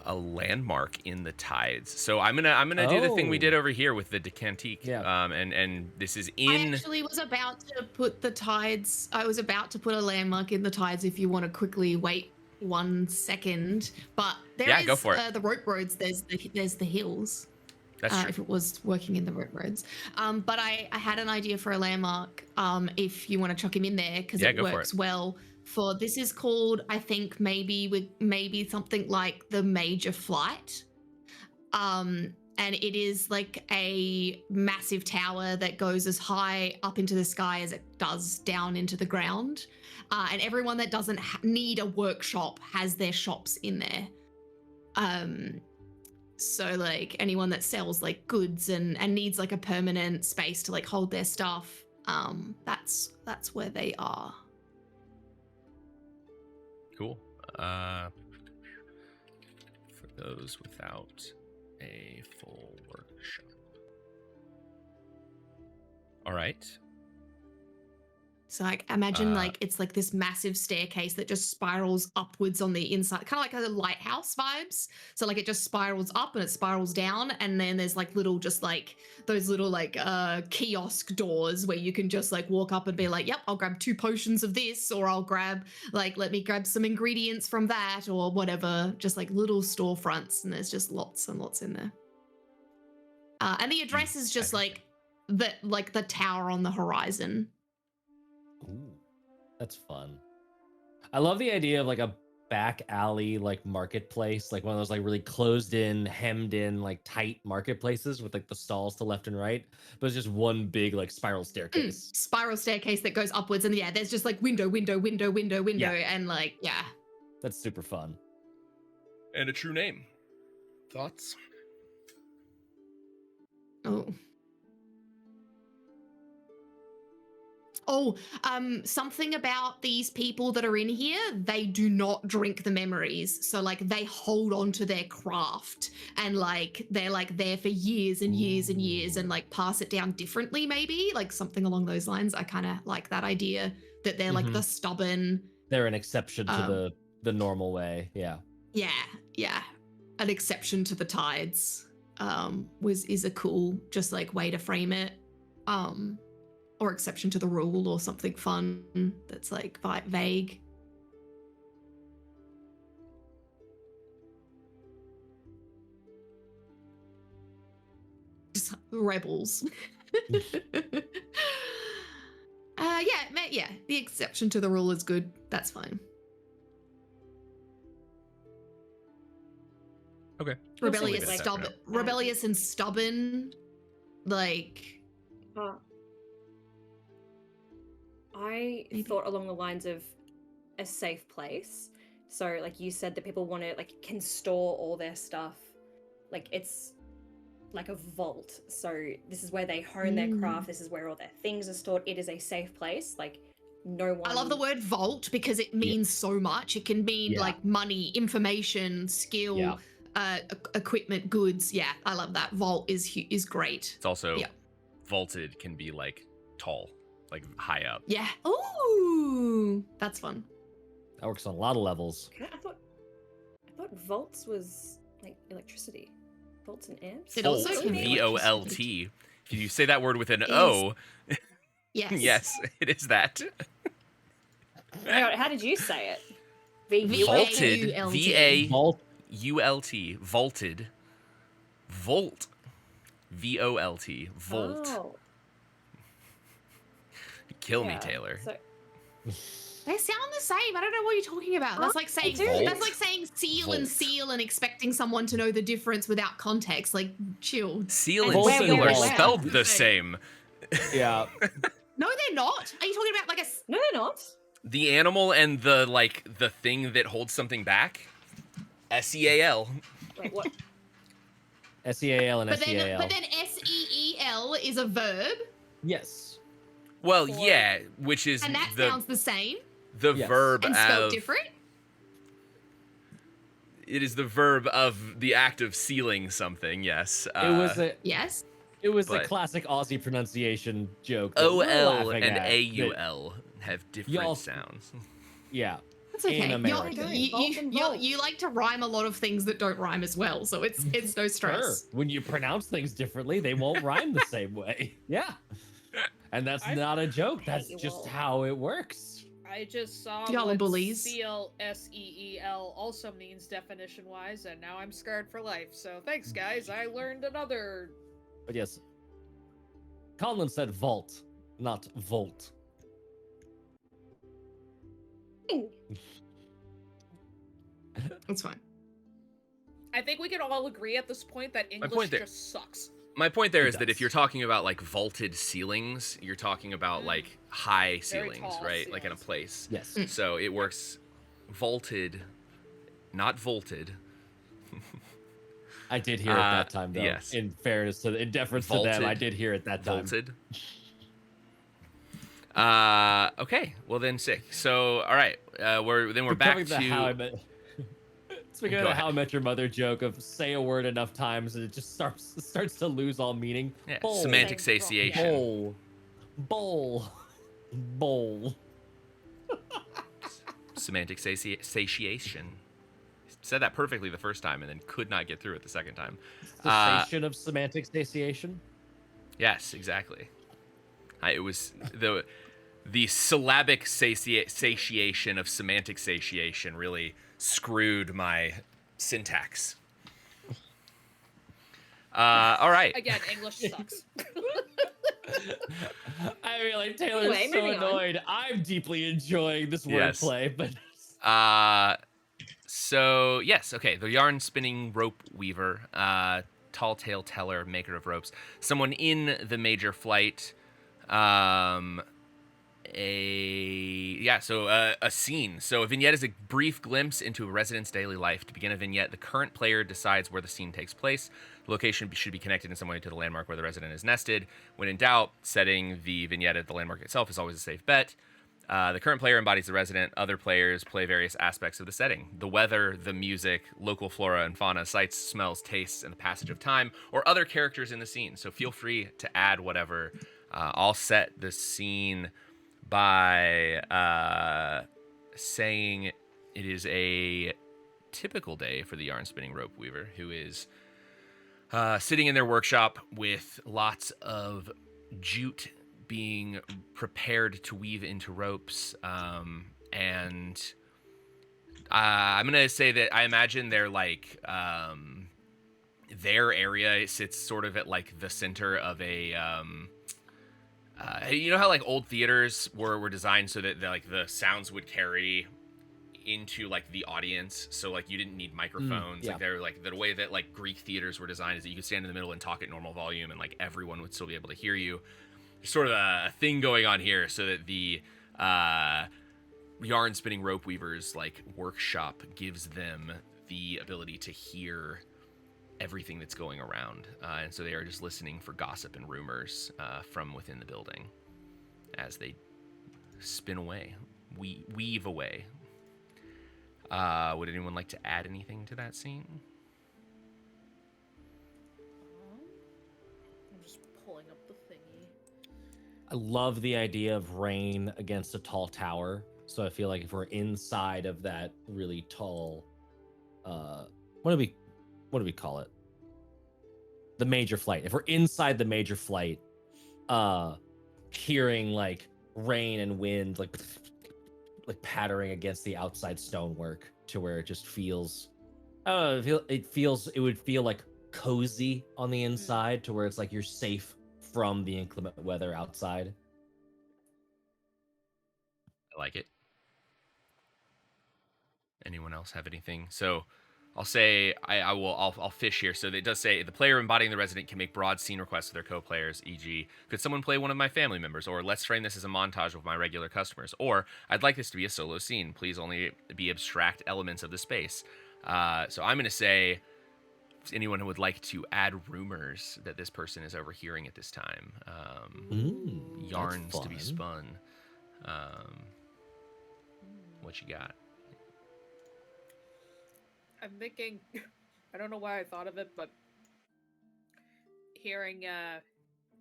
landmark in the tides. So I'm gonna do the thing we did over here with the decantique. Yeah. And this is in. I actually was about to put the tides. I was about to put a landmark in the tides. If you want to quickly wait 1 second, but there is go for it. The rope roads. There's the hills. That's true. If it was working in the rope roads, but I had an idea for a landmark. If you want to chuck him in there because it works well. For this is called, I think maybe something like the Major Flight. And it is like a massive tower that goes as high up into the sky as it does down into the ground. And everyone that doesn't need a workshop has their shops in there. So like anyone that sells like goods and needs like a permanent space to like hold their stuff, that's where they are. Cool. For those without a full workshop. All right. So like imagine like it's like this massive staircase that just spirals upwards on the inside, kind of like a lighthouse vibes. So like it just spirals up and it spirals down, and then there's like little just like those little like kiosk doors where you can just like walk up and be like, yep, I'll grab 2 potions of this, or I'll grab like let me grab some ingredients from that or whatever. Just like little storefronts, and there's just lots and lots in there. And the address is just like the tower on the horizon. Ooh, that's fun. I love the idea of like a back alley, like marketplace, like one of those like really closed in, hemmed in, like tight marketplaces with like the stalls to left and right. But it's just one big like spiral staircase. Spiral staircase that goes upwards, and yeah, there's just like window, and like yeah. That's super fun. And a true name. Thoughts? Something about these people that are in here, they do not drink the memories. So like they hold on to their craft, and like they're like there for years and years and years, and like pass it down differently, maybe like something along those lines. I kind of like that idea that they're like the stubborn. They're an exception to the normal way. Yeah. Yeah. An exception to the tides is a cool just like way to frame it. Or exception to the rule, or something fun that's like vague. Just rebels. Yeah. The exception to the rule is good. That's fine. Okay. Rebellious and stubborn, like. I thought along the lines of a safe place. So like you said that people want to like can store all their stuff. Like it's like a vault. So this is where they hone their craft. This is where all their things are stored. It is a safe place. Like no one. I love the word vault because it means so much. It can mean like money, information, skill, equipment, goods. Yeah, I love that. Vault is great. It's also vaulted can be like tall. Like high up. Yeah. Ooh, that's fun. That works on a lot of levels. I thought volts was like electricity. Volts and amps. It also Volt, can be VOLT. If you say that word with an O, yes, yes, it is that. How did you say it? Vaulted. VA. V-U-L-T, vaulted. Volt. V-O-L-T, volt. Oh. Kill me, Yeah, Taylor. So, They sound the same. I don't know what you're talking about. That's like saying Volt? that's like saying seal and Volt. seal and expecting someone to know the difference without context. Like, chill. Seal And and Volt seal and are vault. spelled the same. Yeah. No, they're not. Are you talking about like a? no, they're not. The animal and the thing that holds something back. S-E-A-L. Wait, what? S-E-A-L and But S-E-A-L. then S-E-E-L is a verb, Yes. Well, Or- yeah, which is and that sounds the same the Yes. verb and spelled of different. it is the verb of the act of sealing something. Yes. Yes. It was But- a classic Aussie pronunciation joke. that we're O-L laughing and at, that- A-U-L have different Y'all- sounds. Yeah. That's okay. In America. You like to rhyme a lot of things that don't rhyme as well, so it's no Sure. stress. When you pronounce things differently, they won't rhyme the same way. Yeah. And that's not a joke. That's you just all. how it works. I just saw Y'all are what bullies. C-L-S-E-E-L also means definition-wise, and now I'm scarred for life. So thanks, guys. I learned another. But yes, Colin said vault, not volt. That's fine. I think we can all agree at this point that English point there- just sucks. My point there It is that if does. you're talking about like vaulted ceilings, you're talking about like high Very ceilings, tall right? Like in a ceilings. place. Yes. So it works vaulted, not volted. I did hear it that time, though. yes. In fairness to in deference to them, I Vaulted. did hear it that time. Vaulted. Okay. Well then, sick. So all right. We're back Becoming to the How I Met. Speaking of Go the ahead. How I Met Your Mother joke of say a word enough times and it just starts to lose all meaning. yeah, Bowl. semantic Same satiation. Bowl. Bowl. Semantic satiation. Said that perfectly the first time and then could not get through it the second time. Cessation of semantic satiation. Yes, exactly. It was the syllabic satiation of semantic satiation really screwed my syntax. All right. Again, English sucks. I mean, like Taylor's Anyway, so moving on. annoyed. I'm deeply enjoying this Yes. wordplay, but So yes, okay. The yarn spinning rope weaver, tall tale teller, maker of ropes, someone in the major flight. A scene. So a vignette is a brief glimpse into a resident's daily life. To begin a vignette, the current player decides where the scene takes place. The location should be connected in some way to the landmark where the resident is nested. When in doubt, setting the vignette at the landmark itself is always a safe bet. The current player embodies the resident. Other players play various aspects of the setting: the weather, the music, local flora and fauna, sights, smells, tastes, and the passage of time, or other characters in the scene. So feel free to add whatever. I'll set the scene by saying it is a typical day for the yarn spinning rope weaver, who is sitting in their workshop with lots of jute being prepared to weave into ropes. And I'm going to say that I imagine they're like their area sits sort of at like the center of a you know how like old theaters were designed so that like the sounds would carry into like the audience, so like you didn't need microphones. Yeah. Like they're like the way that like Greek theaters were designed is that you could stand in the middle and talk at normal volume and like everyone would still be able to hear you. There's sort of a thing going on here so that the yarn spinning rope weavers like workshop gives them the ability to hear everything that's going around, and so they are just listening for gossip and rumors from within the building as they spin away, weave away. Would anyone like to add anything to that scene? I'm just pulling up the thingy. I love the idea of rain against a tall tower. So I feel like if we're inside of that really tall, what do we call it? The major flight. If we're inside the major flight, hearing like rain and wind, like pattering against the outside stonework to where it just feels It would feel like cozy on the inside to where it's like you're safe from the inclement weather outside. I like it. Anyone else have anything? So I'll say I'll fish here. So it does say the player embodying the resident can make broad scene requests to their co-players, e.g., could someone play one of my family members, or let's frame this as a montage of my regular customers, or I'd like this to be a solo scene. Please only be abstract elements of the space. So I'm gonna say, if anyone would like to add rumors that this person is overhearing at this time, yarns to be spun. What you got? I'm thinking, I don't know why I thought of it, but hearing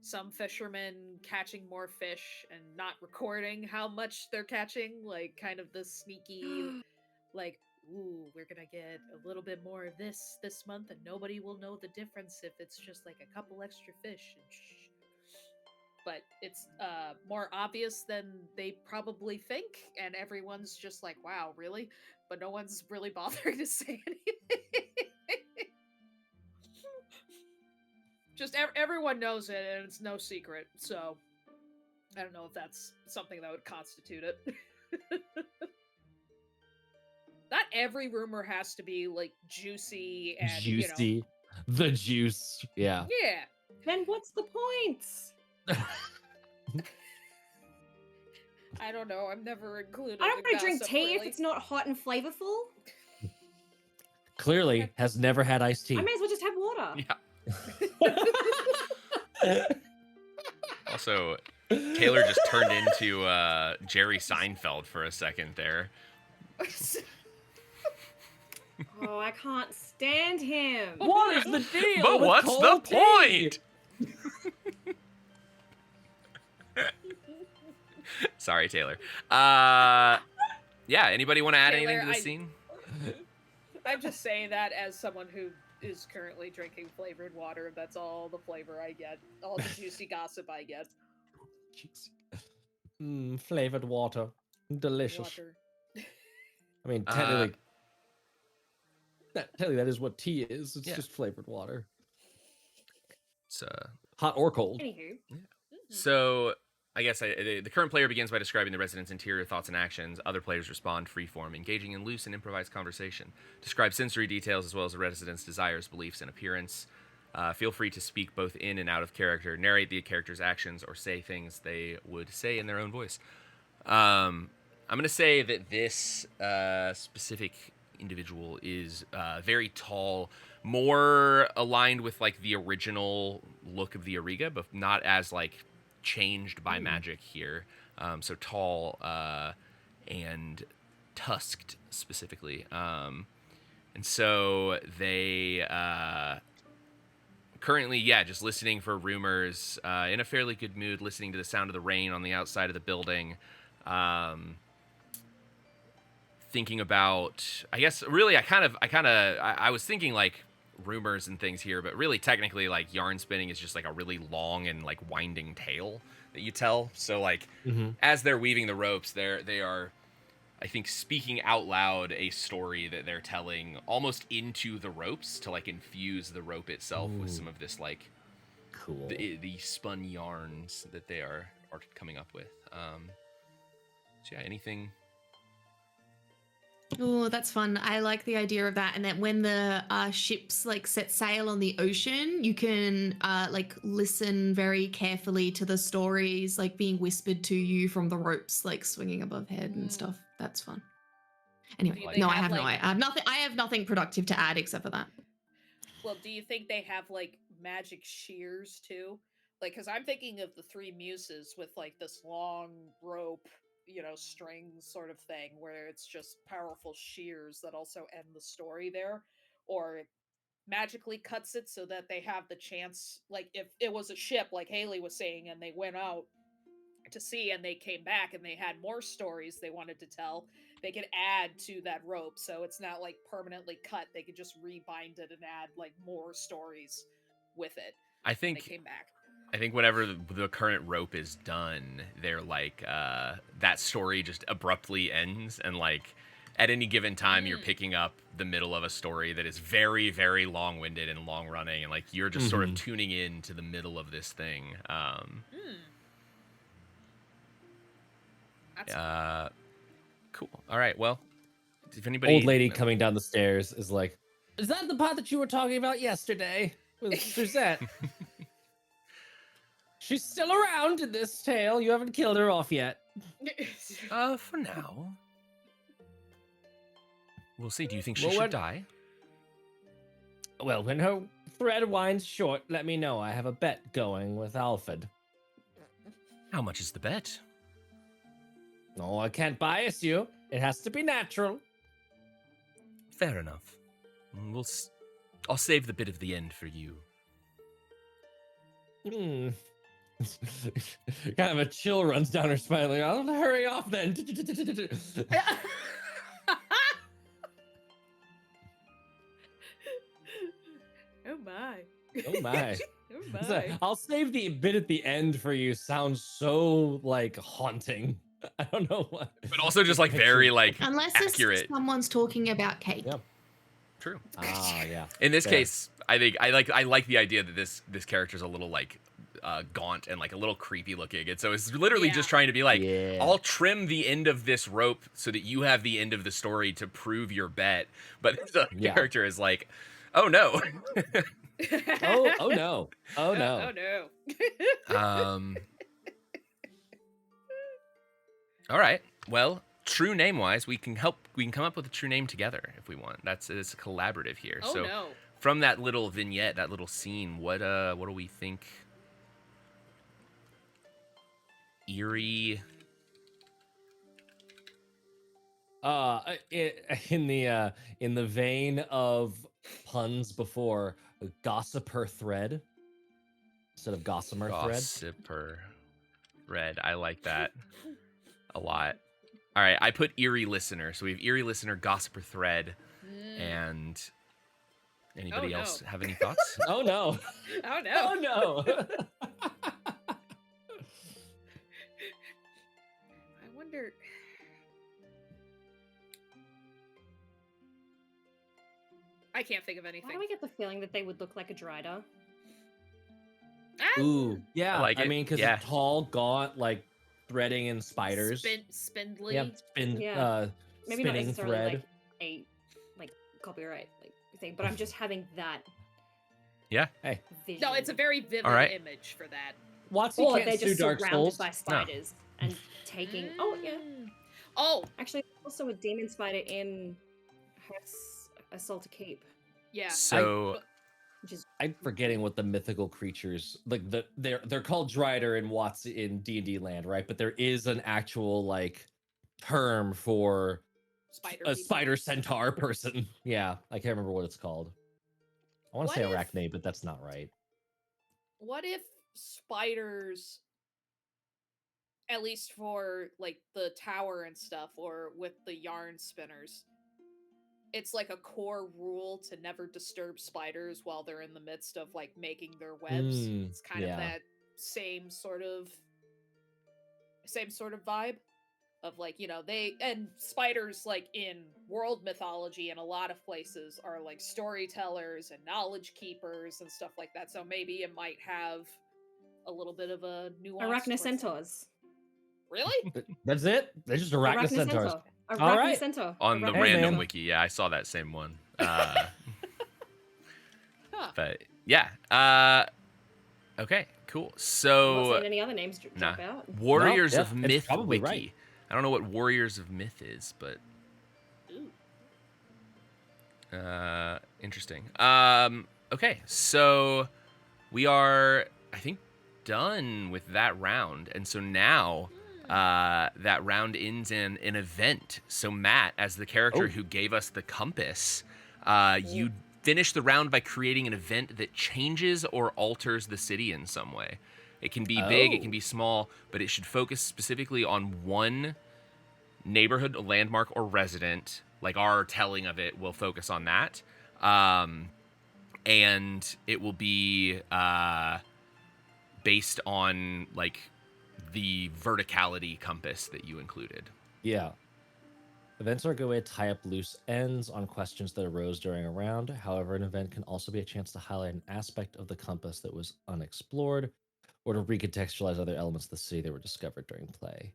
some fishermen catching more fish and not recording how much they're catching, like kind of the sneaky, like, ooh, we're gonna get a little bit more of this month, and nobody will know the difference if it's just like a couple extra fish. And but it's more obvious than they probably think, and everyone's just like, wow, really? But no one's really bothering to say anything. Just everyone knows it, and it's no secret. So I don't know if that's something that would constitute it. Not every rumor has to be like juicy and juicy. The juice. Yeah. Yeah. Then what's the point? I don't know. I'm never included. I don't want to drink tea really. if it's not hot and flavorful. Clearly has never had iced tea. I may as well just have water. Yeah. Also, Taylor just turned into Jerry Seinfeld for a second there. Oh, I can't stand him. What is the deal? But what's the point? Sorry, Taylor. Yeah, anybody want to add Taylor, anything to the scene? I'm just saying that as someone who is currently drinking flavored water. That's all the flavor I get. All the juicy gossip I get. Flavored water. Delicious. Water. I mean, technically, that is what tea is. It's just flavored water. It's hot or cold. Anywho. Yeah. So I guess the current player begins by describing the resident's interior thoughts and actions. Other players respond freeform, engaging in loose and improvised conversation. Describe sensory details as well as the resident's desires, beliefs, and appearance. Feel free to speak both in and out of character, narrate the character's actions, or say things they would say in their own voice. I'm going to say that this specific individual is very tall, more aligned with like the original look of the Auriga, but not as like changed by magic here. So tall and tusked specifically. And so they currently, just listening for rumors, in a fairly good mood, listening to the sound of the rain on the outside of the building. Thinking about, I guess, really, I was thinking like rumors and things here, but really technically like yarn spinning is just like a really long and like winding tale that you tell. So like as they're weaving the ropes, they are, I think, speaking out loud a story that they're telling almost into the ropes to like infuse the rope itself with some of this like cool the spun yarns that they are coming up with. So yeah, anything. Oh, that's fun. I like the idea of that. And that when the ships like set sail on the ocean, you can like listen very carefully to the stories like being whispered to you from the ropes, like swinging above head and stuff. That's fun. Anyway, no, I have I have nothing productive to add except for that. Well, do you think they have like magic shears too? Like, because I'm thinking of the three muses with like this long rope, string sort of thing where it's just powerful shears that also end the story there, or it magically cuts it so that they have the chance, like if it was a ship like Haley was saying and they went out to sea and they came back and they had more stories they wanted to tell, they could add to that rope so it's not like permanently cut. They could just rebind it and add like more stories with it. I think they came back. I think whenever the current rope is done, they're like that story just abruptly ends, and like at any given time you're picking up the middle of a story that is very, very long-winded and long-running, and like you're just sort of tuning in to the middle of this thing. Cool. All right. Well, if anybody, old lady coming down the stairs is like, "Is that the pot that you were talking about yesterday with Suzette? She's still around in this tale. You haven't killed her off yet." For now. We'll see. Do you think she should die? Well, when her thread winds short, let me know. I have a bet going with Alfred. How much is the bet? No, I can't bias you. It has to be natural. Fair enough. I'll save the bit of the end for you. Kind of a chill runs down her spine. Like, I'll hurry off then. Oh my. Oh my. Oh my. I'll save the bit at the end for you. Sounds so like haunting. I don't know what. But also just like very like Unless accurate. someone's talking about cake. Yeah. True. Ah, yeah. In this case, I think I like the idea that this character's a little like gaunt and like a little creepy looking, and so it's literally just trying to be like, I'll trim the end of this rope so that you have the end of the story to prove your bet. But the character is like, oh no. oh no. Oh no. Oh no. All right. Well, true name wise, we can come up with a true name together if we want. It's a collaborative here. Oh so no. From that little vignette, that little scene, what do we think? Eerie. In the vein of puns before, gossiper thread instead of gossamer thread. Gossiper thread. I like that a lot. All right, I put eerie listener. So we have eerie listener, gossiper thread, and anybody else have any thoughts? Oh no. Oh no. Oh no. I wonder. I can't think of anything. Why do we get the feeling that they would look like a Drider? Ooh, yeah. I like it. mean, because it's tall, gaunt, like threading and spiders. Spindly. Yeah, Maybe not spinning necessarily thread. like a copyright thing, but I'm just having that. Yeah. Hey. Vision. No, it's a very vivid image for that. Watsy Or can't they're sue just Dark surrounded Souls. by spiders and taking. Oh yeah. Oh, Actually, also a demon spider in Assault to Keep. yeah. So I'm forgetting what the mythical creatures like. They're called Drider in in D&D land, right? But there is an actual like term for a spider centaur person. Yeah, I can't remember what it's called. I want to say arachne, but that's not right. What if spiders, at least for like the tower and stuff, or with the yarn spinners, it's like a core rule to never disturb spiders while they're in the midst of like making their webs. It's kind of that same sort of vibe of like, you know, and spiders like in world mythology in a lot of places are like storytellers and knowledge keepers and stuff like that. So maybe it might have a little bit of a nuance. Arachnocentaurs. Really? That's it? They're just arachnocentaurs. All right. On the random wiki, yeah, I saw that same one. But yeah, okay, cool. So any other names jump out? Warriors of Myth wiki. Right. I don't know what Warriors of Myth is, but interesting. Okay, so we are, I think, done with that round, and so now that round ends in an event. So Matt, as the character who gave us the compass, you finish the round by creating an event that changes or alters the city in some way. It can be big, it can be small, but it should focus specifically on one neighborhood, landmark, or resident. Like our telling of it will focus on that. And it will be based on like the verticality compass that you included. Yeah. Events are a good way to tie up loose ends on questions that arose during a round. However, an event can also be a chance to highlight an aspect of the compass that was unexplored, or to recontextualize other elements of the city that were discovered during play.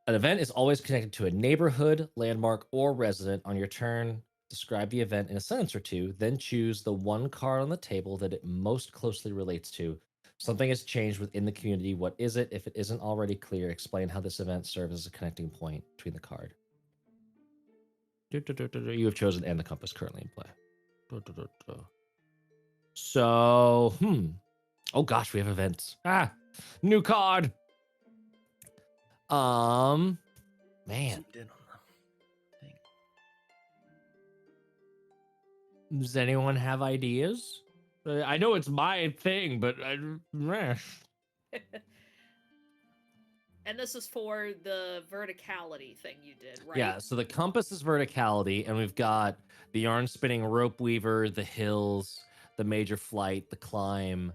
An event is always connected to a neighborhood, landmark, or resident. On your turn, describe the event in a sentence or two, then choose the one card on the table that it most closely relates to. Something has changed within the community. What is it? If it isn't already clear, explain how this event serves as a connecting point between the card. You have chosen and the compass currently in play. So, oh gosh, we have events. New card. Man, Zoomed in on the thing. does anyone have ideas? I know it's my thing, but And this is for the verticality thing you did, right? yeah. So the compass is verticality, and we've got the yarn spinning rope weaver, the hills, the major flight, the climb,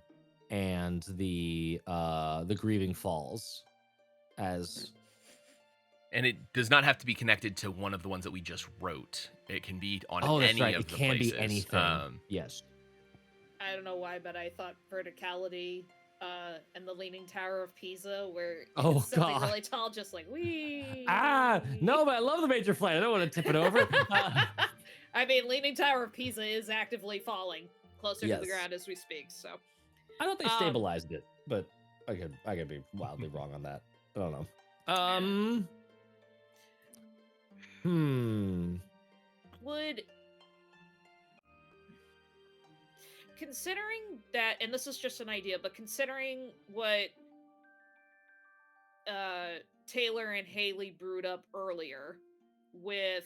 and the grieving falls as. And it does not have to be connected to one of the ones that we just wrote. It can be on That's any right. of It the can places. be anything. Yes. I don't know why, but I thought verticality and the Leaning Tower of Pisa, where Oh, it's something God. really tall, just like wee. No, but I love the major flight. I don't want to tip it over. I mean, Leaning Tower of Pisa is actively falling closer to the Yes. ground as we speak. So I thought they stabilized it, but I could be wildly wrong on that. I don't know. Would, considering that, and this is just an idea, but considering what Taylor and Haley brewed up earlier with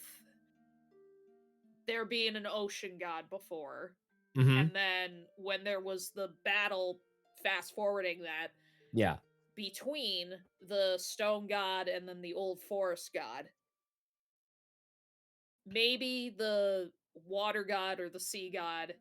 there being an ocean god before, and then when there was the battle, fast forwarding that, Yeah. between the stone god and then the old forest god, maybe the water god or the sea god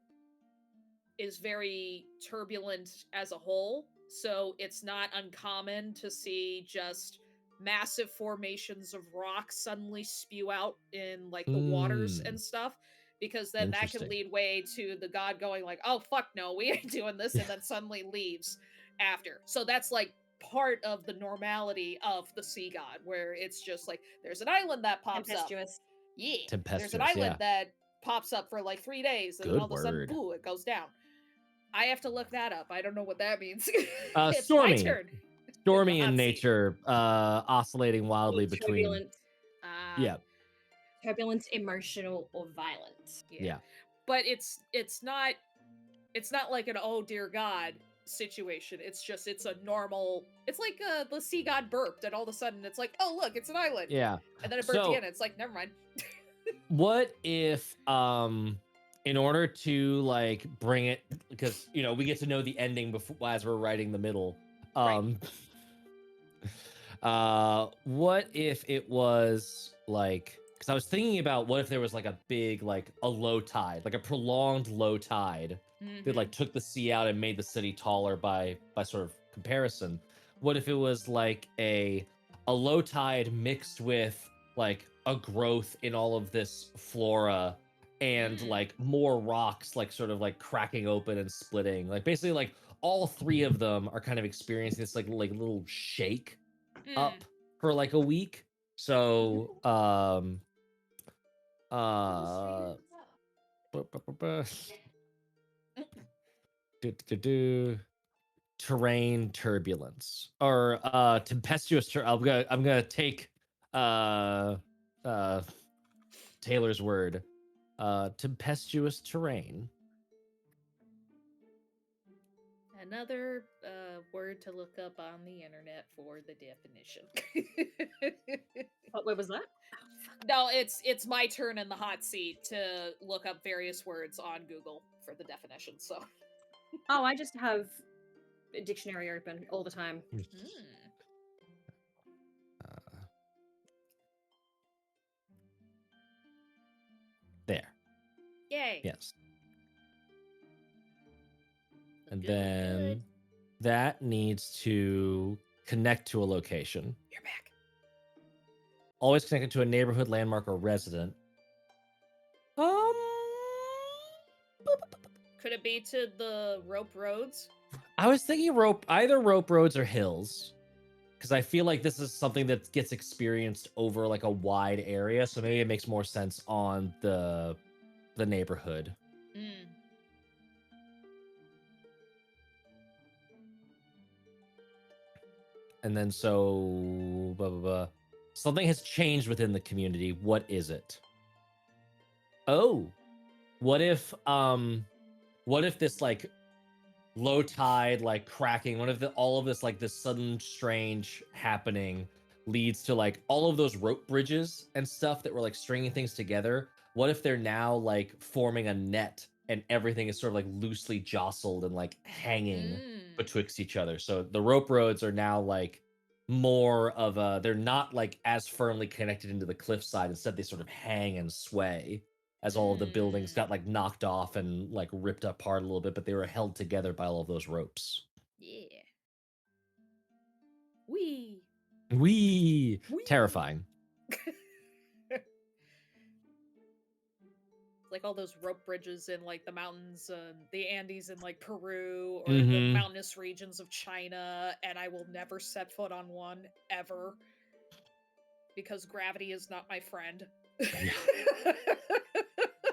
is very turbulent as a whole, so it's not uncommon to see just massive formations of rock suddenly spew out in like the waters and stuff, because then that can lead way to the god going like, oh fuck no, we ain't doing this, and then suddenly leaves after. So that's like part of the normality of the sea god, where it's just like there's an island that pops up. Yeah. There's an island that pops up for like 3 days, and then all of a sudden, boo, it goes down. I have to look that up. I don't know what that means. It's Stormy. my turn. Stormy in nature, oscillating wildly between. Turbulent. Yeah. Turbulent, emotional, or violent. Yeah. But it's not like an oh dear god situation. It's a normal. It's like the sea god burped, and all of a sudden it's like, oh look, it's an island. Yeah. And then it burped again. And it's like, never mind. What if in order to like bring it, because we get to know the ending before as we're writing the middle, what if it was like, because I was thinking about what if there was like a big, like a low tide, like a prolonged low tide that like took the sea out and made the city taller by sort of comparison. What if it was like a low tide mixed with like a growth in all of this flora and like more rocks like sort of like cracking open and splitting, like basically like all three of them are kind of experiencing this like little shake up for like a week. So terrain turbulence or tempestuous I'm gonna take Taylor's word, tempestuous terrain. Another word to look up on the internet for the definition. What word was that? No, it's my turn in the hot seat to look up various words on Google for the definition. So, oh, I just have a dictionary open all the time. There. Yay. Yes. And then that needs to connect to a location. You're back. always connected to a neighborhood, landmark, or resident. Um, Could it be to the rope roads? I was thinking either rope roads or hills, because I feel like this is something that gets experienced over like a wide area, so maybe it makes more sense on the neighborhood. Mm. And then so blah blah blah. Something has changed within the community. What is it? Oh, what if this like low tide, like cracking, what if all of this like this sudden strange happening leads to like all of those rope bridges and stuff that were like stringing things together? What if they're now like forming a net and everything is sort of like loosely jostled and like hanging betwixt each other? So the rope roads are now like more of a, they're not like as firmly connected into the cliffside. Instead, they sort of hang and sway as all of the buildings got like knocked off and like ripped apart a little bit, but they were held together by all of those ropes. Yeah. Wee. Wee! Terrifying. Like all those rope bridges in like the mountains, the Andes in like Peru, or the mountainous regions of China, and I will never set foot on one ever because gravity is not my friend.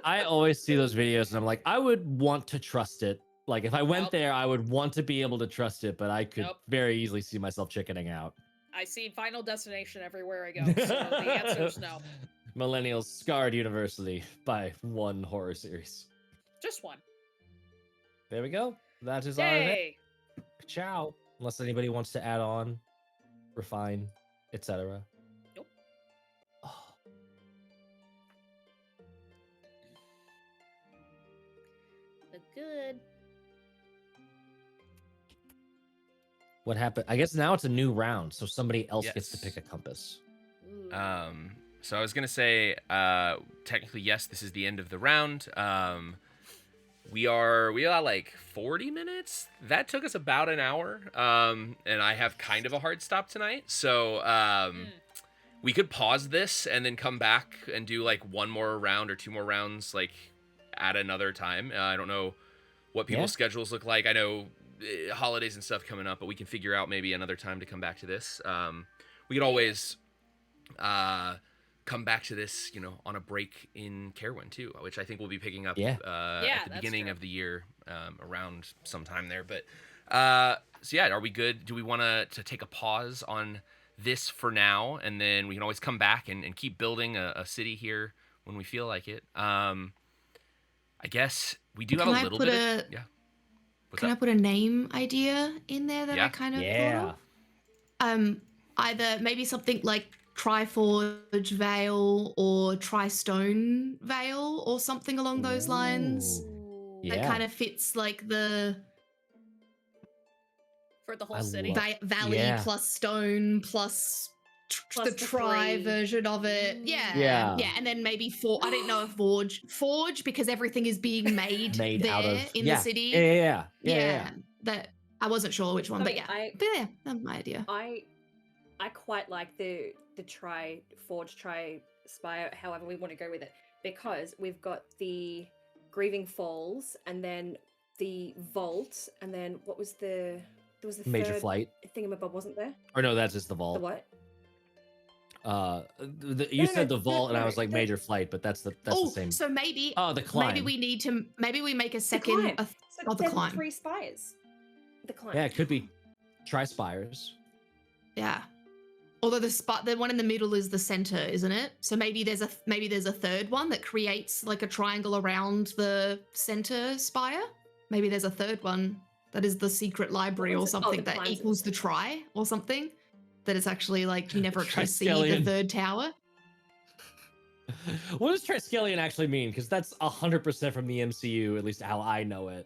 I always see those videos and I'm like, I would want to trust it. Like if I went there, I would want to be able to trust it, but I could very easily see myself chickening out. I see Final Destination everywhere I go, so the answer is no. Millennials scarred universally by one horror series. Just one. There we go. That is Yay! our ciao. Unless anybody wants to add on, refine, etc. Nope. Oh. Look good. What happened? I guess now it's a new round, so somebody else gets to pick a compass. Ooh. So I was gonna say, technically, yes, this is the end of the round. We got like 40 minutes. That took us about an hour. And I have kind of a hard stop tonight, so we could pause this and then come back and do like one more round or two more rounds, like at another time. I don't know what people's schedules look like. I know holidays and stuff coming up, but we can figure out maybe another time to come back to this. We could always come back to this, on a break in Caerwyn too, which I think we'll be picking up at the beginning of the year, around sometime there. But so yeah, are we good? Do we want to take a pause on this for now, and then we can always come back and keep building a city here when we feel like it? I guess we do have a little bit. Can I put a name idea in there that I kind of thought of? Either maybe something like Triforge Vale or Tristone Vale or something along those lines. That kind of fits like the for the whole city. Valley plus stone plus the tri version of it. Yeah. And then maybe I don't know if Forge because everything is being made there out of, in the city. Yeah. That I wasn't sure which one, but that's my idea. I quite like the Forge Tri Spire, however we want to go with it, because we've got the Grieving Falls and then the Vault, and then what was there was the Major third Flight thingamabob, wasn't there? Or no, that's just the Vault. The what? You said the Vault, and I was like Major Flight, but that's the same. So maybe the climb. Maybe we make a second the climb. 3 spires. The climb. Yeah, it could be Tri Spires. Yeah. Although the one in the middle is the center, isn't it? So maybe there's a third one that creates like a triangle around the center spire. Maybe there's a third one that is the secret library or something that equals the tri or something. That it's actually like you never actually see the third tower. What does Triskelion actually mean? Because that's 100% from the MCU, at least how I know it.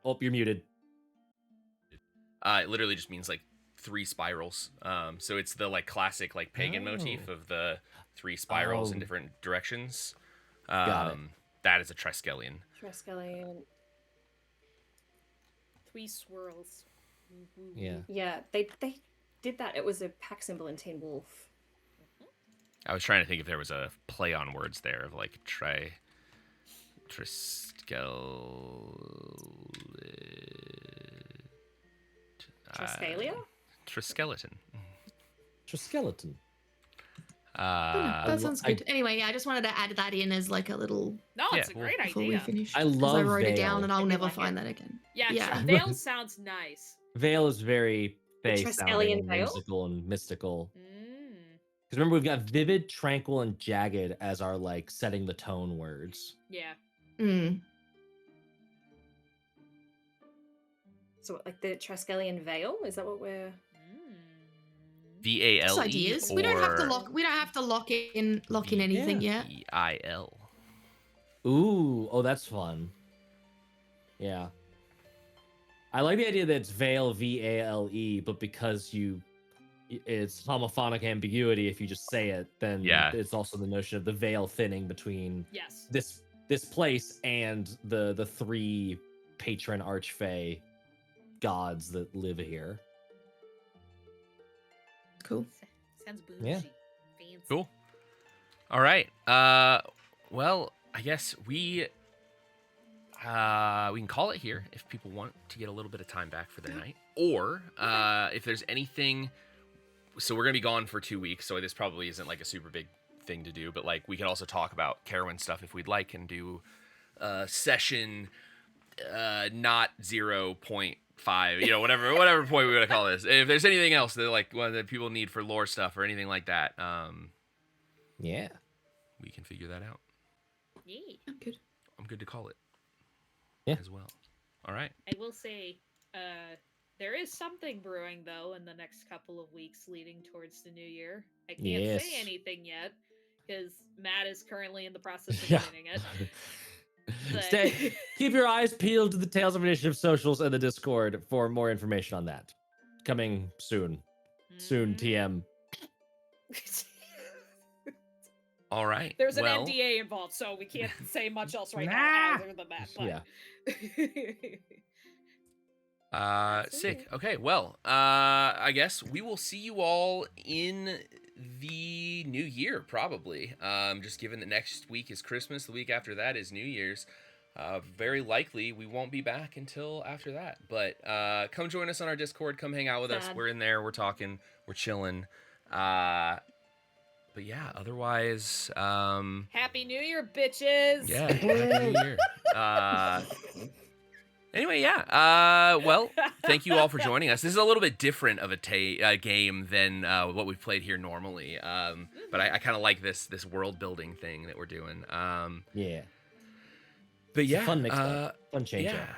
Oh, you're muted. It literally just means like 3 spirals. So it's the like classic like pagan motif of the 3 spirals in different directions. Got it. That is a Triskelion. Triskelion. 3 swirls. Yeah. Yeah, they did that. It was a pack symbol in Teen Wolf. I was trying to think if there was a play on words there of like Triskalia? Triskeleton. Triskeleton. That sounds good. Anyway, I just wanted to add that in as like a little. No, it's a great before we idea. finish. I 'cause love I wrote it down Vale. and I'll never like find it. that again. Yeah, Vale sounds nice. Vale is very The face sounding Triskelion and Vale? whimsical and mystical. Mm. Because remember, we've got vivid, tranquil, and jagged as our like setting the tone words. Yeah. Mm. So like the Triskelion Vale? Is that what we're... VALE. Just ideas. We don't have to lock. We don't have to lock in anything yet. VIL. Ooh, oh, that's fun. Yeah. I like the idea that it's Vale, VALE, but because it's homophonic ambiguity, if you just say it, then it's also the notion of the veil thinning between this place and the three patron archfey gods that live here. Cool. Sounds bougie. Yeah. Fancy. Cool. All right. Well, I guess we can call it here if people want to get a little bit of time back for the night, or if there's anything. So we're gonna be gone for 2 weeks, so this probably isn't like a super big thing to do, but like we can also talk about Caerwyn stuff if we'd like, and do session not 0.5, whatever point we want to call this. If there's anything else that like that people need for lore stuff or anything like that, yeah, we can figure that out. Yeah. I'm good. I'm good to call it. Yeah. As well. All right. I will say, there is something brewing though in the next couple of weeks leading towards the new year. I can't say anything yet because Matt is currently in the process of planning it. But... keep your eyes peeled to the Tales of Initiative socials and the Discord for more information on that. Coming soon. Soon, TM. All right. There's an NDA involved, so we can't say much else right now other than that. But... sick. Okay, well, I guess we will see you all in the new year, probably. Just given that next week is Christmas, the week after that is New Year's. Very likely we won't be back until after that. But come join us on our Discord. Come hang out with us. We're in there. We're talking. We're chilling. But yeah, otherwise... Happy New Year, bitches! Yeah, Happy New Year. Anyway, yeah. Well, thank you all for joining us. This is a little bit different of a game than what we've played here normally. But I kind of like this world building thing that we're doing. Yeah. But yeah, fun mix up. Fun change up.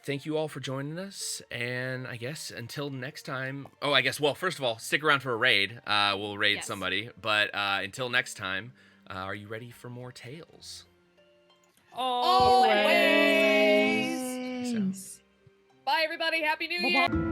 Thank you all for joining us, and I guess until next time. Oh, I guess. Well, first of all, stick around for a raid. We'll raid somebody. But until next time, are you ready for more tales? Always. Bye, everybody. Happy New Year.